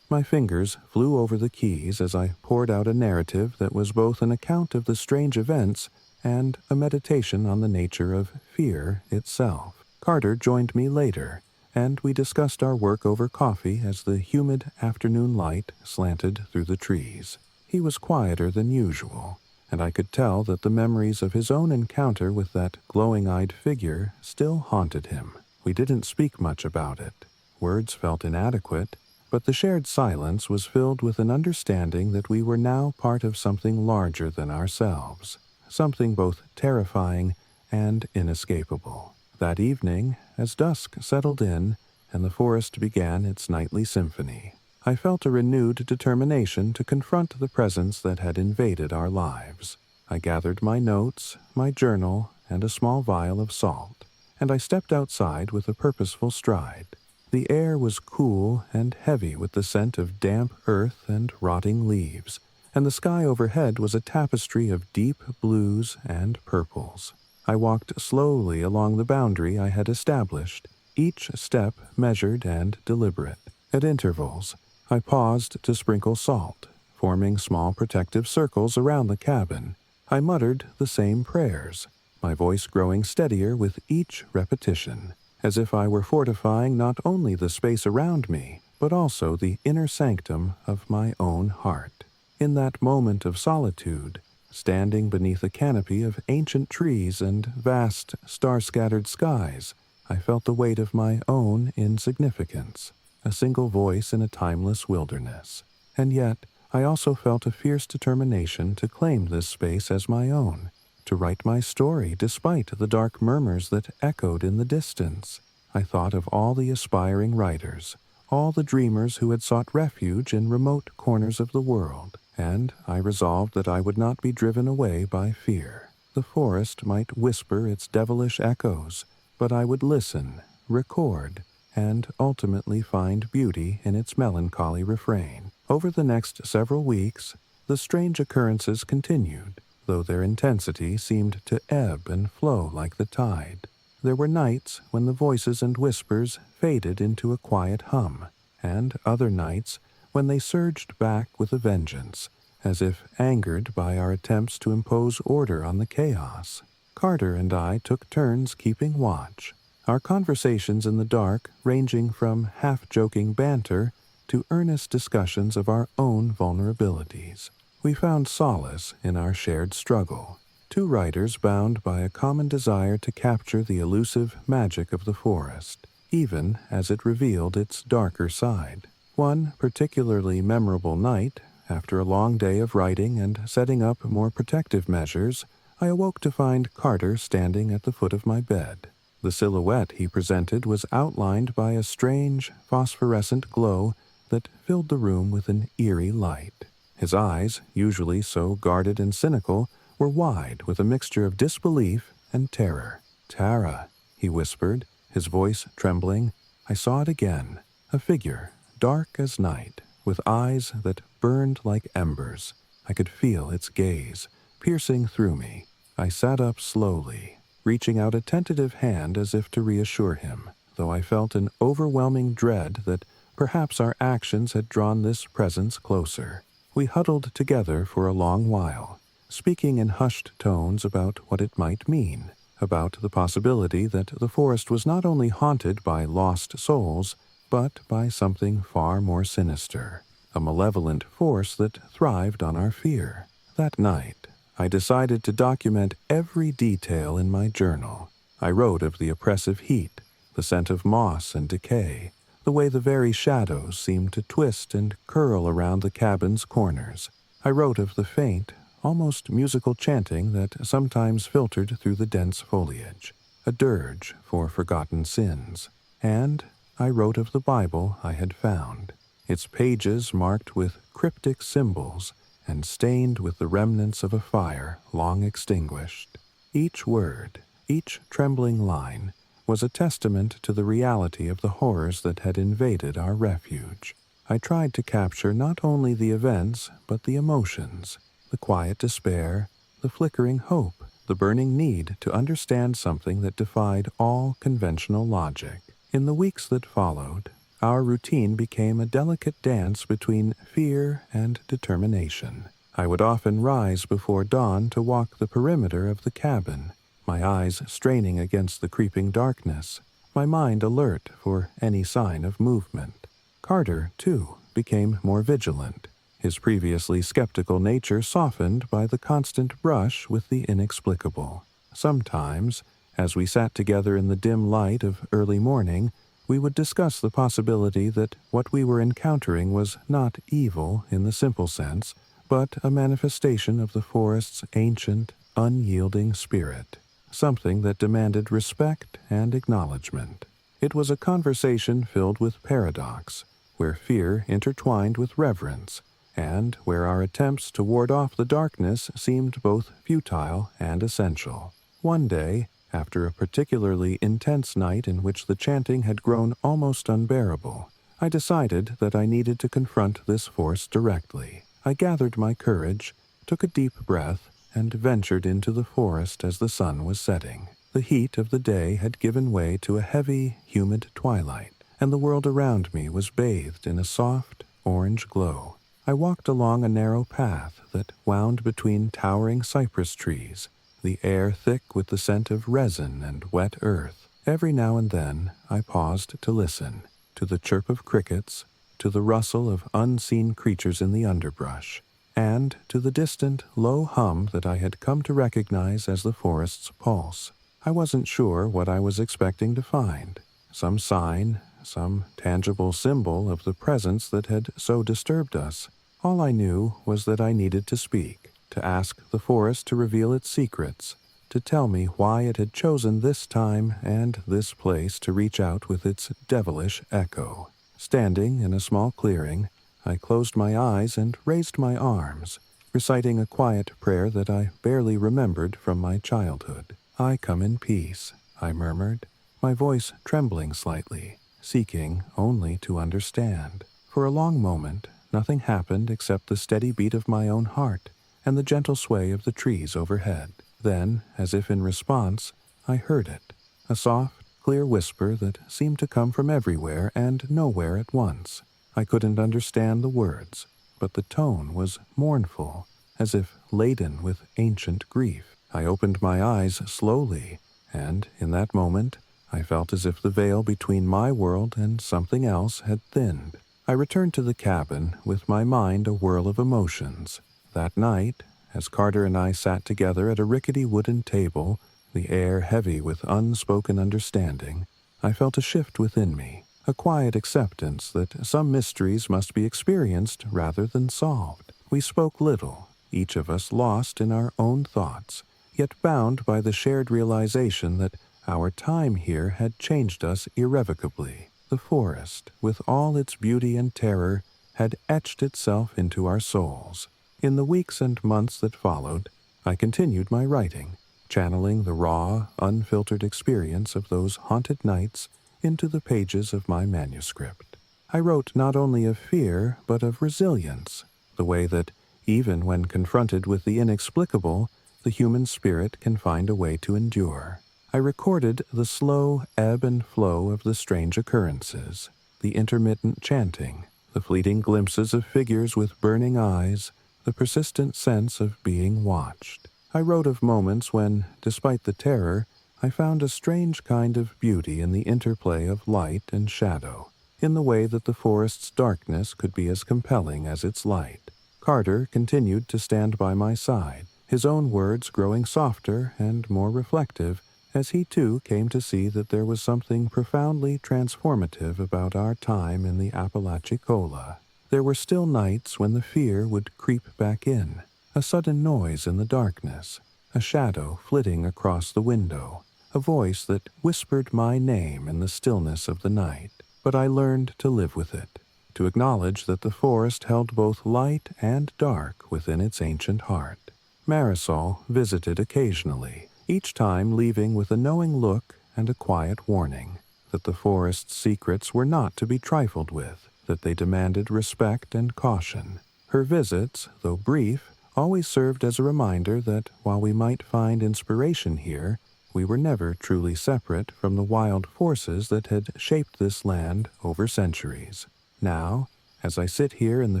My fingers flew over the keys as I poured out a narrative that was both an account of the strange events and a meditation on the nature of fear itself. Carter joined me later, and we discussed our work over coffee as the humid afternoon light slanted through the trees. He was quieter than usual, and I could tell that the memories of his own encounter with that glowing-eyed figure still haunted him. We didn't speak much about it. Words felt inadequate, but the shared silence was filled with an understanding that we were now part of something larger than ourselves, something both terrifying and inescapable. That evening, as dusk settled in and the forest began its nightly symphony, I felt a renewed determination to confront the presence that had invaded our lives. I gathered my notes, my journal, and a small vial of salt, and I stepped outside with a purposeful stride. The air was cool and heavy with the scent of damp earth and rotting leaves, and the sky overhead was a tapestry of deep blues and purples. I walked slowly along the boundary I had established, each step measured and deliberate. At intervals, I paused to sprinkle salt, forming small protective circles around the cabin. I muttered the same prayers, my voice growing steadier with each repetition, as if I were fortifying not only the space around me, but also the inner sanctum of my own heart. In that moment of solitude, standing beneath a canopy of ancient trees and vast, star-scattered skies, I felt the weight of my own insignificance, a single voice in a timeless wilderness. And yet, I also felt a fierce determination to claim this space as my own, to write my story despite the dark murmurs that echoed in the distance. I thought of all the aspiring writers, all the dreamers who had sought refuge in remote corners of the world, and I resolved that I would not be driven away by fear. The forest might whisper its devilish echoes, but I would listen, record, and ultimately find beauty in its melancholy refrain. Over the next several weeks, the strange occurrences continued, though their intensity seemed to ebb and flow like the tide. There were nights when the voices and whispers faded into a quiet hum, and other nights when they surged back with a vengeance, as if angered by our attempts to impose order on the chaos. Carter and I took turns keeping watch, our conversations in the dark ranging from half-joking banter to earnest discussions of our own vulnerabilities. We found solace in our shared struggle, two writers bound by a common desire to capture the elusive magic of the forest, even as it revealed its darker side. One particularly memorable night, after a long day of writing and setting up more protective measures, I awoke to find Carter standing at the foot of my bed. The silhouette he presented was outlined by a strange, phosphorescent glow that filled the room with an eerie light. His eyes, usually so guarded and cynical, were wide with a mixture of disbelief and terror. "Tara," he whispered, his voice trembling. I saw it again, a figure, dark as night, with eyes that burned like embers. I could feel its gaze, piercing through me. I sat up slowly, reaching out a tentative hand as if to reassure him, though I felt an overwhelming dread that perhaps our actions had drawn this presence closer. We huddled together for a long while, speaking in hushed tones about what it might mean, about the possibility that the forest was not only haunted by lost souls, but by something far more sinister, a malevolent force that thrived on our fear. That night, I decided to document every detail in my journal. I wrote of the oppressive heat, the scent of moss and decay, the way the very shadows seemed to twist and curl around the cabin's corners. I wrote of the faint, almost musical chanting that sometimes filtered through the dense foliage, a dirge for forgotten sins. And I wrote of the Bible I had found, its pages marked with cryptic symbols and stained with the remnants of a fire long extinguished. Each word, each trembling line, was a testament to the reality of the horrors that had invaded our refuge. I tried to capture not only the events, but the emotions, the quiet despair, the flickering hope, the burning need to understand something that defied all conventional logic. In the weeks that followed, our routine became a delicate dance between fear and determination. I would often rise before dawn to walk the perimeter of the cabin, my eyes straining against the creeping darkness, my mind alert for any sign of movement. Carter, too, became more vigilant, his previously skeptical nature softened by the constant brush with the inexplicable. Sometimes, as we sat together in the dim light of early morning, we would discuss the possibility that what we were encountering was not evil in the simple sense, but a manifestation of the forest's ancient, unyielding spirit, something that demanded respect and acknowledgement. It was a conversation filled with paradox, where fear intertwined with reverence, and where our attempts to ward off the darkness seemed both futile and essential. One day, after a particularly intense night in which the chanting had grown almost unbearable, I decided that I needed to confront this force directly. I gathered my courage, took a deep breath, and ventured into the forest as the sun was setting. The heat of the day had given way to a heavy, humid twilight, and the world around me was bathed in a soft, orange glow. I walked along a narrow path that wound between towering cypress trees, the air thick with the scent of resin and wet earth. Every now and then I paused to listen, to the chirp of crickets, to the rustle of unseen creatures in the underbrush, and to the distant, low hum that I had come to recognize as the forest's pulse. I wasn't sure what I was expecting to find. Some sign, some tangible symbol of the presence that had so disturbed us. All I knew was that I needed to speak, to ask the forest to reveal its secrets, to tell me why it had chosen this time and this place to reach out with its devilish echo. Standing in a small clearing, I closed my eyes and raised my arms, reciting a quiet prayer that I barely remembered from my childhood. "I come in peace," I murmured, my voice trembling slightly, seeking only to understand. For a long moment, nothing happened except the steady beat of my own heart and the gentle sway of the trees overhead. Then, as if in response, I heard it, a soft, clear whisper that seemed to come from everywhere and nowhere at once. I couldn't understand the words, but the tone was mournful, as if laden with ancient grief. I opened my eyes slowly, and in that moment, I felt as if the veil between my world and something else had thinned. I returned to the cabin with my mind a whirl of emotions. That night, as Carter and I sat together at a rickety wooden table, the air heavy with unspoken understanding, I felt a shift within me, a quiet acceptance that some mysteries must be experienced rather than solved. We spoke little, each of us lost in our own thoughts, yet bound by the shared realization that our time here had changed us irrevocably. The forest, with all its beauty and terror, had etched itself into our souls. In the weeks and months that followed, I continued my writing, channeling the raw, unfiltered experience of those haunted nights into the pages of my manuscript. I wrote not only of fear, but of resilience, the way that, even when confronted with the inexplicable, the human spirit can find a way to endure. I recorded the slow ebb and flow of the strange occurrences, the intermittent chanting, the fleeting glimpses of figures with burning eyes, the persistent sense of being watched. I wrote of moments when, despite the terror, I found a strange kind of beauty in the interplay of light and shadow, in the way that the forest's darkness could be as compelling as its light. Carter continued to stand by my side, his own words growing softer and more reflective as he too came to see that there was something profoundly transformative about our time in the Apalachicola. There were still nights when the fear would creep back in, a sudden noise in the darkness, a shadow flitting across the window, a voice that whispered my name in the stillness of the night. But I learned to live with it, to acknowledge that the forest held both light and dark within its ancient heart. Marisol visited occasionally, each time leaving with a knowing look and a quiet warning that the forest's secrets were not to be trifled with, that they demanded respect and caution. Her visits, though brief, always served as a reminder that while we might find inspiration here, we were never truly separate from the wild forces that had shaped this land over centuries. Now, as I sit here in the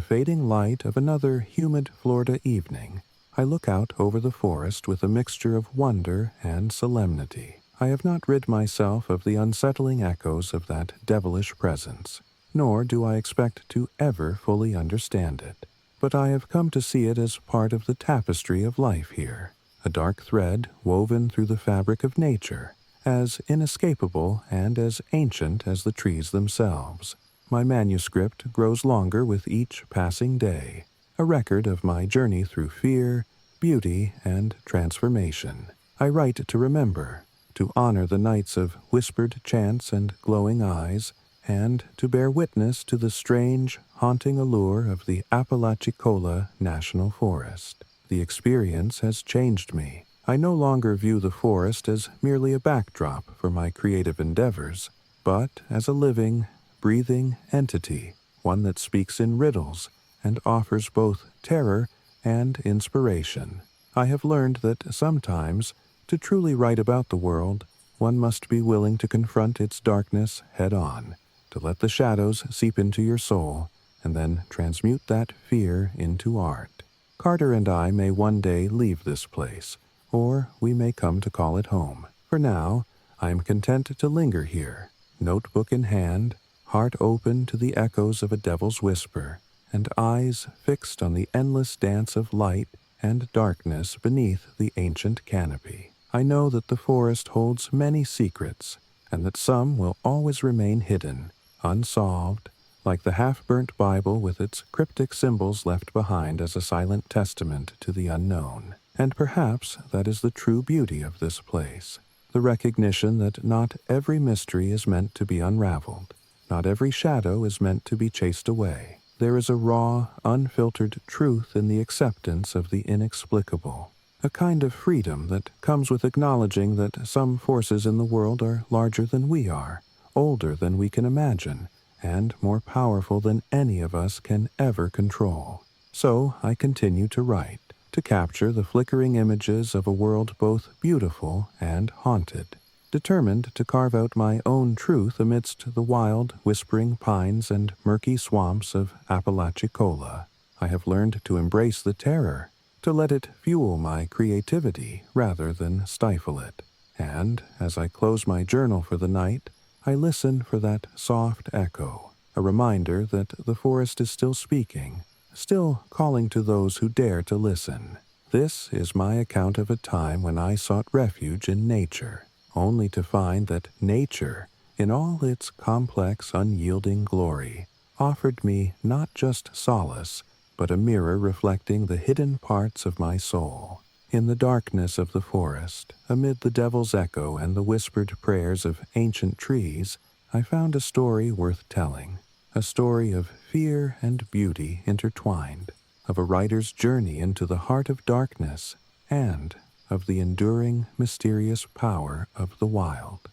fading light of another humid Florida evening, I look out over the forest with a mixture of wonder and solemnity. I have not rid myself of the unsettling echoes of that devilish presence, nor do I expect to ever fully understand it. But I have come to see it as part of the tapestry of life here, a dark thread woven through the fabric of nature, as inescapable and as ancient as the trees themselves. My manuscript grows longer with each passing day, a record of my journey through fear, beauty, and transformation. I write to remember, to honor the nights of whispered chants and glowing eyes, and to bear witness to the strange, haunting allure of the Apalachicola National Forest. The experience has changed me. I no longer view the forest as merely a backdrop for my creative endeavors, but as a living, breathing entity, one that speaks in riddles and offers both terror and inspiration. I have learned that sometimes To truly write about the world, one must be willing to confront its darkness head-on, to let the shadows seep into your soul, and then transmute that fear into art. Carter and I may one day leave this place, or we may come to call it home. For now, I am content to linger here, notebook in hand, heart open to the echoes of a devil's whisper, and eyes fixed on the endless dance of light and darkness beneath the ancient canopy. I know that the forest holds many secrets, and that some will always remain hidden, unsolved, like the half-burnt Bible with its cryptic symbols left behind as a silent testament to the unknown. And perhaps that is the true beauty of this place, the recognition that not every mystery is meant to be unraveled, not every shadow is meant to be chased away. There is a raw, unfiltered truth in the acceptance of the inexplicable, a kind of freedom that comes with acknowledging that some forces in the world are larger than we are, older than we can imagine, and more powerful than any of us can ever control. So I continue to write, to capture the flickering images of a world both beautiful and haunted, determined to carve out my own truth amidst the wild, whispering pines and murky swamps of Apalachicola. I have learned to embrace the terror, to let it fuel my creativity rather than stifle it. And, as I close my journal for the night, I listen for that soft echo, a reminder that the forest is still speaking, still calling to those who dare to listen. This is my account of a time when I sought refuge in nature, only to find that nature, in all its complex, unyielding glory, offered me not just solace, but a mirror reflecting the hidden parts of my soul. In the darkness of the forest, amid the devil's echo and the whispered prayers of ancient trees, I found a story worth telling, a story of fear and beauty intertwined, of a writer's journey into the heart of darkness, and of the enduring, mysterious power of the wild.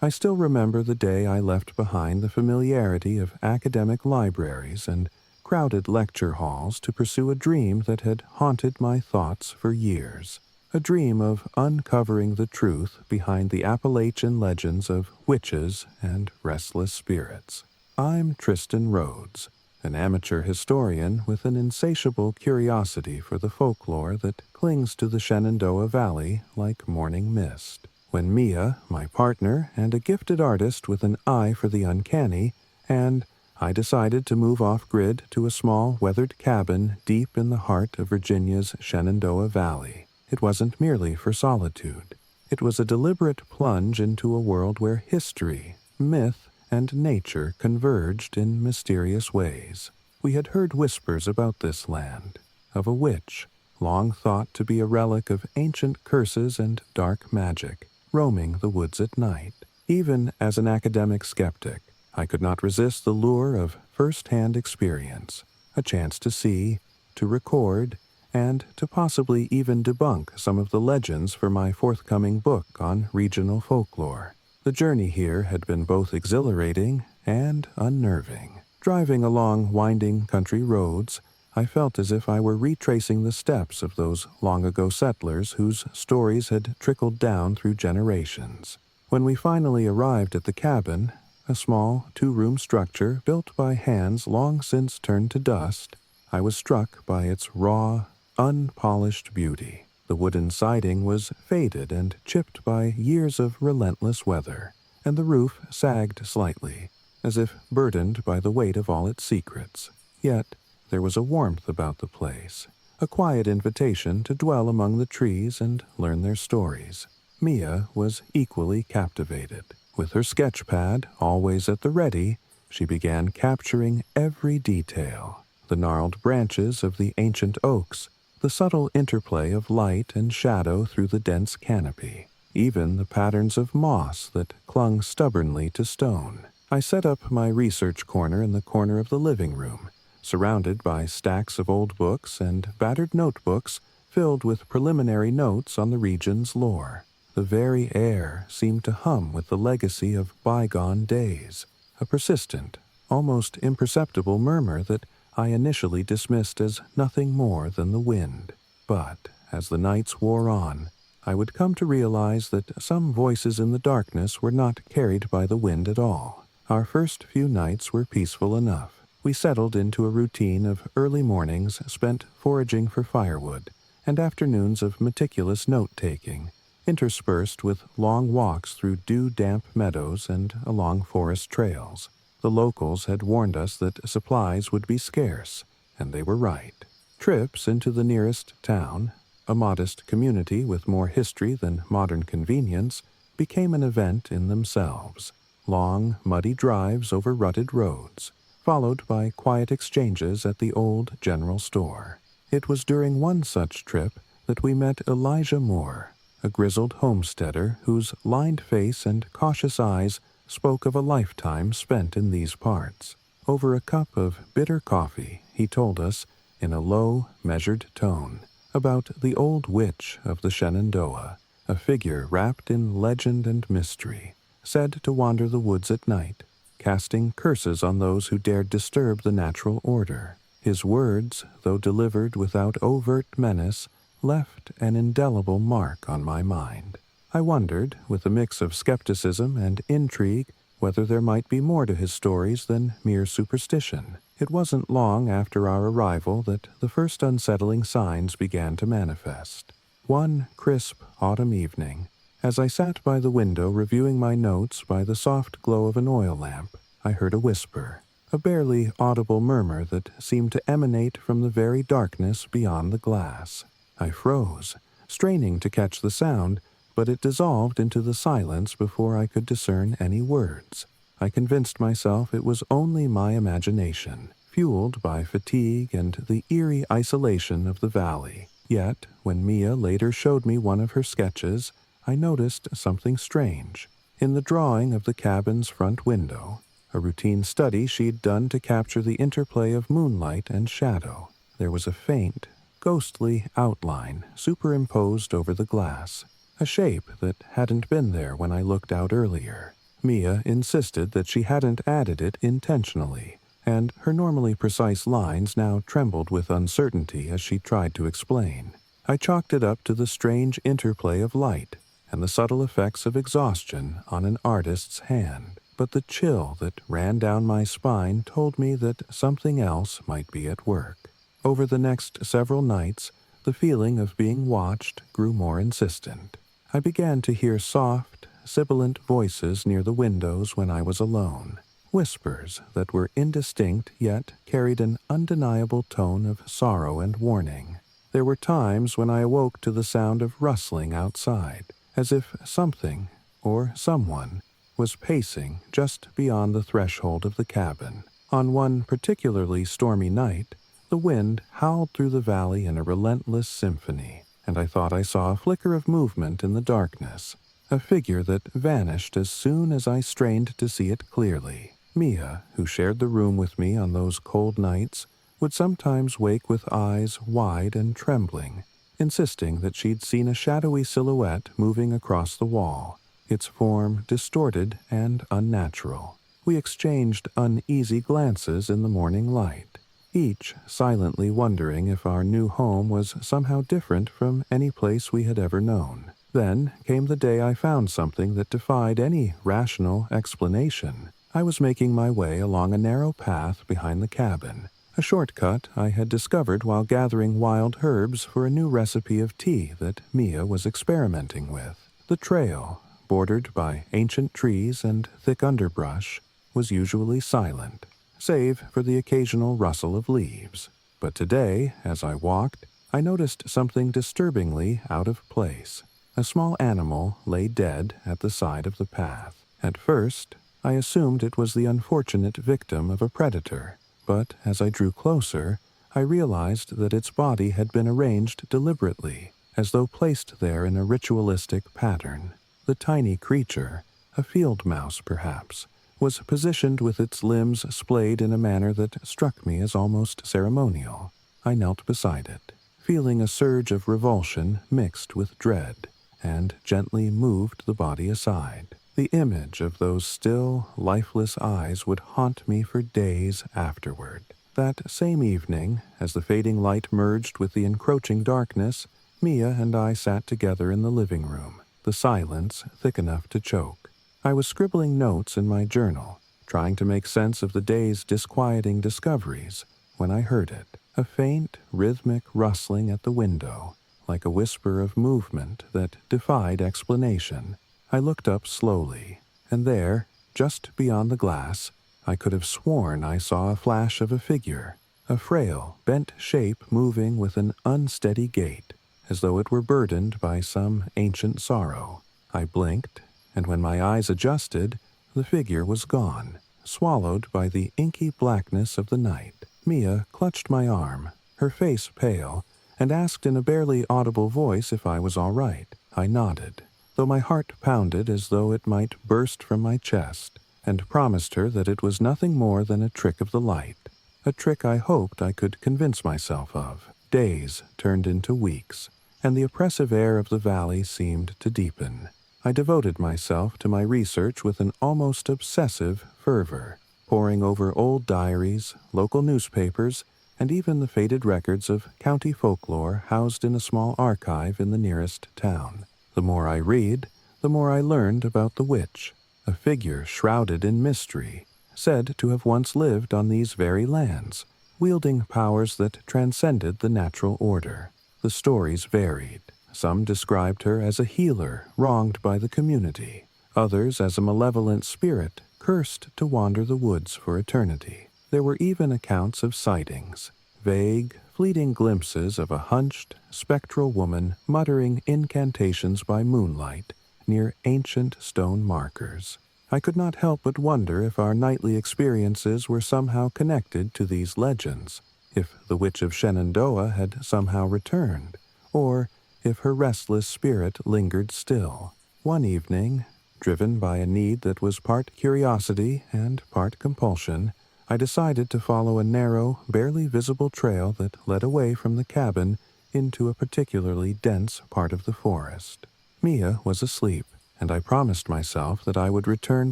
I still remember the day I left behind the familiarity of academic libraries and crowded lecture halls to pursue a dream that had haunted my thoughts for years, a dream of uncovering the truth behind the Appalachian legends of witches and restless spirits. I'm Tristan Rhodes, an amateur historian with an insatiable curiosity for the folklore that clings to the Shenandoah Valley like morning mist. When Mia, my partner, and a gifted artist with an eye for the uncanny, and I decided to move off-grid to a small, weathered cabin deep in the heart of Virginia's Shenandoah Valley. It wasn't merely for solitude. It was a deliberate plunge into a world where history, myth, and nature converged in mysterious ways. We had heard whispers about this land, of a witch, long thought to be a relic of ancient curses and dark magic, roaming the woods at night. Even as an academic skeptic, I could not resist the lure of first-hand experience, a chance to see, to record, and to possibly even debunk some of the legends for my forthcoming book on regional folklore. The journey here had been both exhilarating and unnerving. Driving along winding country roads, I felt as if I were retracing the steps of those long-ago settlers whose stories had trickled down through generations. When we finally arrived at the cabin, a small two-room structure built by hands long since turned to dust, I was struck by its raw, unpolished beauty. The wooden siding was faded and chipped by years of relentless weather, and the roof sagged slightly, as if burdened by the weight of all its secrets. Yet there was a warmth about the place, a quiet invitation to dwell among the trees and learn their stories. Mia was equally captivated. With her sketch pad always at the ready, she began capturing every detail: the gnarled branches of the ancient oaks, the subtle interplay of light and shadow through the dense canopy, even the patterns of moss that clung stubbornly to stone. I set up my research corner in the corner of the living room, surrounded by stacks of old books and battered notebooks filled with preliminary notes on the region's lore. The very air seemed to hum with the legacy of bygone days, a persistent, almost imperceptible murmur that I initially dismissed as nothing more than the wind. But, as the nights wore on, I would come to realize that some voices in the darkness were not carried by the wind at all. Our first few nights were peaceful enough. We settled into a routine of early mornings spent foraging for firewood, and afternoons of meticulous note-taking, interspersed with long walks through dew-damp meadows and along forest trails. The locals had warned us that supplies would be scarce, and they were right. Trips into the nearest town, a modest community with more history than modern convenience, became an event in themselves. Long, muddy drives over rutted roads, followed by quiet exchanges at the old general store. It was during one such trip that we met Elijah Moore, a grizzled homesteader whose lined face and cautious eyes spoke of a lifetime spent in these parts. Over a cup of bitter coffee, he told us, in a low, measured tone, about the old witch of the Shenandoah, a figure wrapped in legend and mystery, said to wander the woods at night, casting curses on those who dared disturb the natural order. His words, though delivered without overt menace, left an indelible mark on my mind. I wondered, with a mix of skepticism and intrigue, whether there might be more to his stories than mere superstition. It wasn't long after our arrival that the first unsettling signs began to manifest. One crisp autumn evening, as I sat by the window reviewing my notes by the soft glow of an oil lamp, I heard a whisper, a barely audible murmur that seemed to emanate from the very darkness beyond the glass. I froze, straining to catch the sound, but it dissolved into the silence before I could discern any words. I convinced myself it was only my imagination, fueled by fatigue and the eerie isolation of the valley. Yet, when Mia later showed me one of her sketches, I noticed something strange. In the drawing of the cabin's front window, a routine study she'd done to capture the interplay of moonlight and shadow, there was a faint, ghostly outline superimposed over the glass, a shape that hadn't been there when I looked out earlier. Mia insisted that she hadn't added it intentionally, and her normally precise lines now trembled with uncertainty as she tried to explain. I chalked it up to the strange interplay of light and the subtle effects of exhaustion on an artist's hand, but the chill that ran down my spine told me that something else might be at work. Over the next several nights, the feeling of being watched grew more insistent. I began to hear soft, sibilant voices near the windows when I was alone, whispers that were indistinct yet carried an undeniable tone of sorrow and warning. There were times when I awoke to the sound of rustling outside, as if something, or someone, was pacing just beyond the threshold of the cabin. On one particularly stormy night, the wind howled through the valley in a relentless symphony, and I thought I saw a flicker of movement in the darkness, a figure that vanished as soon as I strained to see it clearly. Mia, who shared the room with me on those cold nights, would sometimes wake with eyes wide and trembling, insisting that she'd seen a shadowy silhouette moving across the wall, its form distorted and unnatural. We exchanged uneasy glances in the morning light, each silently wondering if our new home was somehow different from any place we had ever known. Then came the day I found something that defied any rational explanation. I was making my way along a narrow path behind the cabin, a shortcut I had discovered while gathering wild herbs for a new recipe of tea that Mia was experimenting with. The trail, bordered by ancient trees and thick underbrush, was usually silent, save for the occasional rustle of leaves. But today, as I walked, I noticed something disturbingly out of place. A small animal lay dead at the side of the path. At first, I assumed it was the unfortunate victim of a predator, but as I drew closer, I realized that its body had been arranged deliberately, as though placed there in a ritualistic pattern. The tiny creature, a field mouse perhaps, was positioned with its limbs splayed in a manner that struck me as almost ceremonial. I knelt beside it, feeling a surge of revulsion mixed with dread, and gently moved the body aside. The image of those still, lifeless eyes would haunt me for days afterward. That same evening, as the fading light merged with the encroaching darkness, Mia and I sat together in the living room, the silence thick enough to choke. I was scribbling notes in my journal, trying to make sense of the day's disquieting discoveries, when I heard it, a faint, rhythmic rustling at the window, like a whisper of movement that defied explanation. I looked up slowly, and there, just beyond the glass, I could have sworn I saw a flash of a figure, a frail, bent shape moving with an unsteady gait, as though it were burdened by some ancient sorrow. I blinked, and when my eyes adjusted, the figure was gone, swallowed by the inky blackness of the night. Mia clutched my arm, her face pale, and asked in a barely audible voice if I was all right. I nodded, though my heart pounded as though it might burst from my chest, and promised her that it was nothing more than a trick of the light, a trick I hoped I could convince myself of. Days turned into weeks, and the oppressive air of the valley seemed to deepen. I devoted myself to my research with an almost obsessive fervor, poring over old diaries, local newspapers, and even the faded records of county folklore housed in a small archive in the nearest town. The more I read, the more I learned about the witch, a figure shrouded in mystery, said to have once lived on these very lands, wielding powers that transcended the natural order. The stories varied. Some described her as a healer wronged by the community, others as a malevolent spirit cursed to wander the woods for eternity. There were even accounts of sightings, vague, fleeting glimpses of a hunched, spectral woman muttering incantations by moonlight near ancient stone markers. I could not help but wonder if our nightly experiences were somehow connected to these legends, if the Witch of Shenandoah had somehow returned, or if her restless spirit lingered still. One evening, driven by a need that was part curiosity and part compulsion, I decided to follow a narrow, barely visible trail that led away from the cabin into a particularly dense part of the forest. Mia was asleep, and I promised myself that I would return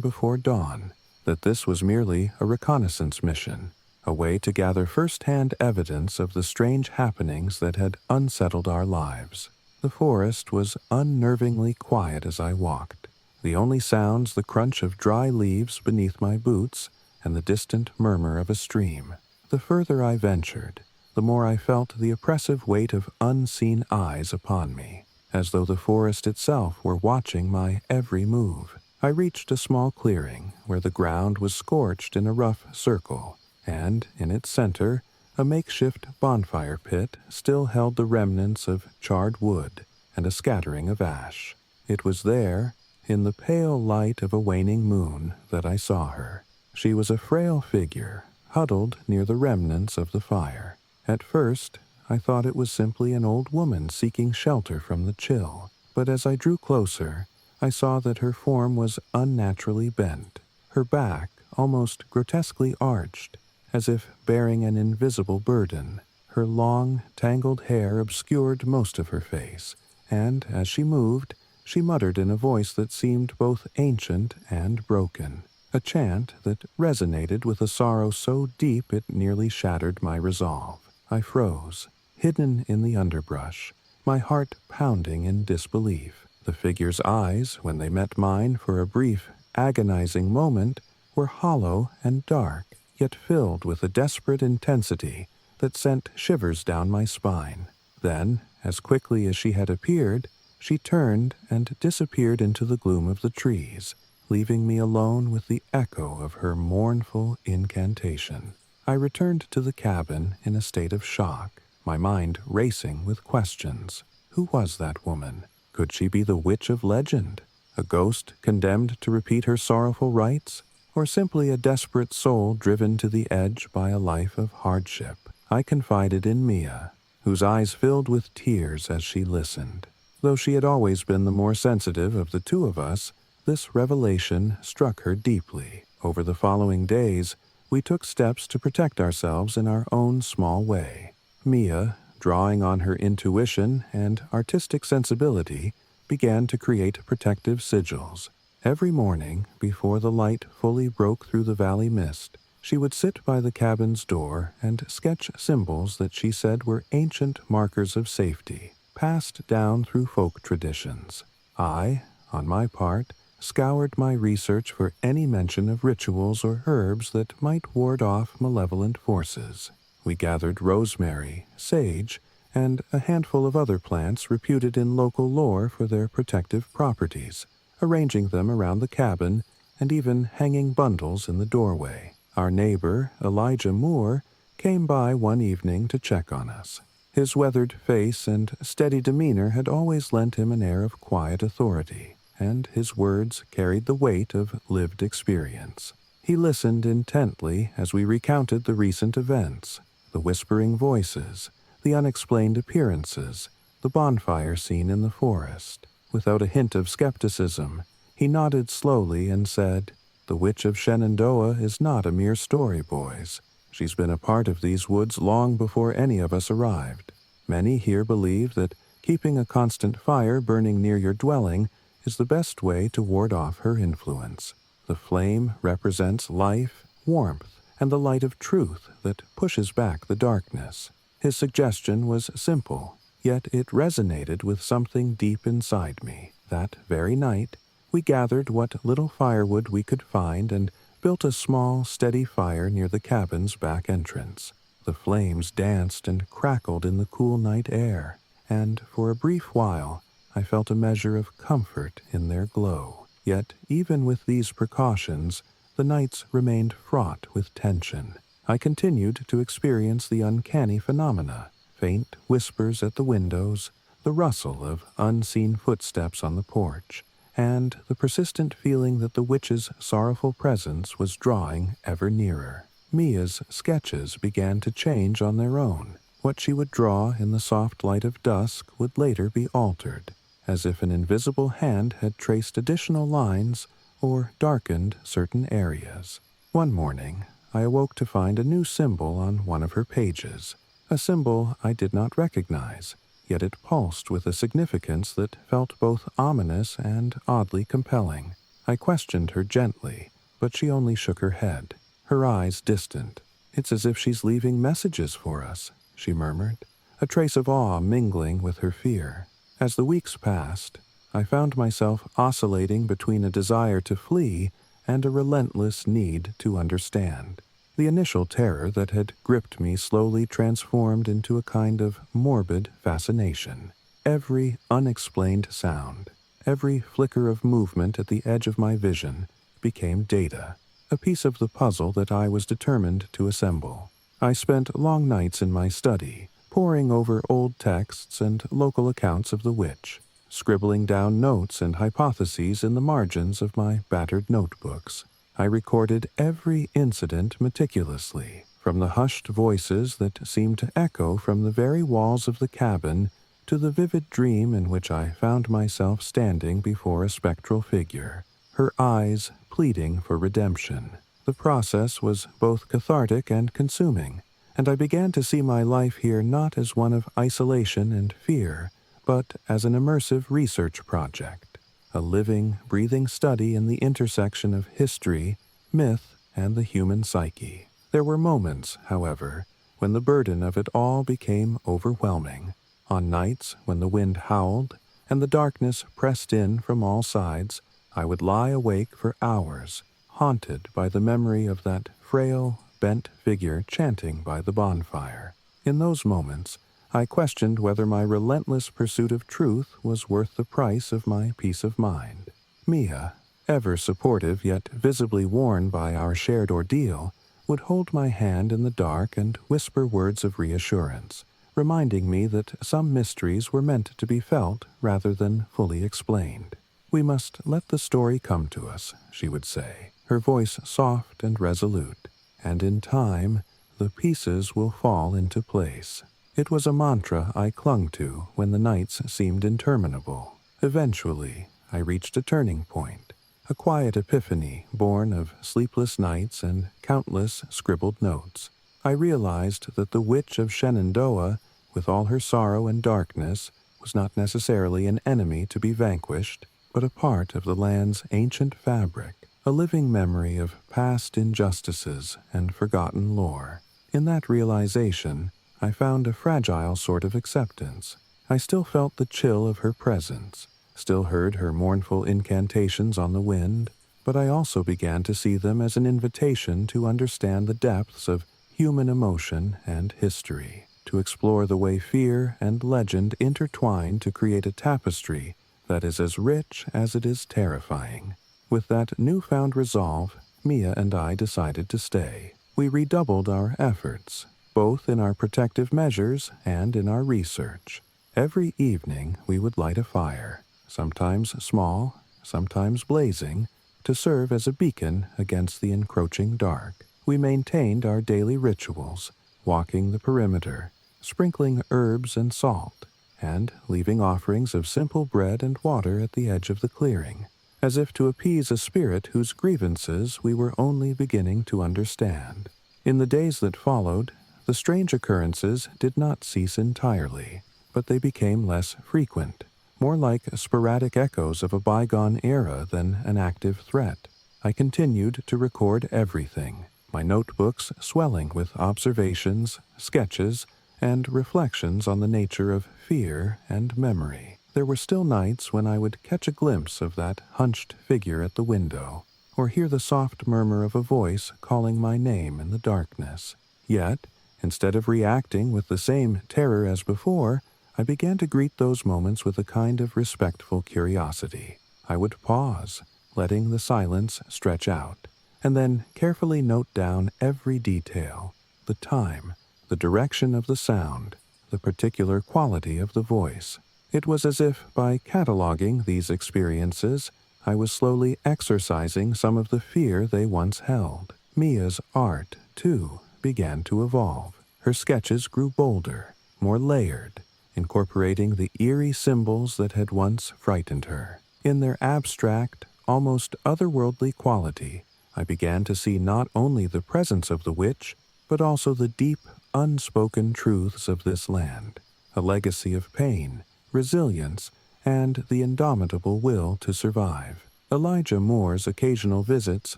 before dawn, that this was merely a reconnaissance mission, a way to gather first-hand evidence of the strange happenings that had unsettled our lives. The forest was unnervingly quiet as I walked, the only sounds the crunch of dry leaves beneath my boots and the distant murmur of a stream. The further I ventured, the more I felt the oppressive weight of unseen eyes upon me, as though the forest itself were watching my every move. I reached a small clearing where the ground was scorched in a rough circle, and in its center, a makeshift bonfire pit still held the remnants of charred wood and a scattering of ash. It was there, in the pale light of a waning moon, that I saw her. She was a frail figure, huddled near the remnants of the fire. At first, I thought it was simply an old woman seeking shelter from the chill, but as I drew closer, I saw that her form was unnaturally bent, her back almost grotesquely arched, as if bearing an invisible burden. Her long, tangled hair obscured most of her face, and as she moved, she muttered in a voice that seemed both ancient and broken, a chant that resonated with a sorrow so deep it nearly shattered my resolve. I froze, hidden in the underbrush, my heart pounding in disbelief. The figure's eyes, when they met mine for a brief, agonizing moment, were hollow and dark, yet filled with a desperate intensity that sent shivers down my spine. Then, as quickly as she had appeared, she turned and disappeared into the gloom of the trees, leaving me alone with the echo of her mournful incantation. I returned to the cabin in a state of shock, my mind racing with questions. Who was that woman? Could she be the witch of legend, a ghost condemned to repeat her sorrowful rites, or simply a desperate soul driven to the edge by a life of hardship? I confided in Mia, whose eyes filled with tears as she listened. Though she had always been the more sensitive of the two of us, this revelation struck her deeply. Over the following days, we took steps to protect ourselves in our own small way. Mia, drawing on her intuition and artistic sensibility, began to create protective sigils. Every morning, before the light fully broke through the valley mist, She would sit by the cabin's door and sketch symbols that she said were ancient markers of safety, passed down through folk traditions. I, on my part, scoured my research for any mention of rituals or herbs that might ward off malevolent forces. We gathered rosemary, sage, and a handful of other plants reputed in local lore for their protective properties, arranging them around the cabin and even hanging bundles in the doorway. Our neighbor, Elijah Moore, came by one evening to check on us. His weathered face and steady demeanor had always lent him an air of quiet authority, and his words carried the weight of lived experience. He listened intently as we recounted the recent events, the whispering voices, the unexplained appearances, the bonfire scene in the forest. Without a hint of skepticism, he nodded slowly and said, "The Witch of Shenandoah is not a mere story, boys. She's been a part of these woods long before any of us arrived. Many here believe that keeping a constant fire burning near your dwelling is the best way to ward off her influence. The flame represents life, warmth, and the light of truth that pushes back the darkness." His suggestion was simple, yet it resonated with something deep inside me. That very night, we gathered what little firewood we could find and built a small, steady fire near the cabin's back entrance. The flames danced and crackled in the cool night air, and for a brief while I felt a measure of comfort in their glow. Yet, even with these precautions, the nights remained fraught with tension. I continued to experience the uncanny phenomena, faint whispers at the windows, the rustle of unseen footsteps on the porch, and the persistent feeling that the witch's sorrowful presence was drawing ever nearer. Mia's sketches began to change on their own. What she would draw in the soft light of dusk would later be altered, as if an invisible hand had traced additional lines or darkened certain areas. One morning, I awoke to find a new symbol on one of her pages, a symbol I did not recognize, yet it pulsed with a significance that felt both ominous and oddly compelling. I questioned her gently, but she only shook her head, her eyes distant. "It's as if she's leaving messages for us," she murmured, a trace of awe mingling with her fear. As the weeks passed, I found myself oscillating between a desire to flee and a relentless need to understand. The initial terror that had gripped me slowly transformed into a kind of morbid fascination. Every unexplained sound, every flicker of movement at the edge of my vision became data, a piece of the puzzle that I was determined to assemble. I spent long nights in my study, poring over old texts and local accounts of the witch, scribbling down notes and hypotheses in the margins of my battered notebooks. I recorded every incident meticulously, from the hushed voices that seemed to echo from the very walls of the cabin to the vivid dream in which I found myself standing before a spectral figure, her eyes pleading for redemption. The process was both cathartic and consuming, and I began to see my life here not as one of isolation and fear, but as an immersive research project, a living, breathing study in the intersection of history, myth, and the human psyche. There were moments, however, when the burden of it all became overwhelming. On nights when the wind howled and the darkness pressed in from all sides, I would lie awake for hours, haunted by the memory of that frail, bent figure chanting by the bonfire. In those moments, I questioned whether my relentless pursuit of truth was worth the price of my peace of mind. Mia, ever supportive yet visibly worn by our shared ordeal, would hold my hand in the dark and whisper words of reassurance, reminding me that some mysteries were meant to be felt rather than fully explained. "We must let the story come to us," she would say, her voice soft and resolute, "and in time, the pieces will fall into place." It was a mantra I clung to when the nights seemed interminable. Eventually, I reached a turning point, a quiet epiphany born of sleepless nights and countless scribbled notes. I realized that the Witch of Shenandoah, with all her sorrow and darkness, was not necessarily an enemy to be vanquished, but a part of the land's ancient fabric, a living memory of past injustices and forgotten lore. In that realization, I found a fragile sort of acceptance. I still felt the chill of her presence, still heard her mournful incantations on the wind, but I also began to see them as an invitation to understand the depths of human emotion and history, to explore the way fear and legend intertwine to create a tapestry that is as rich as it is terrifying. With that newfound resolve, Mia and I decided to stay. We redoubled our efforts, both in our protective measures and in our research. Every evening we would light a fire, sometimes small, sometimes blazing, to serve as a beacon against the encroaching dark. We maintained our daily rituals, walking the perimeter, sprinkling herbs and salt, and leaving offerings of simple bread and water at the edge of the clearing, as if to appease a spirit whose grievances we were only beginning to understand. In the days that followed, the strange occurrences did not cease entirely, but they became less frequent, more like sporadic echoes of a bygone era than an active threat. I continued to record everything, my notebooks swelling with observations, sketches, and reflections on the nature of fear and memory. There were still nights when I would catch a glimpse of that hunched figure at the window, or hear the soft murmur of a voice calling my name in the darkness. Yet, instead of reacting with the same terror as before, I began to greet those moments with a kind of respectful curiosity. I would pause, letting the silence stretch out, and then carefully note down every detail: the time, the direction of the sound, the particular quality of the voice. It was as if, by cataloging these experiences, I was slowly exorcising some of the fear they once held. Mia's art, too, began to evolve. Her sketches grew bolder, more layered, incorporating the eerie symbols that had once frightened her. In their abstract, almost otherworldly quality, I began to see not only the presence of the witch, but also the deep, unspoken truths of this land, a legacy of pain, resilience, and the indomitable will to survive. Elijah Moore's occasional visits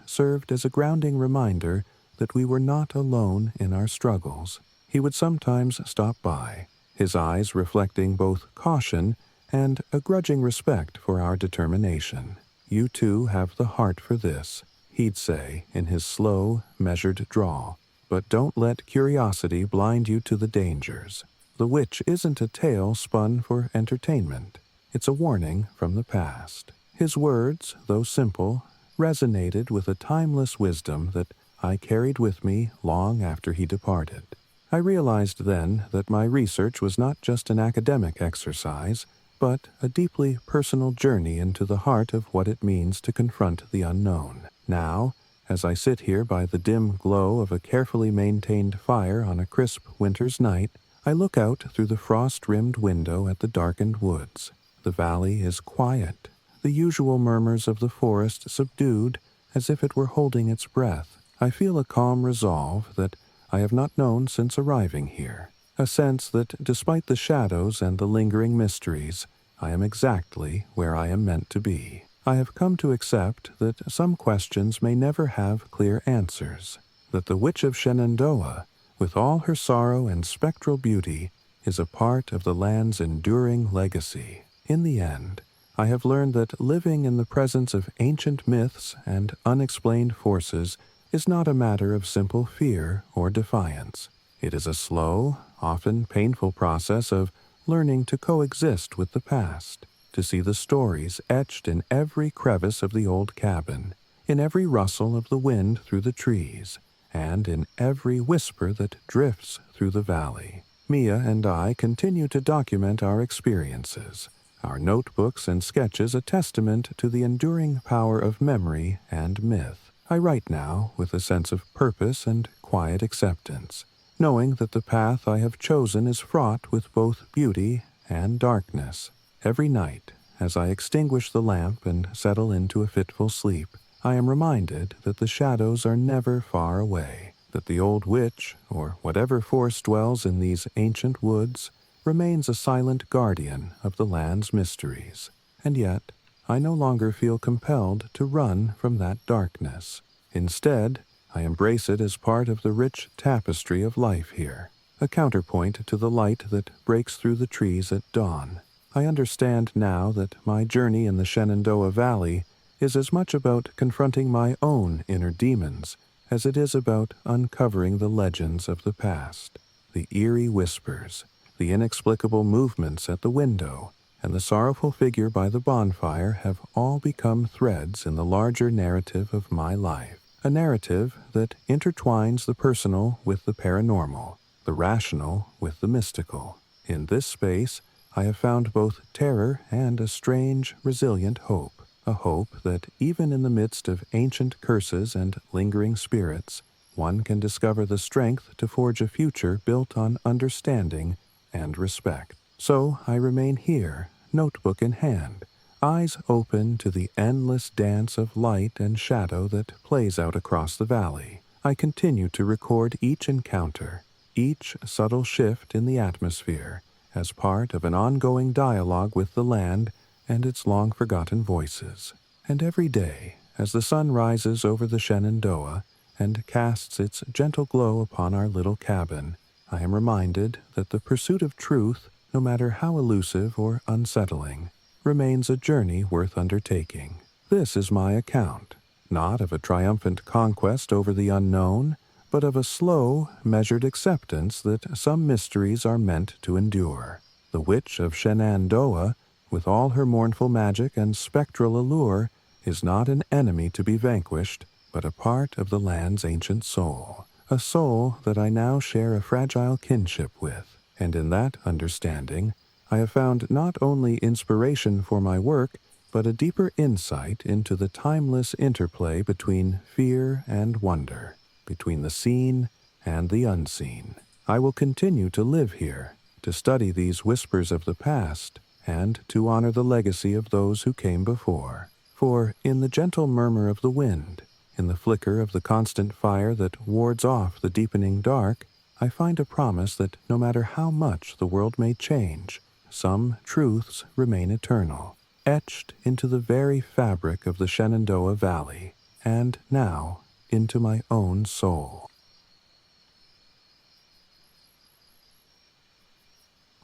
served as a grounding reminder that we were not alone in our struggles. He would sometimes stop by, his eyes reflecting both caution and a grudging respect for our determination. "You too have the heart for this," he'd say in his slow, measured drawl. "But don't let curiosity blind you to the dangers. The witch isn't a tale spun for entertainment. It's a warning from the past." His words, though simple, resonated with a timeless wisdom that I carried with me long after he departed. I realized then that my research was not just an academic exercise, but a deeply personal journey into the heart of what it means to confront the unknown. Now, as I sit here by the dim glow of a carefully maintained fire on a crisp winter's night, I look out through the frost-rimmed window at the darkened woods. The valley is quiet, the usual murmurs of the forest subdued, as if it were holding its breath. I feel a calm resolve that I have not known since arriving here, a sense that despite the shadows and the lingering mysteries, I am exactly where I am meant to be. I have come to accept that some questions may never have clear answers, that the Witch of Shenandoah, with all her sorrow and spectral beauty, is a part of the land's enduring legacy. In the end, I have learned that living in the presence of ancient myths and unexplained forces is not a matter of simple fear or defiance. It is a slow, often painful process of learning to coexist with the past, to see the stories etched in every crevice of the old cabin, in every rustle of the wind through the trees, and in every whisper that drifts through the valley. Mia and I continue to document our experiences, our notebooks and sketches a testament to the enduring power of memory and myth. I write now with a sense of purpose and quiet acceptance, knowing that the path I have chosen is fraught with both beauty and darkness. Every night, as I extinguish the lamp and settle into a fitful sleep, I am reminded that the shadows are never far away, that the old witch, or whatever force dwells in these ancient woods, remains a silent guardian of the land's mysteries. And yet, I no longer feel compelled to run from that darkness. Instead, I embrace it as part of the rich tapestry of life here, a counterpoint to the light that breaks through the trees at dawn. I understand now that my journey in the Shenandoah Valley is as much about confronting my own inner demons as it is about uncovering the legends of the past. The eerie whispers, the inexplicable movements at the window, and the sorrowful figure by the bonfire have all become threads in the larger narrative of my life, a narrative that intertwines the personal with the paranormal, the rational with the mystical. In this space, I have found both terror and a strange, resilient hope, a hope that even in the midst of ancient curses and lingering spirits, one can discover the strength to forge a future built on understanding and respect. So I remain here, notebook in hand, eyes open to the endless dance of light and shadow that plays out across the valley. I continue to record each encounter, each subtle shift in the atmosphere, as part of an ongoing dialogue with the land and its long-forgotten voices. And every day, as the sun rises over the Shenandoah and casts its gentle glow upon our little cabin, I am reminded that the pursuit of truth, no matter how elusive or unsettling, remains a journey worth undertaking. This is my account, not of a triumphant conquest over the unknown, but of a slow, measured acceptance that some mysteries are meant to endure. The Witch of Shenandoah, with all her mournful magic and spectral allure, is not an enemy to be vanquished, but a part of the land's ancient soul, a soul that I now share a fragile kinship with, and in that understanding, I have found not only inspiration for my work, but a deeper insight into the timeless interplay between fear and wonder, between the seen and the unseen. I will continue to live here, to study these whispers of the past, and to honor the legacy of those who came before. For in the gentle murmur of the wind, in the flicker of the constant fire that wards off the deepening dark, I find a promise that no matter how much the world may change, some truths remain eternal, etched into the very fabric of the Shenandoah Valley, and now into my own soul.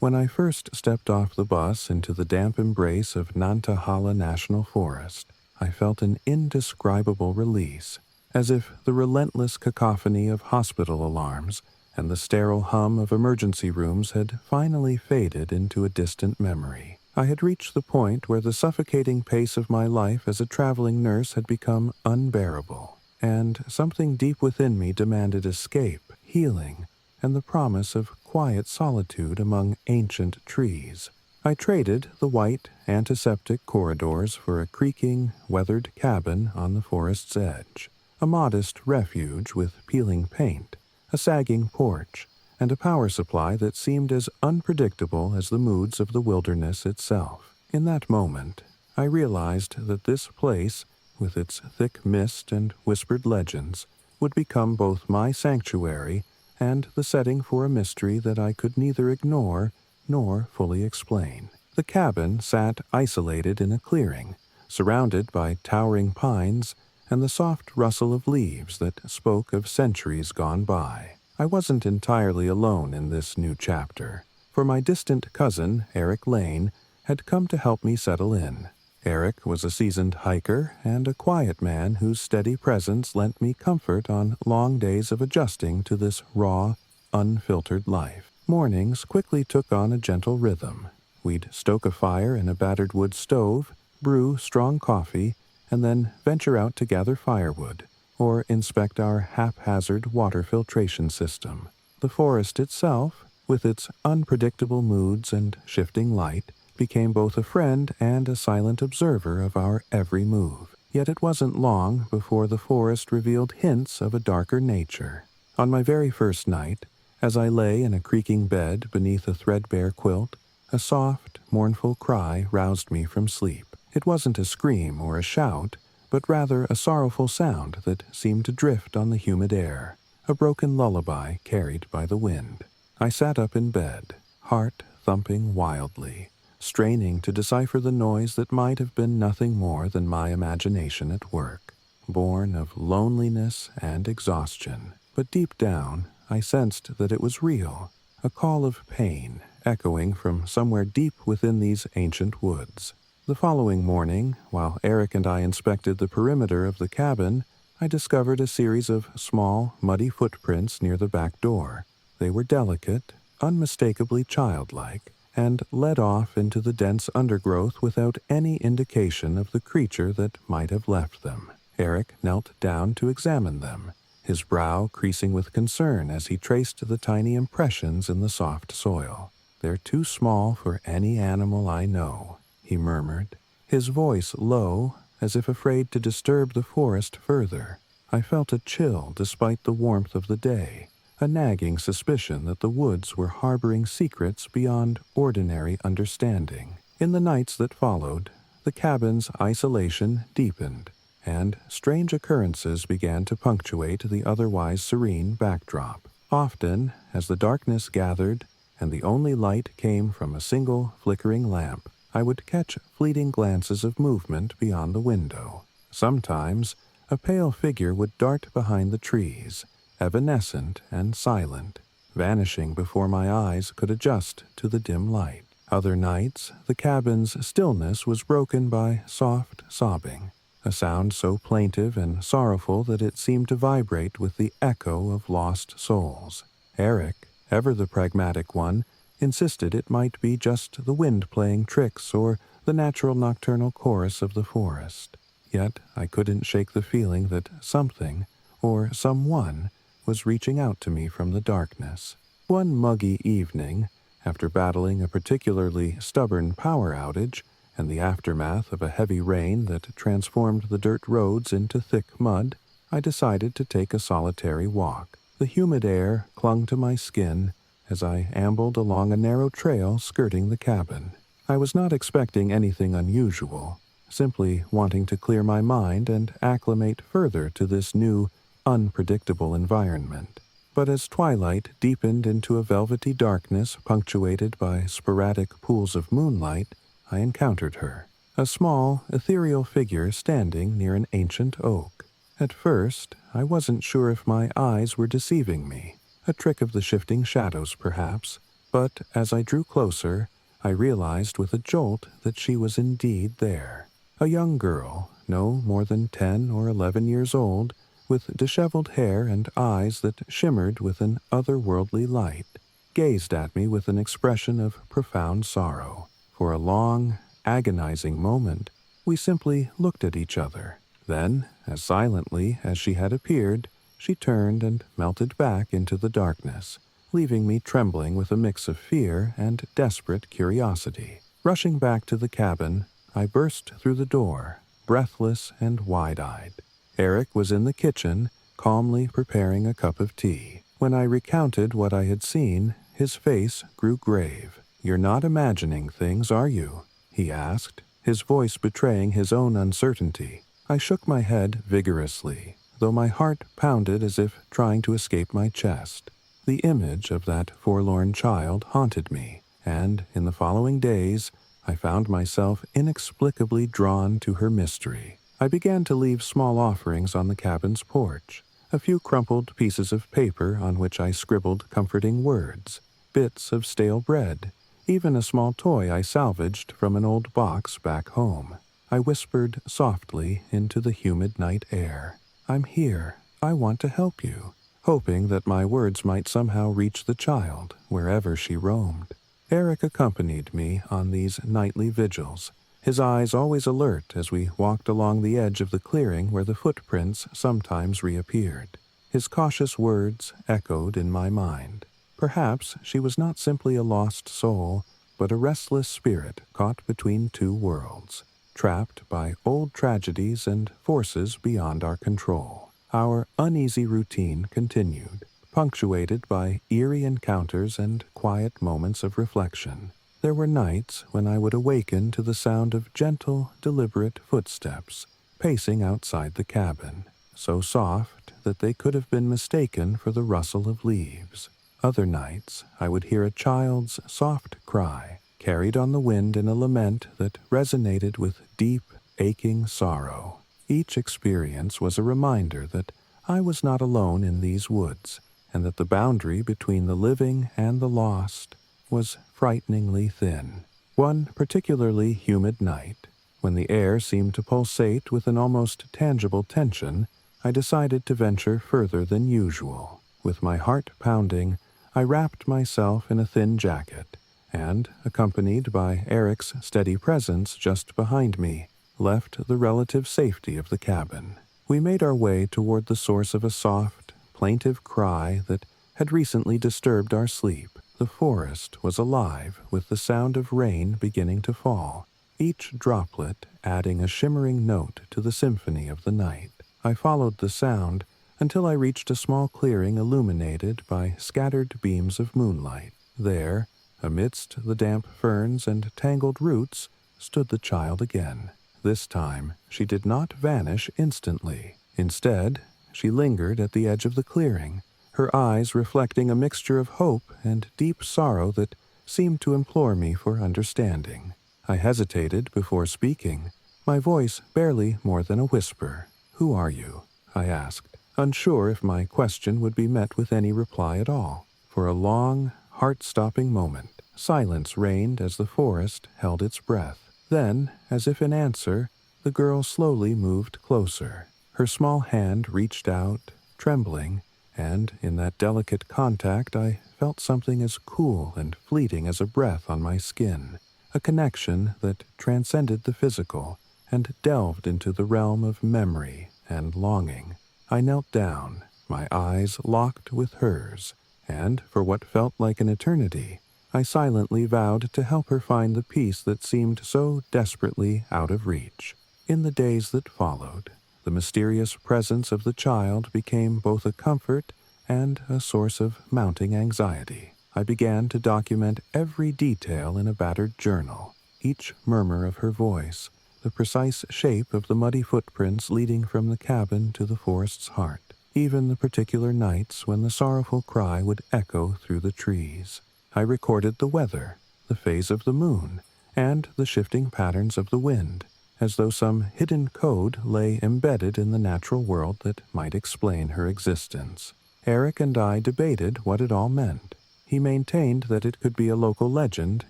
When I first stepped off the bus into the damp embrace of Nantahala National Forest, I felt an indescribable release, as if the relentless cacophony of hospital alarms and the sterile hum of emergency rooms had finally faded into a distant memory. I had reached the point where the suffocating pace of my life as a traveling nurse had become unbearable, and something deep within me demanded escape, healing, and the promise of quiet solitude among ancient trees. I traded the white, antiseptic corridors for a creaking, weathered cabin on the forest's edge, a modest refuge with peeling paint, a sagging porch, and a power supply that seemed as unpredictable as the moods of the wilderness itself. In that moment, I realized that this place, with its thick mist and whispered legends, would become both my sanctuary and the setting for a mystery that I could neither ignore nor fully explain. The cabin sat isolated in a clearing, surrounded by towering pines and the soft rustle of leaves that spoke of centuries gone by. I wasn't entirely alone in this new chapter, for my distant cousin, Eric Lane, had come to help me settle in. Eric was a seasoned hiker and a quiet man whose steady presence lent me comfort on long days of adjusting to this raw, unfiltered life. Mornings quickly took on a gentle rhythm. We'd stoke a fire in a battered wood stove, brew strong coffee, and then venture out to gather firewood, or inspect our haphazard water filtration system. The forest itself, with its unpredictable moods and shifting light, became both a friend and a silent observer of our every move. Yet it wasn't long before the forest revealed hints of a darker nature. On my very first night, as I lay in a creaking bed beneath a threadbare quilt, a soft, mournful cry roused me from sleep. It wasn't a scream or a shout, but rather a sorrowful sound that seemed to drift on the humid air, a broken lullaby carried by the wind. I sat up in bed, heart thumping wildly, straining to decipher the noise that might have been nothing more than my imagination at work, born of loneliness and exhaustion. But deep down, I sensed that it was real, a call of pain echoing from somewhere deep within these ancient woods. The following morning, while Eric and I inspected the perimeter of the cabin, I discovered a series of small, muddy footprints near the back door. They were delicate, unmistakably childlike, and led off into the dense undergrowth without any indication of the creature that might have left them. Eric knelt down to examine them, his brow creasing with concern as he traced the tiny impressions in the soft soil. "They're too small for any animal I know," he murmured, his voice low, as if afraid to disturb the forest further. I felt a chill despite the warmth of the day, a nagging suspicion that the woods were harboring secrets beyond ordinary understanding. In the nights that followed, the cabin's isolation deepened, and strange occurrences began to punctuate the otherwise serene backdrop. Often, as the darkness gathered, and the only light came from a single flickering lamp, I would catch fleeting glances of movement beyond the window. Sometimes, a pale figure would dart behind the trees, evanescent and silent, vanishing before my eyes could adjust to the dim light. Other nights, the cabin's stillness was broken by soft sobbing, a sound so plaintive and sorrowful that it seemed to vibrate with the echo of lost souls. Eric, ever the pragmatic one, insisted it might be just the wind playing tricks or the natural nocturnal chorus of the forest. Yet I couldn't shake the feeling that something, or someone, was reaching out to me from the darkness. One muggy evening, after battling a particularly stubborn power outage and the aftermath of a heavy rain that transformed the dirt roads into thick mud, I decided to take a solitary walk. The humid air clung to my skin as I ambled along a narrow trail skirting the cabin. I was not expecting anything unusual, simply wanting to clear my mind and acclimate further to this new, unpredictable environment. But as twilight deepened into a velvety darkness punctuated by sporadic pools of moonlight, I encountered her, a small, ethereal figure standing near an ancient oak. At first, I wasn't sure if my eyes were deceiving me, a trick of the shifting shadows perhaps, but as I drew closer, I realized with a jolt that she was indeed there. A young girl, no more than 10 or 11 years old, with disheveled hair and eyes that shimmered with an otherworldly light, gazed at me with an expression of profound sorrow. For a long, agonizing moment, we simply looked at each other. Then, as silently as she had appeared, she turned and melted back into the darkness, leaving me trembling with a mix of fear and desperate curiosity. Rushing back to the cabin, I burst through the door, breathless and wide-eyed. Eric was in the kitchen, calmly preparing a cup of tea. When I recounted what I had seen, his face grew grave. "You're not imagining things, are you?" he asked, his voice betraying his own uncertainty. I shook my head vigorously, though my heart pounded as if trying to escape my chest. The image of that forlorn child haunted me, and in the following days, I found myself inexplicably drawn to her mystery. I began to leave small offerings on the cabin's porch, a few crumpled pieces of paper on which I scribbled comforting words, bits of stale bread, even a small toy I salvaged from an old box back home. I whispered softly into the humid night air, "I'm here. I want to help you," hoping that my words might somehow reach the child wherever she roamed. Eric accompanied me on these nightly vigils, his eyes always alert as we walked along the edge of the clearing where the footprints sometimes reappeared. His cautious words echoed in my mind. Perhaps she was not simply a lost soul, but a restless spirit caught between two worlds, trapped by old tragedies and forces beyond our control. Our uneasy routine continued, punctuated by eerie encounters and quiet moments of reflection. There were nights when I would awaken to the sound of gentle, deliberate footsteps, pacing outside the cabin, so soft that they could have been mistaken for the rustle of leaves. Other nights I would hear a child's soft cry, carried on the wind in a lament that resonated with deep, aching sorrow. Each experience was a reminder that I was not alone in these woods, and that the boundary between the living and the lost was frighteningly thin. One particularly humid night, when the air seemed to pulsate with an almost tangible tension, I decided to venture further than usual. With my heart pounding, I wrapped myself in a thin jacket, and, accompanied by Eric's steady presence just behind me, left the relative safety of the cabin. We made our way toward the source of a soft, plaintive cry that had recently disturbed our sleep. The forest was alive with the sound of rain beginning to fall, each droplet adding a shimmering note to the symphony of the night. I followed the sound until I reached a small clearing illuminated by scattered beams of moonlight. There, amidst the damp ferns and tangled roots, stood the child again. This time, she did not vanish instantly. Instead, she lingered at the edge of the clearing, her eyes reflecting a mixture of hope and deep sorrow that seemed to implore me for understanding. I hesitated before speaking, my voice barely more than a whisper. "Who are you?" I asked, unsure if my question would be met with any reply at all. For a long, heart-stopping moment, silence reigned as the forest held its breath. Then, as if in answer, the girl slowly moved closer. Her small hand reached out, trembling, and in that delicate contact I felt something as cool and fleeting as a breath on my skin, a connection that transcended the physical and delved into the realm of memory and longing. I knelt down, my eyes locked with hers, and, for what felt like an eternity, I silently vowed to help her find the peace that seemed so desperately out of reach. In the days that followed, the mysterious presence of the child became both a comfort and a source of mounting anxiety. I began to document every detail in a battered journal, each murmur of her voice, the precise shape of the muddy footprints leading from the cabin to the forest's heart, even the particular nights when the sorrowful cry would echo through the trees. I recorded the weather, the phase of the moon, and the shifting patterns of the wind, as though some hidden code lay embedded in the natural world that might explain her existence. Eric and I debated what it all meant. He maintained that it could be a local legend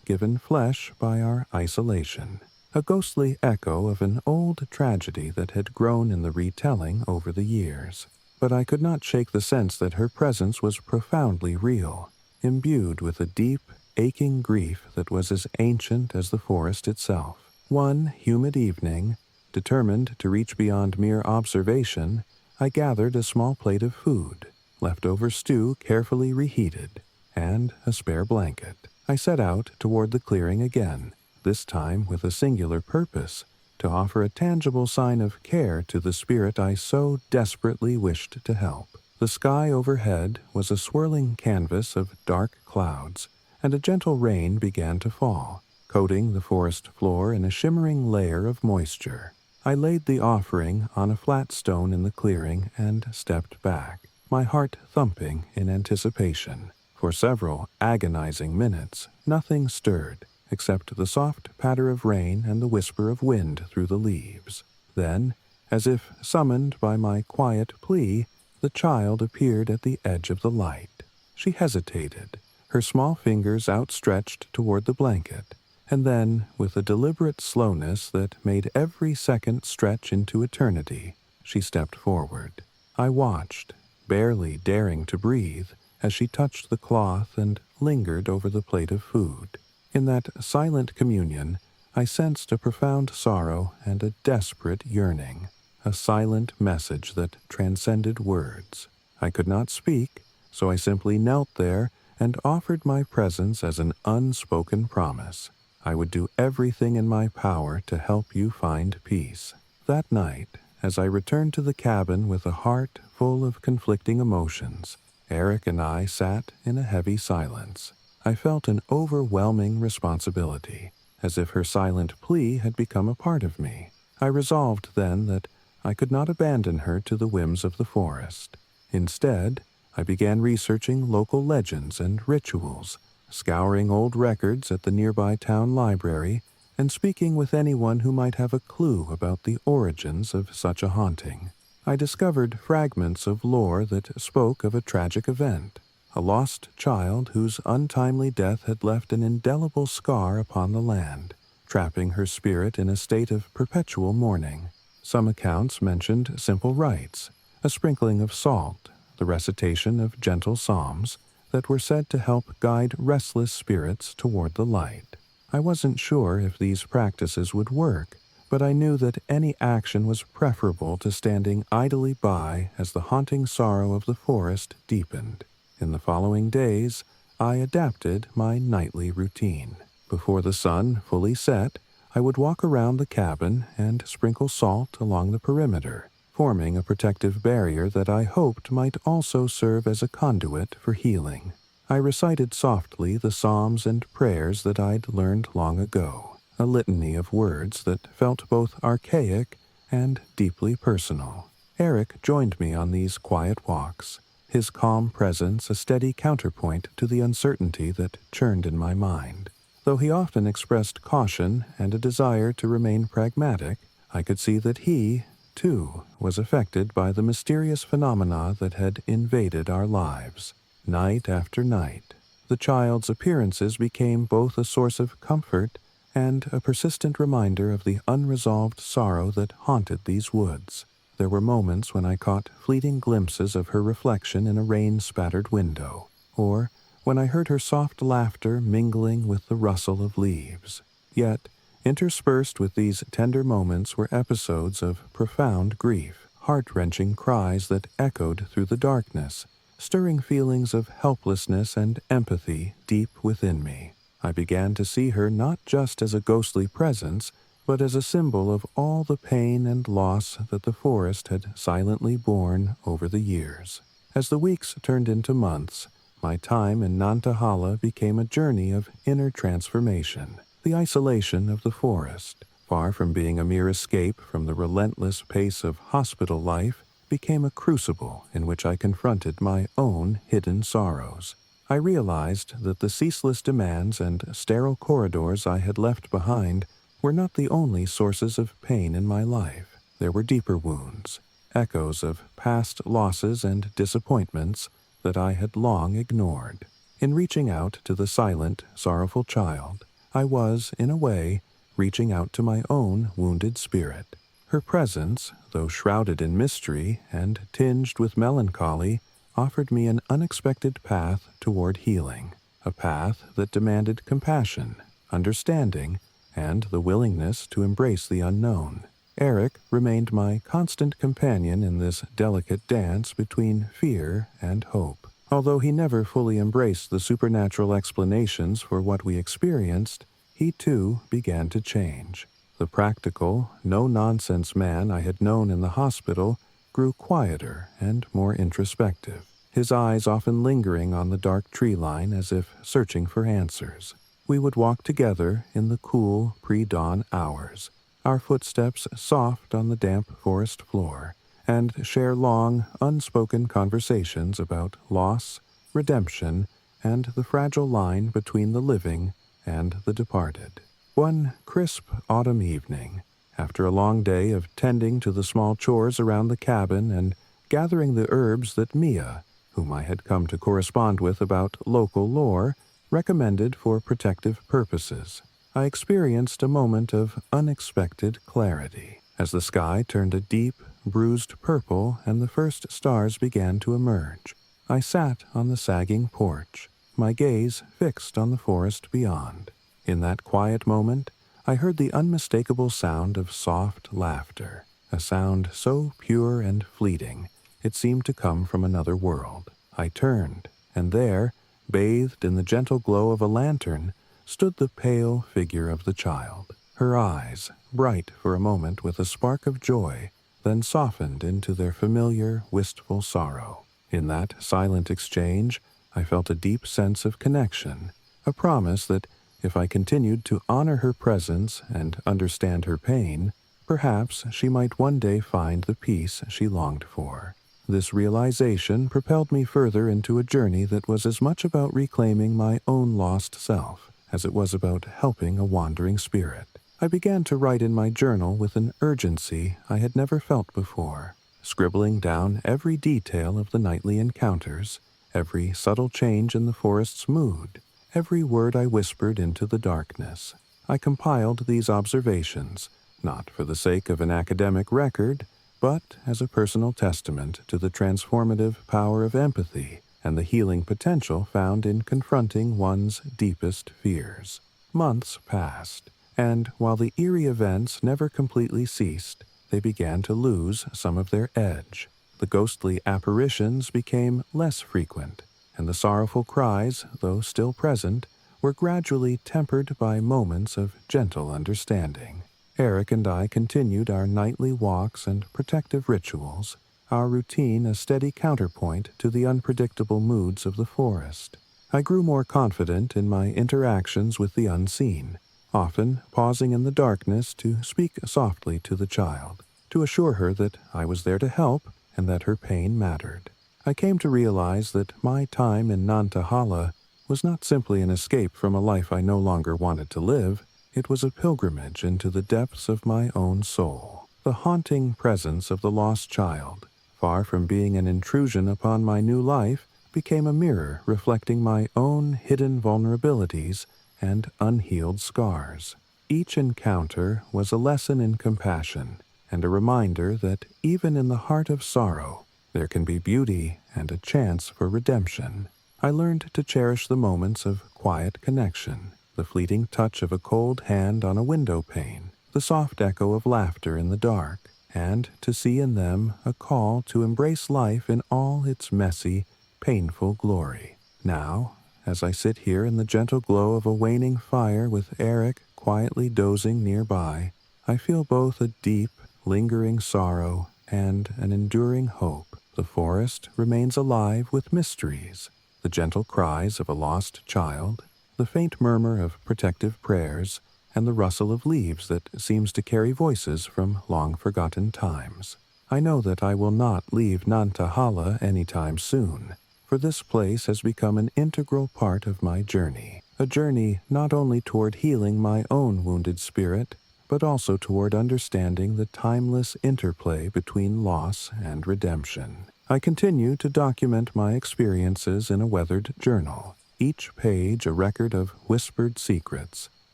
given flesh by our isolation, a ghostly echo of an old tragedy that had grown in the retelling over the years. But I could not shake the sense that her presence was profoundly real, imbued with a deep, aching grief that was as ancient as the forest itself. One humid evening, determined to reach beyond mere observation, I gathered a small plate of food, leftover stew carefully reheated, and a spare blanket. I set out toward the clearing again, this time with a singular purpose, to offer a tangible sign of care to the spirit I so desperately wished to help. The sky overhead was a swirling canvas of dark clouds, and a gentle rain began to fall, coating the forest floor in a shimmering layer of moisture. I laid the offering on a flat stone in the clearing and stepped back, my heart thumping in anticipation. For several agonizing minutes, nothing stirred, except the soft patter of rain and the whisper of wind through the leaves. Then, as if summoned by my quiet plea, the child appeared at the edge of the light. She hesitated, her small fingers outstretched toward the blanket, and then, with a deliberate slowness that made every second stretch into eternity, she stepped forward. I watched, barely daring to breathe, as she touched the cloth and lingered over the plate of food. In that silent communion, I sensed a profound sorrow and a desperate yearning, a silent message that transcended words. I could not speak, so I simply knelt there and offered my presence as an unspoken promise. I would do everything in my power to help you find peace. That night, as I returned to the cabin with a heart full of conflicting emotions, Eric and I sat in a heavy silence. I felt an overwhelming responsibility, as if her silent plea had become a part of me. I resolved then that I could not abandon her to the whims of the forest. Instead, I began researching local legends and rituals, scouring old records at the nearby town library and speaking with anyone who might have a clue about the origins of such a haunting. I discovered fragments of lore that spoke of a tragic event, a lost child whose untimely death had left an indelible scar upon the land, trapping her spirit in a state of perpetual mourning. Some accounts mentioned simple rites, a sprinkling of salt, the recitation of gentle psalms that were said to help guide restless spirits toward the light. I wasn't sure if these practices would work, but I knew that any action was preferable to standing idly by as the haunting sorrow of the forest deepened. In the following days, I adapted my nightly routine. Before the sun fully set, I would walk around the cabin and sprinkle salt along the perimeter, forming a protective barrier that I hoped might also serve as a conduit for healing. I recited softly the psalms and prayers that I'd learned long ago, a litany of words that felt both archaic and deeply personal. Eric joined me on these quiet walks, his calm presence a steady counterpoint to the uncertainty that churned in my mind. Though he often expressed caution and a desire to remain pragmatic, I could see that he, too, was affected by the mysterious phenomena that had invaded our lives. Night after night, the child's appearances became both a source of comfort and a persistent reminder of the unresolved sorrow that haunted these woods. There were moments when I caught fleeting glimpses of her reflection in a rain-spattered window, or when I heard her soft laughter mingling with the rustle of leaves. Yet, interspersed with these tender moments were episodes of profound grief, heart-wrenching cries that echoed through the darkness, stirring feelings of helplessness and empathy deep within me. I began to see her not just as a ghostly presence, but as a symbol of all the pain and loss that the forest had silently borne over the years. As the weeks turned into months, my time in Nantahala became a journey of inner transformation. The isolation of the forest, far from being a mere escape from the relentless pace of hospital life, became a crucible in which I confronted my own hidden sorrows. I realized that the ceaseless demands and sterile corridors I had left behind were not the only sources of pain in my life. There were deeper wounds, echoes of past losses and disappointments that I had long ignored. In reaching out to the silent, sorrowful child, I was, in a way, reaching out to my own wounded spirit. Her presence, though shrouded in mystery and tinged with melancholy, offered me an unexpected path toward healing, a path that demanded compassion, understanding, and the willingness to embrace the unknown. Eric remained my constant companion in this delicate dance between fear and hope. Although he never fully embraced the supernatural explanations for what we experienced, he too began to change. The practical, no-nonsense man I had known in the hospital grew quieter and more introspective, his eyes often lingering on the dark tree line as if searching for answers. We would walk together in the cool, pre-dawn hours, our footsteps soft on the damp forest floor, and share long, unspoken conversations about loss, redemption, and the fragile line between the living and the departed. One crisp autumn evening, after a long day of tending to the small chores around the cabin and gathering the herbs that Mia, whom I had come to correspond with about local lore, recommended for protective purposes, I experienced a moment of unexpected clarity. As the sky turned a deep, bruised purple and the first stars began to emerge, I sat on the sagging porch, my gaze fixed on the forest beyond. In that quiet moment, I heard the unmistakable sound of soft laughter, a sound so pure and fleeting, it seemed to come from another world. I turned, and there, bathed in the gentle glow of a lantern, stood the pale figure of the child. Her eyes, bright for a moment with a spark of joy, then softened into their familiar, wistful sorrow. In that silent exchange, I felt a deep sense of connection, a promise that if I continued to honor her presence and understand her pain, perhaps she might one day find the peace she longed for. This realization propelled me further into a journey that was as much about reclaiming my own lost self as it was about helping a wandering spirit. I began to write in my journal with an urgency I had never felt before, scribbling down every detail of the nightly encounters, every subtle change in the forest's mood, every word I whispered into the darkness. I compiled these observations, not for the sake of an academic record, but as a personal testament to the transformative power of empathy and the healing potential found in confronting one's deepest fears. Months passed, and while the eerie events never completely ceased, they began to lose some of their edge. The ghostly apparitions became less frequent, and the sorrowful cries, though still present, were gradually tempered by moments of gentle understanding. Eric and I continued our nightly walks and protective rituals, our routine a steady counterpoint to the unpredictable moods of the forest. I grew more confident in my interactions with the unseen, often pausing in the darkness to speak softly to the child, to assure her that I was there to help and that her pain mattered. I came to realize that my time in Nantahala was not simply an escape from a life I no longer wanted to live. It was a pilgrimage into the depths of my own soul. The haunting presence of the lost child, far from being an intrusion upon my new life, became a mirror reflecting my own hidden vulnerabilities and unhealed scars. Each encounter was a lesson in compassion and a reminder that even in the heart of sorrow, there can be beauty and a chance for redemption. I learned to cherish the moments of quiet connection, the fleeting touch of a cold hand on a window pane, the soft echo of laughter in the dark, and to see in them a call to embrace life in all its messy, painful glory. Now, as I sit here in the gentle glow of a waning fire with Eric quietly dozing nearby, I feel both a deep, lingering sorrow and an enduring hope. The forest remains alive with mysteries, the gentle cries of a lost child, the faint murmur of protective prayers, and the rustle of leaves that seems to carry voices from long-forgotten times. I know that I will not leave Nantahala anytime soon, for this place has become an integral part of my journey, a journey not only toward healing my own wounded spirit, but also toward understanding the timeless interplay between loss and redemption. I continue to document my experiences in a weathered journal, each page a record of whispered secrets,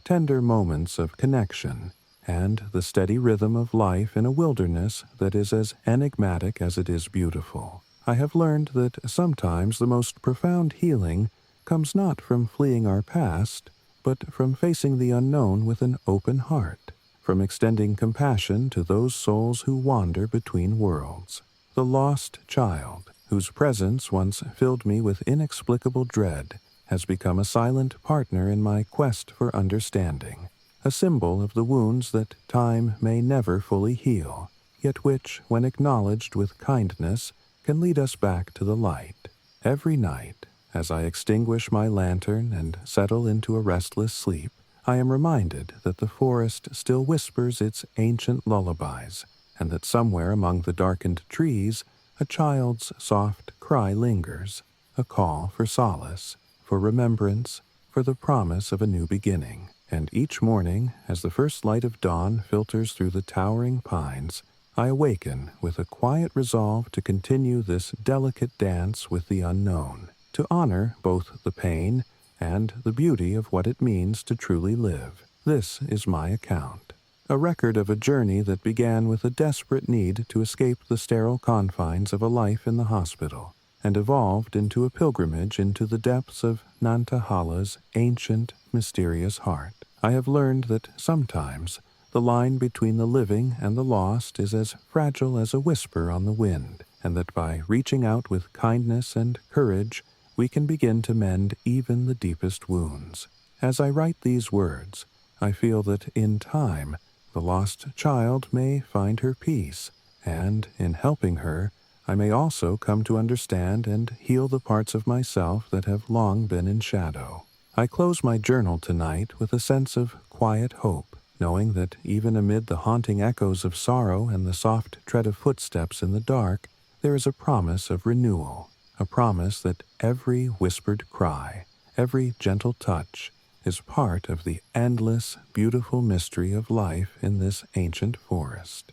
tender moments of connection, and the steady rhythm of life in a wilderness that is as enigmatic as it is beautiful. I have learned that sometimes the most profound healing comes not from fleeing our past, but from facing the unknown with an open heart, from extending compassion to those souls who wander between worlds. The lost child, whose presence once filled me with inexplicable dread, has become a silent partner in my quest for understanding, a symbol of the wounds that time may never fully heal, yet which, when acknowledged with kindness, can lead us back to the light. Every night, as I extinguish my lantern and settle into a restless sleep, I am reminded that the forest still whispers its ancient lullabies, and that somewhere among the darkened trees, a child's soft cry lingers, a call for solace, for remembrance, for the promise of a new beginning. And each morning, as the first light of dawn filters through the towering pines, I awaken with a quiet resolve to continue this delicate dance with the unknown, to honor both the pain and the beauty of what it means to truly live. This is my account, a record of a journey that began with a desperate need to escape the sterile confines of a life in the hospital, and evolved into a pilgrimage into the depths of Nantahala's ancient, mysterious heart. I have learned that sometimes the line between the living and the lost is as fragile as a whisper on the wind, and that by reaching out with kindness and courage, we can begin to mend even the deepest wounds. As I write these words, I feel that in time, the lost child may find her peace, and in helping her, I may also come to understand and heal the parts of myself that have long been in shadow. I close my journal tonight with a sense of quiet hope, knowing that even amid the haunting echoes of sorrow and the soft tread of footsteps in the dark, there is a promise of renewal, a promise that every whispered cry, every gentle touch, is part of the endless, beautiful mystery of life in this ancient forest.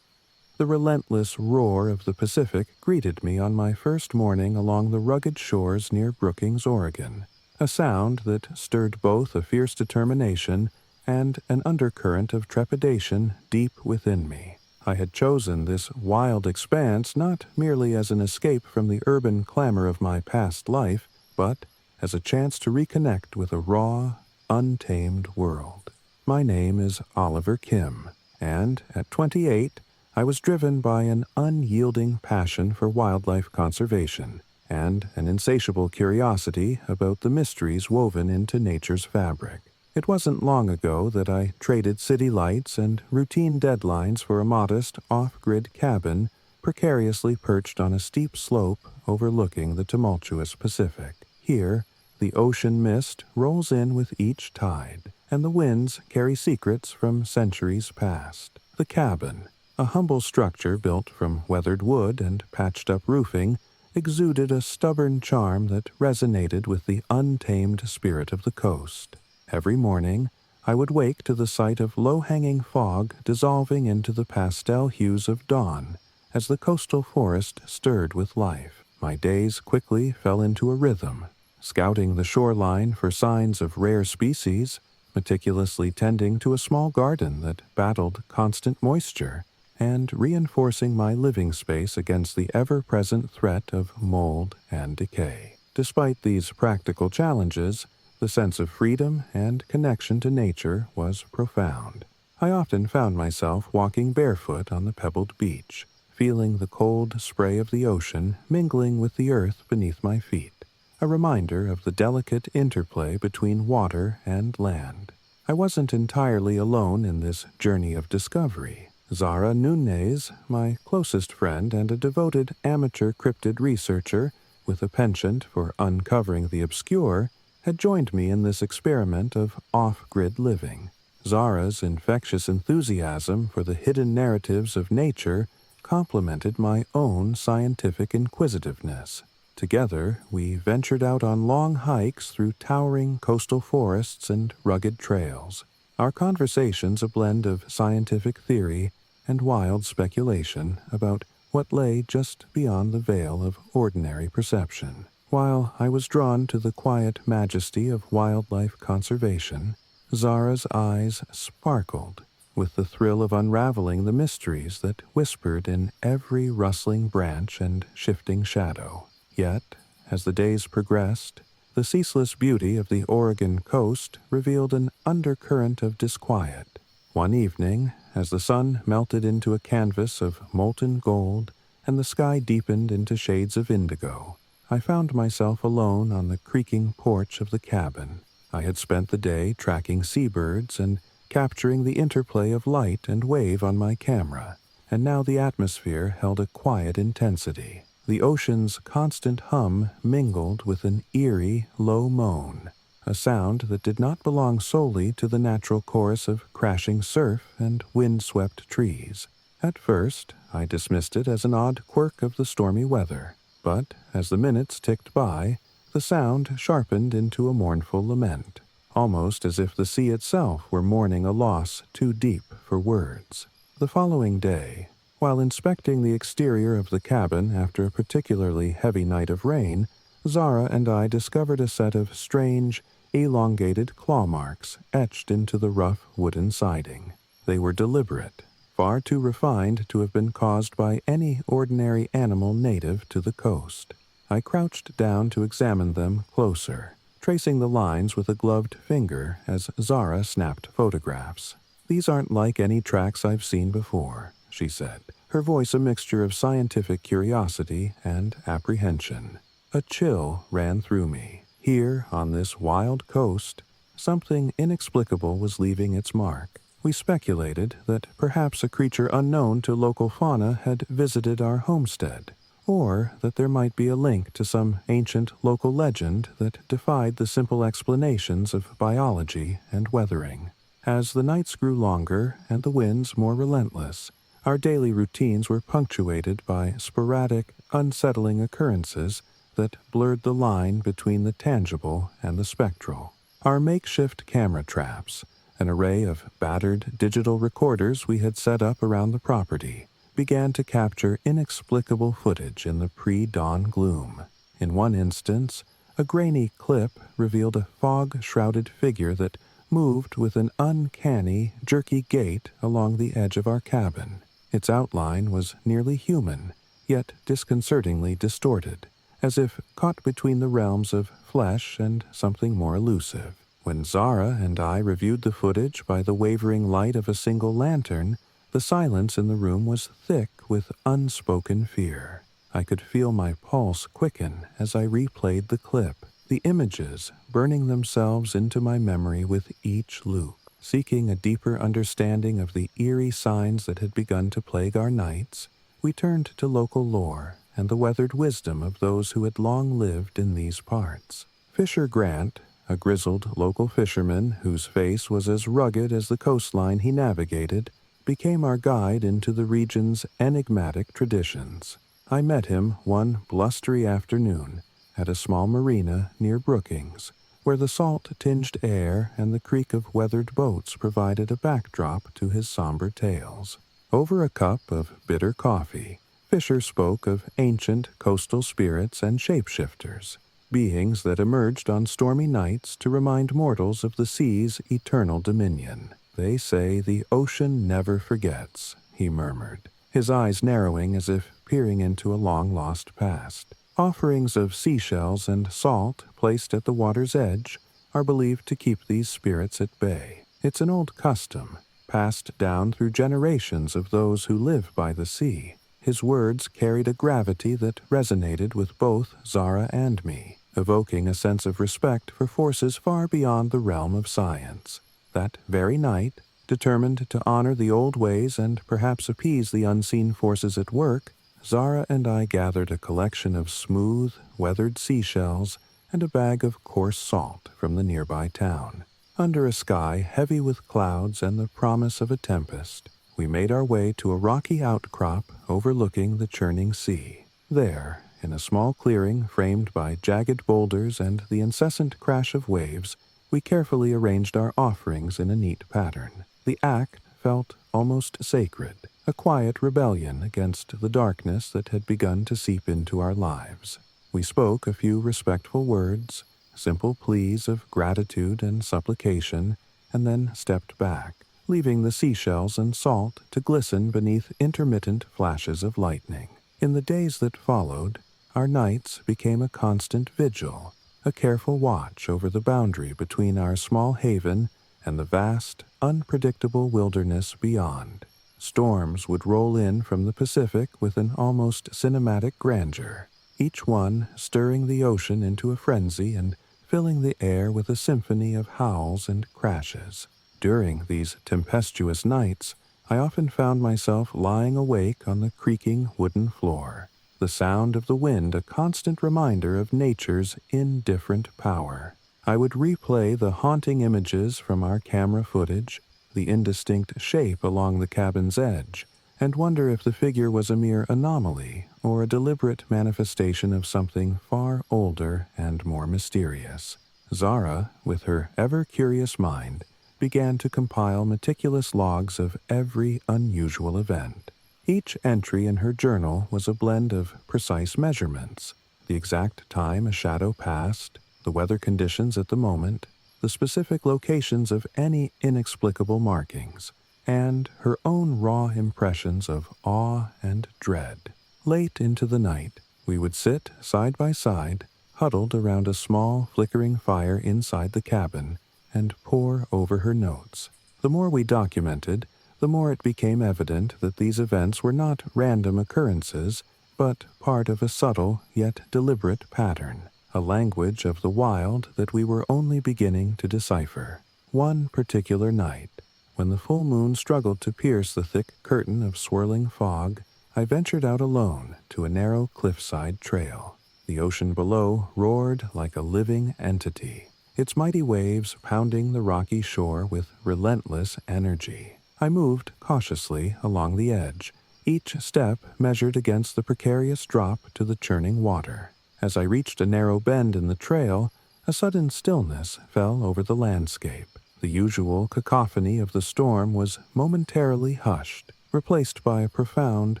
The relentless roar of the Pacific greeted me on my first morning along the rugged shores near Brookings, Oregon, a sound that stirred both a fierce determination and an undercurrent of trepidation deep within me. I had chosen this wild expanse not merely as an escape from the urban clamor of my past life, but as a chance to reconnect with a raw, untamed world. My name is Oliver Kim, and at 28, I was driven by an unyielding passion for wildlife conservation and an insatiable curiosity about the mysteries woven into nature's fabric. It wasn't long ago that I traded city lights and routine deadlines for a modest, off-grid cabin precariously perched on a steep slope overlooking the tumultuous Pacific. Here, the ocean mist rolls in with each tide, and the winds carry secrets from centuries past. The cabin, a humble structure built from weathered wood and patched-up roofing, exuded a stubborn charm that resonated with the untamed spirit of the coast. Every morning, I would wake to the sight of low-hanging fog dissolving into the pastel hues of dawn as the coastal forest stirred with life. My days quickly fell into a rhythm, scouting the shoreline for signs of rare species, meticulously tending to a small garden that battled constant moisture, and reinforcing my living space against the ever-present threat of mold and decay. Despite these practical challenges, the sense of freedom and connection to nature was profound. I often found myself walking barefoot on the pebbled beach, feeling the cold spray of the ocean mingling with the earth beneath my feet, a reminder of the delicate interplay between water and land. I wasn't entirely alone in this journey of discovery. Zara Nunez, my closest friend and a devoted amateur cryptid researcher with a penchant for uncovering the obscure, had joined me in this experiment of off-grid living. Zara's infectious enthusiasm for the hidden narratives of nature complemented my own scientific inquisitiveness. Together, we ventured out on long hikes through towering coastal forests and rugged trails, our conversations a blend of scientific theory and wild speculation about what lay just beyond the veil of ordinary perception. While I was drawn to the quiet majesty of wildlife conservation, Zara's eyes sparkled with the thrill of unraveling the mysteries that whispered in every rustling branch and shifting shadow. Yet, as the days progressed, the ceaseless beauty of the Oregon coast revealed an undercurrent of disquiet. One evening, as the sun melted into a canvas of molten gold and the sky deepened into shades of indigo, I found myself alone on the creaking porch of the cabin. I had spent the day tracking seabirds and capturing the interplay of light and wave on my camera, and now the atmosphere held a quiet intensity. The ocean's constant hum mingled with an eerie, low moan, a sound that did not belong solely to the natural chorus of crashing surf and wind-swept trees. At first, I dismissed it as an odd quirk of the stormy weather, but as the minutes ticked by, the sound sharpened into a mournful lament, almost as if the sea itself were mourning a loss too deep for words. The following day, while inspecting the exterior of the cabin after a particularly heavy night of rain, Zara and I discovered a set of strange, elongated claw marks etched into the rough wooden siding. They were deliberate, far too refined to have been caused by any ordinary animal native to the coast. I crouched down to examine them closer, tracing the lines with a gloved finger as Zara snapped photographs. "These aren't like any tracks I've seen before," she said, her voice a mixture of scientific curiosity and apprehension. A chill ran through me. Here, on this wild coast, something inexplicable was leaving its mark. We speculated that perhaps a creature unknown to local fauna had visited our homestead, or that there might be a link to some ancient local legend that defied the simple explanations of biology and weathering. As the nights grew longer and the winds more relentless, our daily routines were punctuated by sporadic, unsettling occurrences that blurred the line between the tangible and the spectral. Our makeshift camera traps, an array of battered digital recorders we had set up around the property, began to capture inexplicable footage in the pre-dawn gloom. In one instance, a grainy clip revealed a fog-shrouded figure that moved with an uncanny, jerky gait along the edge of our cabin. Its outline was nearly human, yet disconcertingly distorted, as if caught between the realms of flesh and something more elusive. When Zara and I reviewed the footage by the wavering light of a single lantern, the silence in the room was thick with unspoken fear. I could feel my pulse quicken as I replayed the clip, the images burning themselves into my memory with each loop. Seeking a deeper understanding of the eerie signs that had begun to plague our nights, we turned to local lore and the weathered wisdom of those who had long lived in these parts. Fisher Grant, a grizzled local fisherman whose face was as rugged as the coastline he navigated, became our guide into the region's enigmatic traditions. I met him one blustery afternoon at a small marina near Brookings, where the salt-tinged air and the creak of weathered boats provided a backdrop to his somber tales. Over a cup of bitter coffee, Fisher spoke of ancient coastal spirits and shapeshifters, beings that emerged on stormy nights to remind mortals of the sea's eternal dominion. "They say the ocean never forgets," he murmured, his eyes narrowing as if peering into a long-lost past. Offerings of seashells and salt placed at the water's edge are believed to keep these spirits at bay. It's an old custom, passed down through generations of those who live by the sea. His words carried a gravity that resonated with both Zara and me, evoking a sense of respect for forces far beyond the realm of science. That very night, determined to honor the old ways and perhaps appease the unseen forces at work, Zara and I gathered a collection of smooth, weathered seashells and a bag of coarse salt from the nearby town. Under a sky heavy with clouds and the promise of a tempest, we made our way to a rocky outcrop overlooking the churning sea. There, in a small clearing framed by jagged boulders and the incessant crash of waves, we carefully arranged our offerings in a neat pattern. The act felt almost sacred, a quiet rebellion against the darkness that had begun to seep into our lives. We spoke a few respectful words, simple pleas of gratitude and supplication, and then stepped back, leaving the seashells and salt to glisten beneath intermittent flashes of lightning. In the days that followed, our nights became a constant vigil, a careful watch over the boundary between our small haven and the vast, unpredictable wilderness beyond. Storms would roll in from the Pacific with an almost cinematic grandeur, each one stirring the ocean into a frenzy and filling the air with a symphony of howls and crashes. During these tempestuous nights, I often found myself lying awake on the creaking wooden floor, the sound of the wind a constant reminder of nature's indifferent power. I would replay the haunting images from our camera footage, the indistinct shape along the cabin's edge, and wonder if the figure was a mere anomaly or a deliberate manifestation of something far older and more mysterious. Zara, with her ever-curious mind, began to compile meticulous logs of every unusual event. Each entry in her journal was a blend of precise measurements, the exact time a shadow passed, the weather conditions at the moment, the specific locations of any inexplicable markings, and her own raw impressions of awe and dread. Late into the night, we would sit side by side, huddled around a small, flickering fire inside the cabin, and pore over her notes. The more we documented, the more it became evident that these events were not random occurrences, but part of a subtle yet deliberate pattern, a language of the wild that we were only beginning to decipher. One particular night, when the full moon struggled to pierce the thick curtain of swirling fog, I ventured out alone to a narrow cliffside trail. The ocean below roared like a living entity, its mighty waves pounding the rocky shore with relentless energy. I moved cautiously along the edge, each step measured against the precarious drop to the churning water. As I reached a narrow bend in the trail, a sudden stillness fell over the landscape. The usual cacophony of the storm was momentarily hushed, replaced by a profound,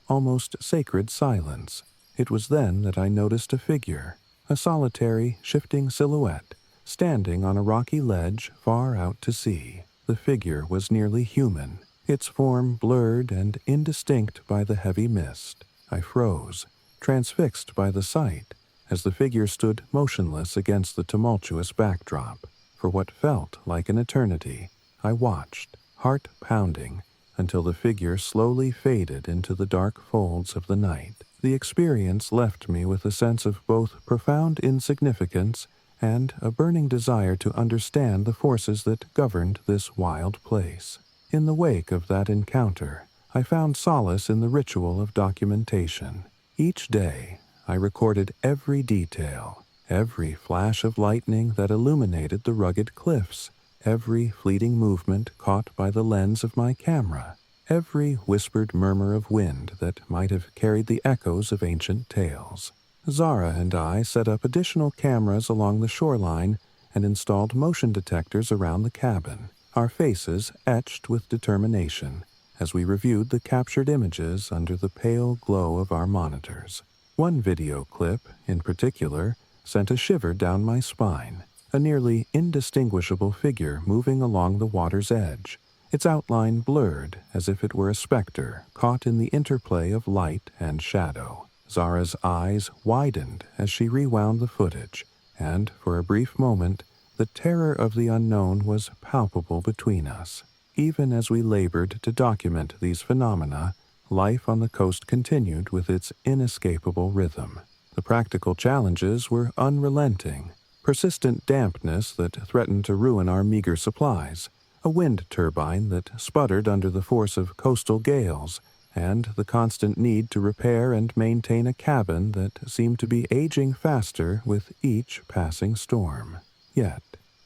almost sacred silence. It was then that I noticed a figure, a solitary, shifting silhouette, standing on a rocky ledge far out to sea. The figure was nearly human, its form blurred and indistinct by the heavy mist. I froze, transfixed by the sight, as the figure stood motionless against the tumultuous backdrop. For what felt like an eternity, I watched, heart pounding, until the figure slowly faded into the dark folds of the night. The experience left me with a sense of both profound insignificance and a burning desire to understand the forces that governed this wild place. In the wake of that encounter, I found solace in the ritual of documentation. Each day, I recorded every detail, every flash of lightning that illuminated the rugged cliffs, every fleeting movement caught by the lens of my camera, every whispered murmur of wind that might have carried the echoes of ancient tales. Zara and I set up additional cameras along the shoreline and installed motion detectors around the cabin, our faces etched with determination as we reviewed the captured images under the pale glow of our monitors. One video clip, in particular, sent a shiver down my spine, a nearly indistinguishable figure moving along the water's edge, its outline blurred as if it were a specter caught in the interplay of light and shadow. Zara's eyes widened as she rewound the footage, and for a brief moment, the terror of the unknown was palpable between us. Even as we labored to document these phenomena, life on the coast continued with its inescapable rhythm. The practical challenges were unrelenting. Persistent dampness that threatened to ruin our meager supplies, a wind turbine that sputtered under the force of coastal gales, and the constant need to repair and maintain a cabin that seemed to be aging faster with each passing storm. Yet,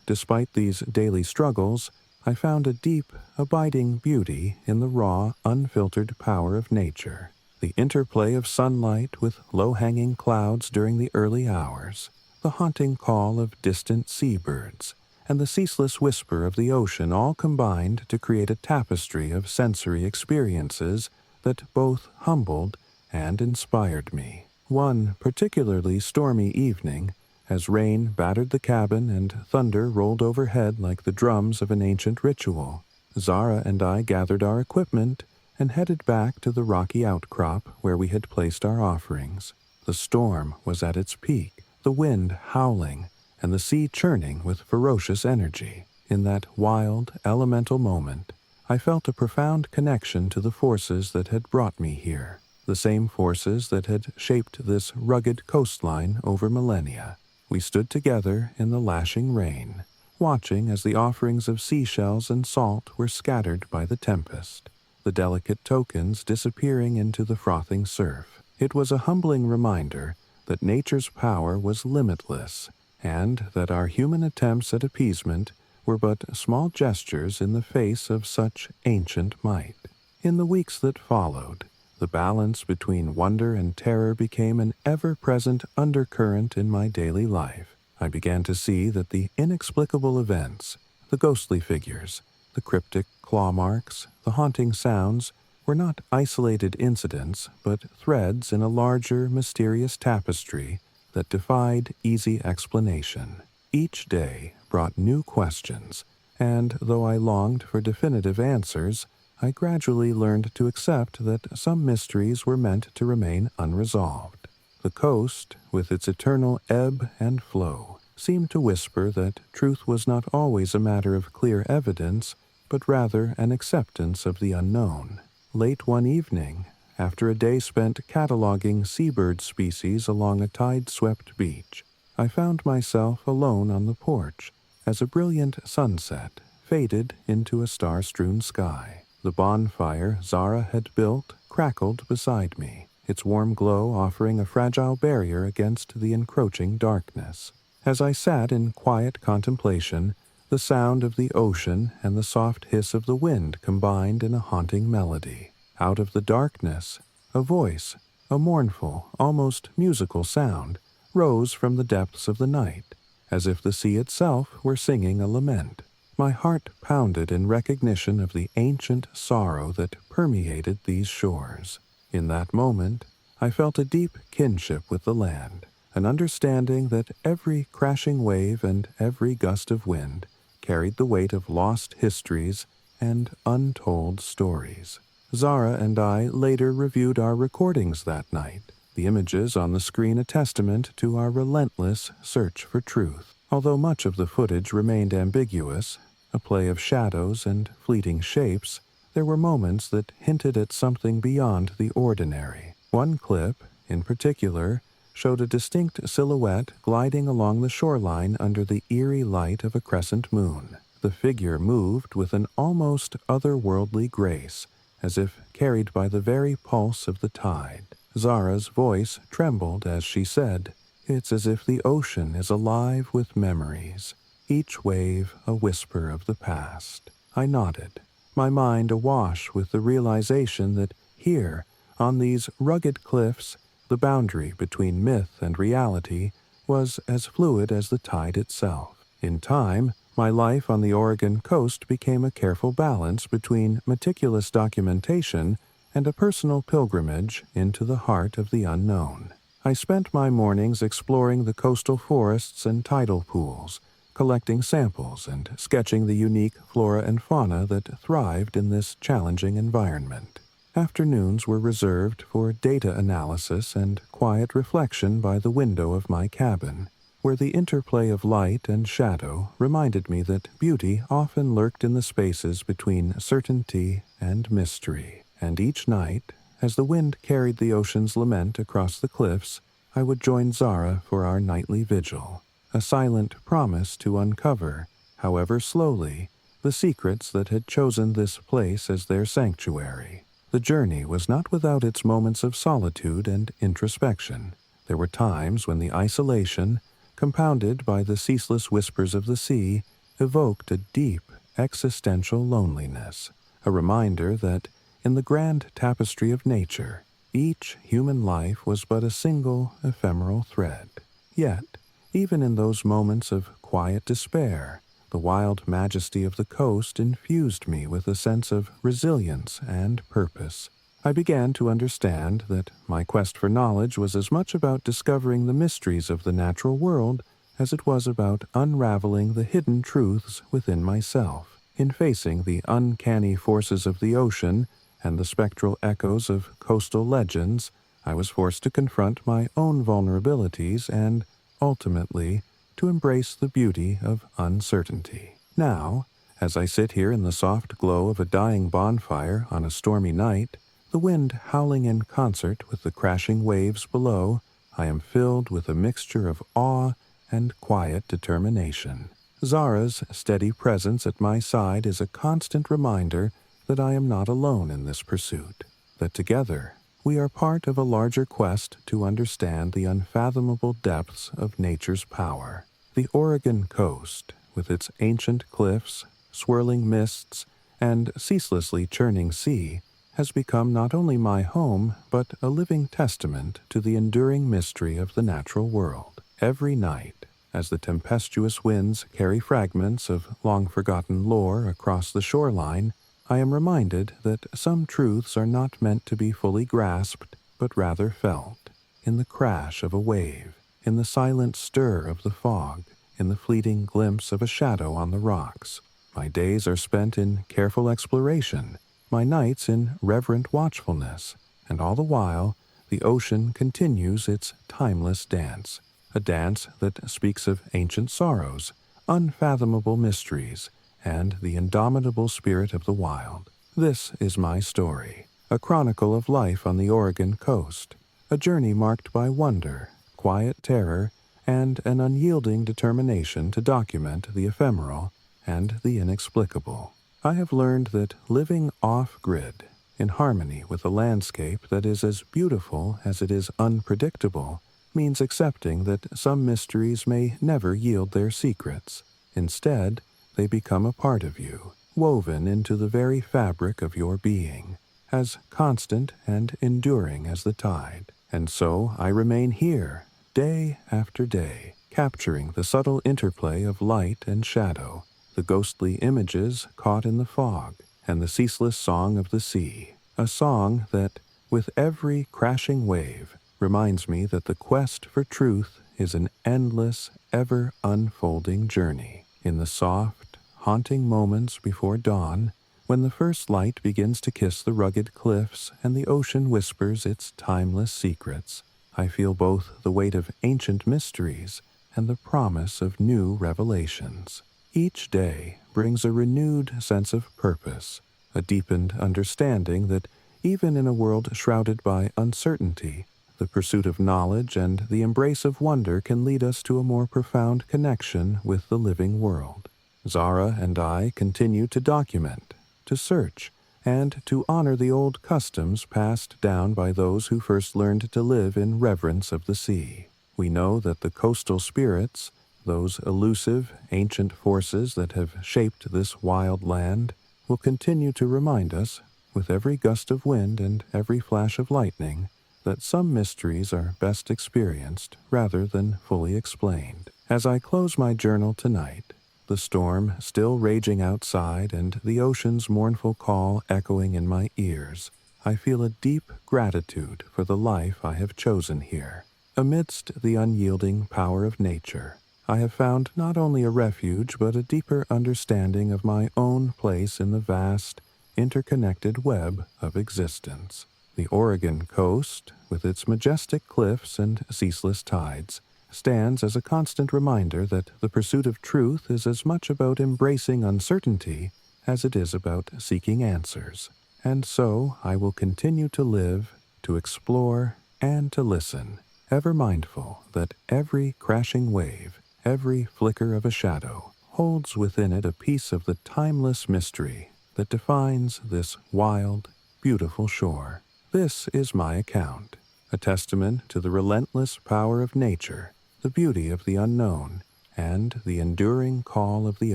despite these daily struggles, I found a deep, abiding beauty in the raw, unfiltered power of nature. The interplay of sunlight with low-hanging clouds during the early hours, the haunting call of distant seabirds, and the ceaseless whisper of the ocean all combined to create a tapestry of sensory experiences that both humbled and inspired me. One particularly stormy evening, as rain battered the cabin and thunder rolled overhead like the drums of an ancient ritual, Zara and I gathered our equipment and headed back to the rocky outcrop where we had placed our offerings. The storm was at its peak, the wind howling, and the sea churning with ferocious energy. In that wild, elemental moment, I felt a profound connection to the forces that had brought me here, the same forces that had shaped this rugged coastline over millennia. We stood together in the lashing rain, watching as the offerings of seashells and salt were scattered by the tempest, the delicate tokens disappearing into the frothing surf. It was a humbling reminder that nature's power was limitless, and that our human attempts at appeasement were but small gestures in the face of such ancient might. In the weeks that followed, the balance between wonder and terror became an ever-present undercurrent in my daily life. I began to see that the inexplicable events, the ghostly figures, the cryptic claw marks, the haunting sounds, were not isolated incidents, but threads in a larger, mysterious tapestry that defied easy explanation. Each day brought new questions, and though I longed for definitive answers, I gradually learned to accept that some mysteries were meant to remain unresolved. The coast, with its eternal ebb and flow, seemed to whisper that truth was not always a matter of clear evidence, but rather an acceptance of the unknown. Late one evening, after a day spent cataloging seabird species along a tide-swept beach, I found myself alone on the porch as a brilliant sunset faded into a star-strewn sky. The bonfire Zara had built crackled beside me, its warm glow offering a fragile barrier against the encroaching darkness. As I sat in quiet contemplation, the sound of the ocean and the soft hiss of the wind combined in a haunting melody. Out of the darkness, a voice, a mournful, almost musical sound, rose from the depths of the night, as if the sea itself were singing a lament. My heart pounded in recognition of the ancient sorrow that permeated these shores. In that moment, I felt a deep kinship with the land, an understanding that every crashing wave and every gust of wind carried the weight of lost histories and untold stories. Zara and I later reviewed our recordings that night, the images on the screen a testament to our relentless search for truth. Although much of the footage remained ambiguous, a play of shadows and fleeting shapes, there were moments that hinted at something beyond the ordinary. One clip, in particular, showed a distinct silhouette gliding along the shoreline under the eerie light of a crescent moon. The figure moved with an almost otherworldly grace, as if carried by the very pulse of the tide. Zara's voice trembled as she said, "It's as if the ocean is alive with memories, each wave a whisper of the past." I nodded, my mind awash with the realization that here, on these rugged cliffs, the boundary between myth and reality was as fluid as the tide itself. In time, my life on the Oregon coast became a careful balance between meticulous documentation and a personal pilgrimage into the heart of the unknown. I spent my mornings exploring the coastal forests and tidal pools, collecting samples and sketching the unique flora and fauna that thrived in this challenging environment. Afternoons were reserved for data analysis and quiet reflection by the window of my cabin, where the interplay of light and shadow reminded me that beauty often lurked in the spaces between certainty and mystery. And each night, as the wind carried the ocean's lament across the cliffs, I would join Zara for our nightly vigil, a silent promise to uncover, however slowly, the secrets that had chosen this place as their sanctuary. The journey was not without its moments of solitude and introspection. There were times when the isolation, compounded by the ceaseless whispers of the sea, evoked a deep, existential loneliness, a reminder that, in the grand tapestry of nature, each human life was but a single, ephemeral thread. Yet, even in those moments of quiet despair, the wild majesty of the coast infused me with a sense of resilience and purpose. I began to understand that my quest for knowledge was as much about discovering the mysteries of the natural world as it was about unraveling the hidden truths within myself. In facing the uncanny forces of the ocean and the spectral echoes of coastal legends, I was forced to confront my own vulnerabilities and, ultimately, to embrace the beauty of uncertainty. Now, as I sit here in the soft glow of a dying bonfire on a stormy night, the wind howling in concert with the crashing waves below, I am filled with a mixture of awe and quiet determination. Zara's steady presence at my side is a constant reminder that I am not alone in this pursuit, that together we are part of a larger quest to understand the unfathomable depths of nature's power. The Oregon coast, with its ancient cliffs, swirling mists, and ceaselessly churning sea, has become not only my home, but a living testament to the enduring mystery of the natural world. Every night, as the tempestuous winds carry fragments of long-forgotten lore across the shoreline, I am reminded that some truths are not meant to be fully grasped, but rather felt, in the crash of a wave, in the silent stir of the fog, in the fleeting glimpse of a shadow on the rocks. My days are spent in careful exploration, my nights in reverent watchfulness, and all the while, the ocean continues its timeless dance, a dance that speaks of ancient sorrows, unfathomable mysteries, and the indomitable spirit of the wild. This is my story, a chronicle of life on the Oregon coast, a journey marked by wonder, quiet terror, and an unyielding determination to document the ephemeral and the inexplicable. I have learned that living off-grid, in harmony with a landscape that is as beautiful as it is unpredictable, means accepting that some mysteries may never yield their secrets. Instead, they become a part of you, woven into the very fabric of your being, as constant and enduring as the tide. And so I remain here, day after day, capturing the subtle interplay of light and shadow, the ghostly images caught in the fog, and the ceaseless song of the sea, a song that, with every crashing wave, reminds me that the quest for truth is an endless, ever-unfolding journey. In the soft, haunting moments before dawn, when the first light begins to kiss the rugged cliffs and the ocean whispers its timeless secrets, I feel both the weight of ancient mysteries and the promise of new revelations. Each day brings a renewed sense of purpose, a deepened understanding that even in a world shrouded by uncertainty, the pursuit of knowledge and the embrace of wonder can lead us to a more profound connection with the living world. Zara and I continue to document, to search, and to honor the old customs passed down by those who first learned to live in reverence of the sea. We know that the coastal spirits, those elusive, ancient forces that have shaped this wild land, will continue to remind us, with every gust of wind and every flash of lightning, that some mysteries are best experienced rather than fully explained. As I close my journal tonight, the storm still raging outside and the ocean's mournful call echoing in my ears, I feel a deep gratitude for the life I have chosen here. Amidst the unyielding power of nature, I have found not only a refuge but a deeper understanding of my own place in the vast, interconnected web of existence. The Oregon coast, with its majestic cliffs and ceaseless tides, stands as a constant reminder that the pursuit of truth is as much about embracing uncertainty as it is about seeking answers. And so I will continue to live, to explore, and to listen, ever mindful that every crashing wave, every flicker of a shadow, holds within it a piece of the timeless mystery that defines this wild, beautiful shore. This is my account, a testament to the relentless power of nature, the beauty of the unknown, and the enduring call of the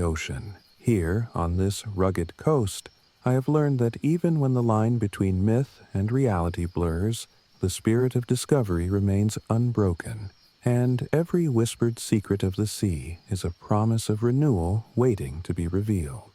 ocean. Here, on this rugged coast, I have learned that even when the line between myth and reality blurs, the spirit of discovery remains unbroken, and every whispered secret of the sea is a promise of renewal waiting to be revealed.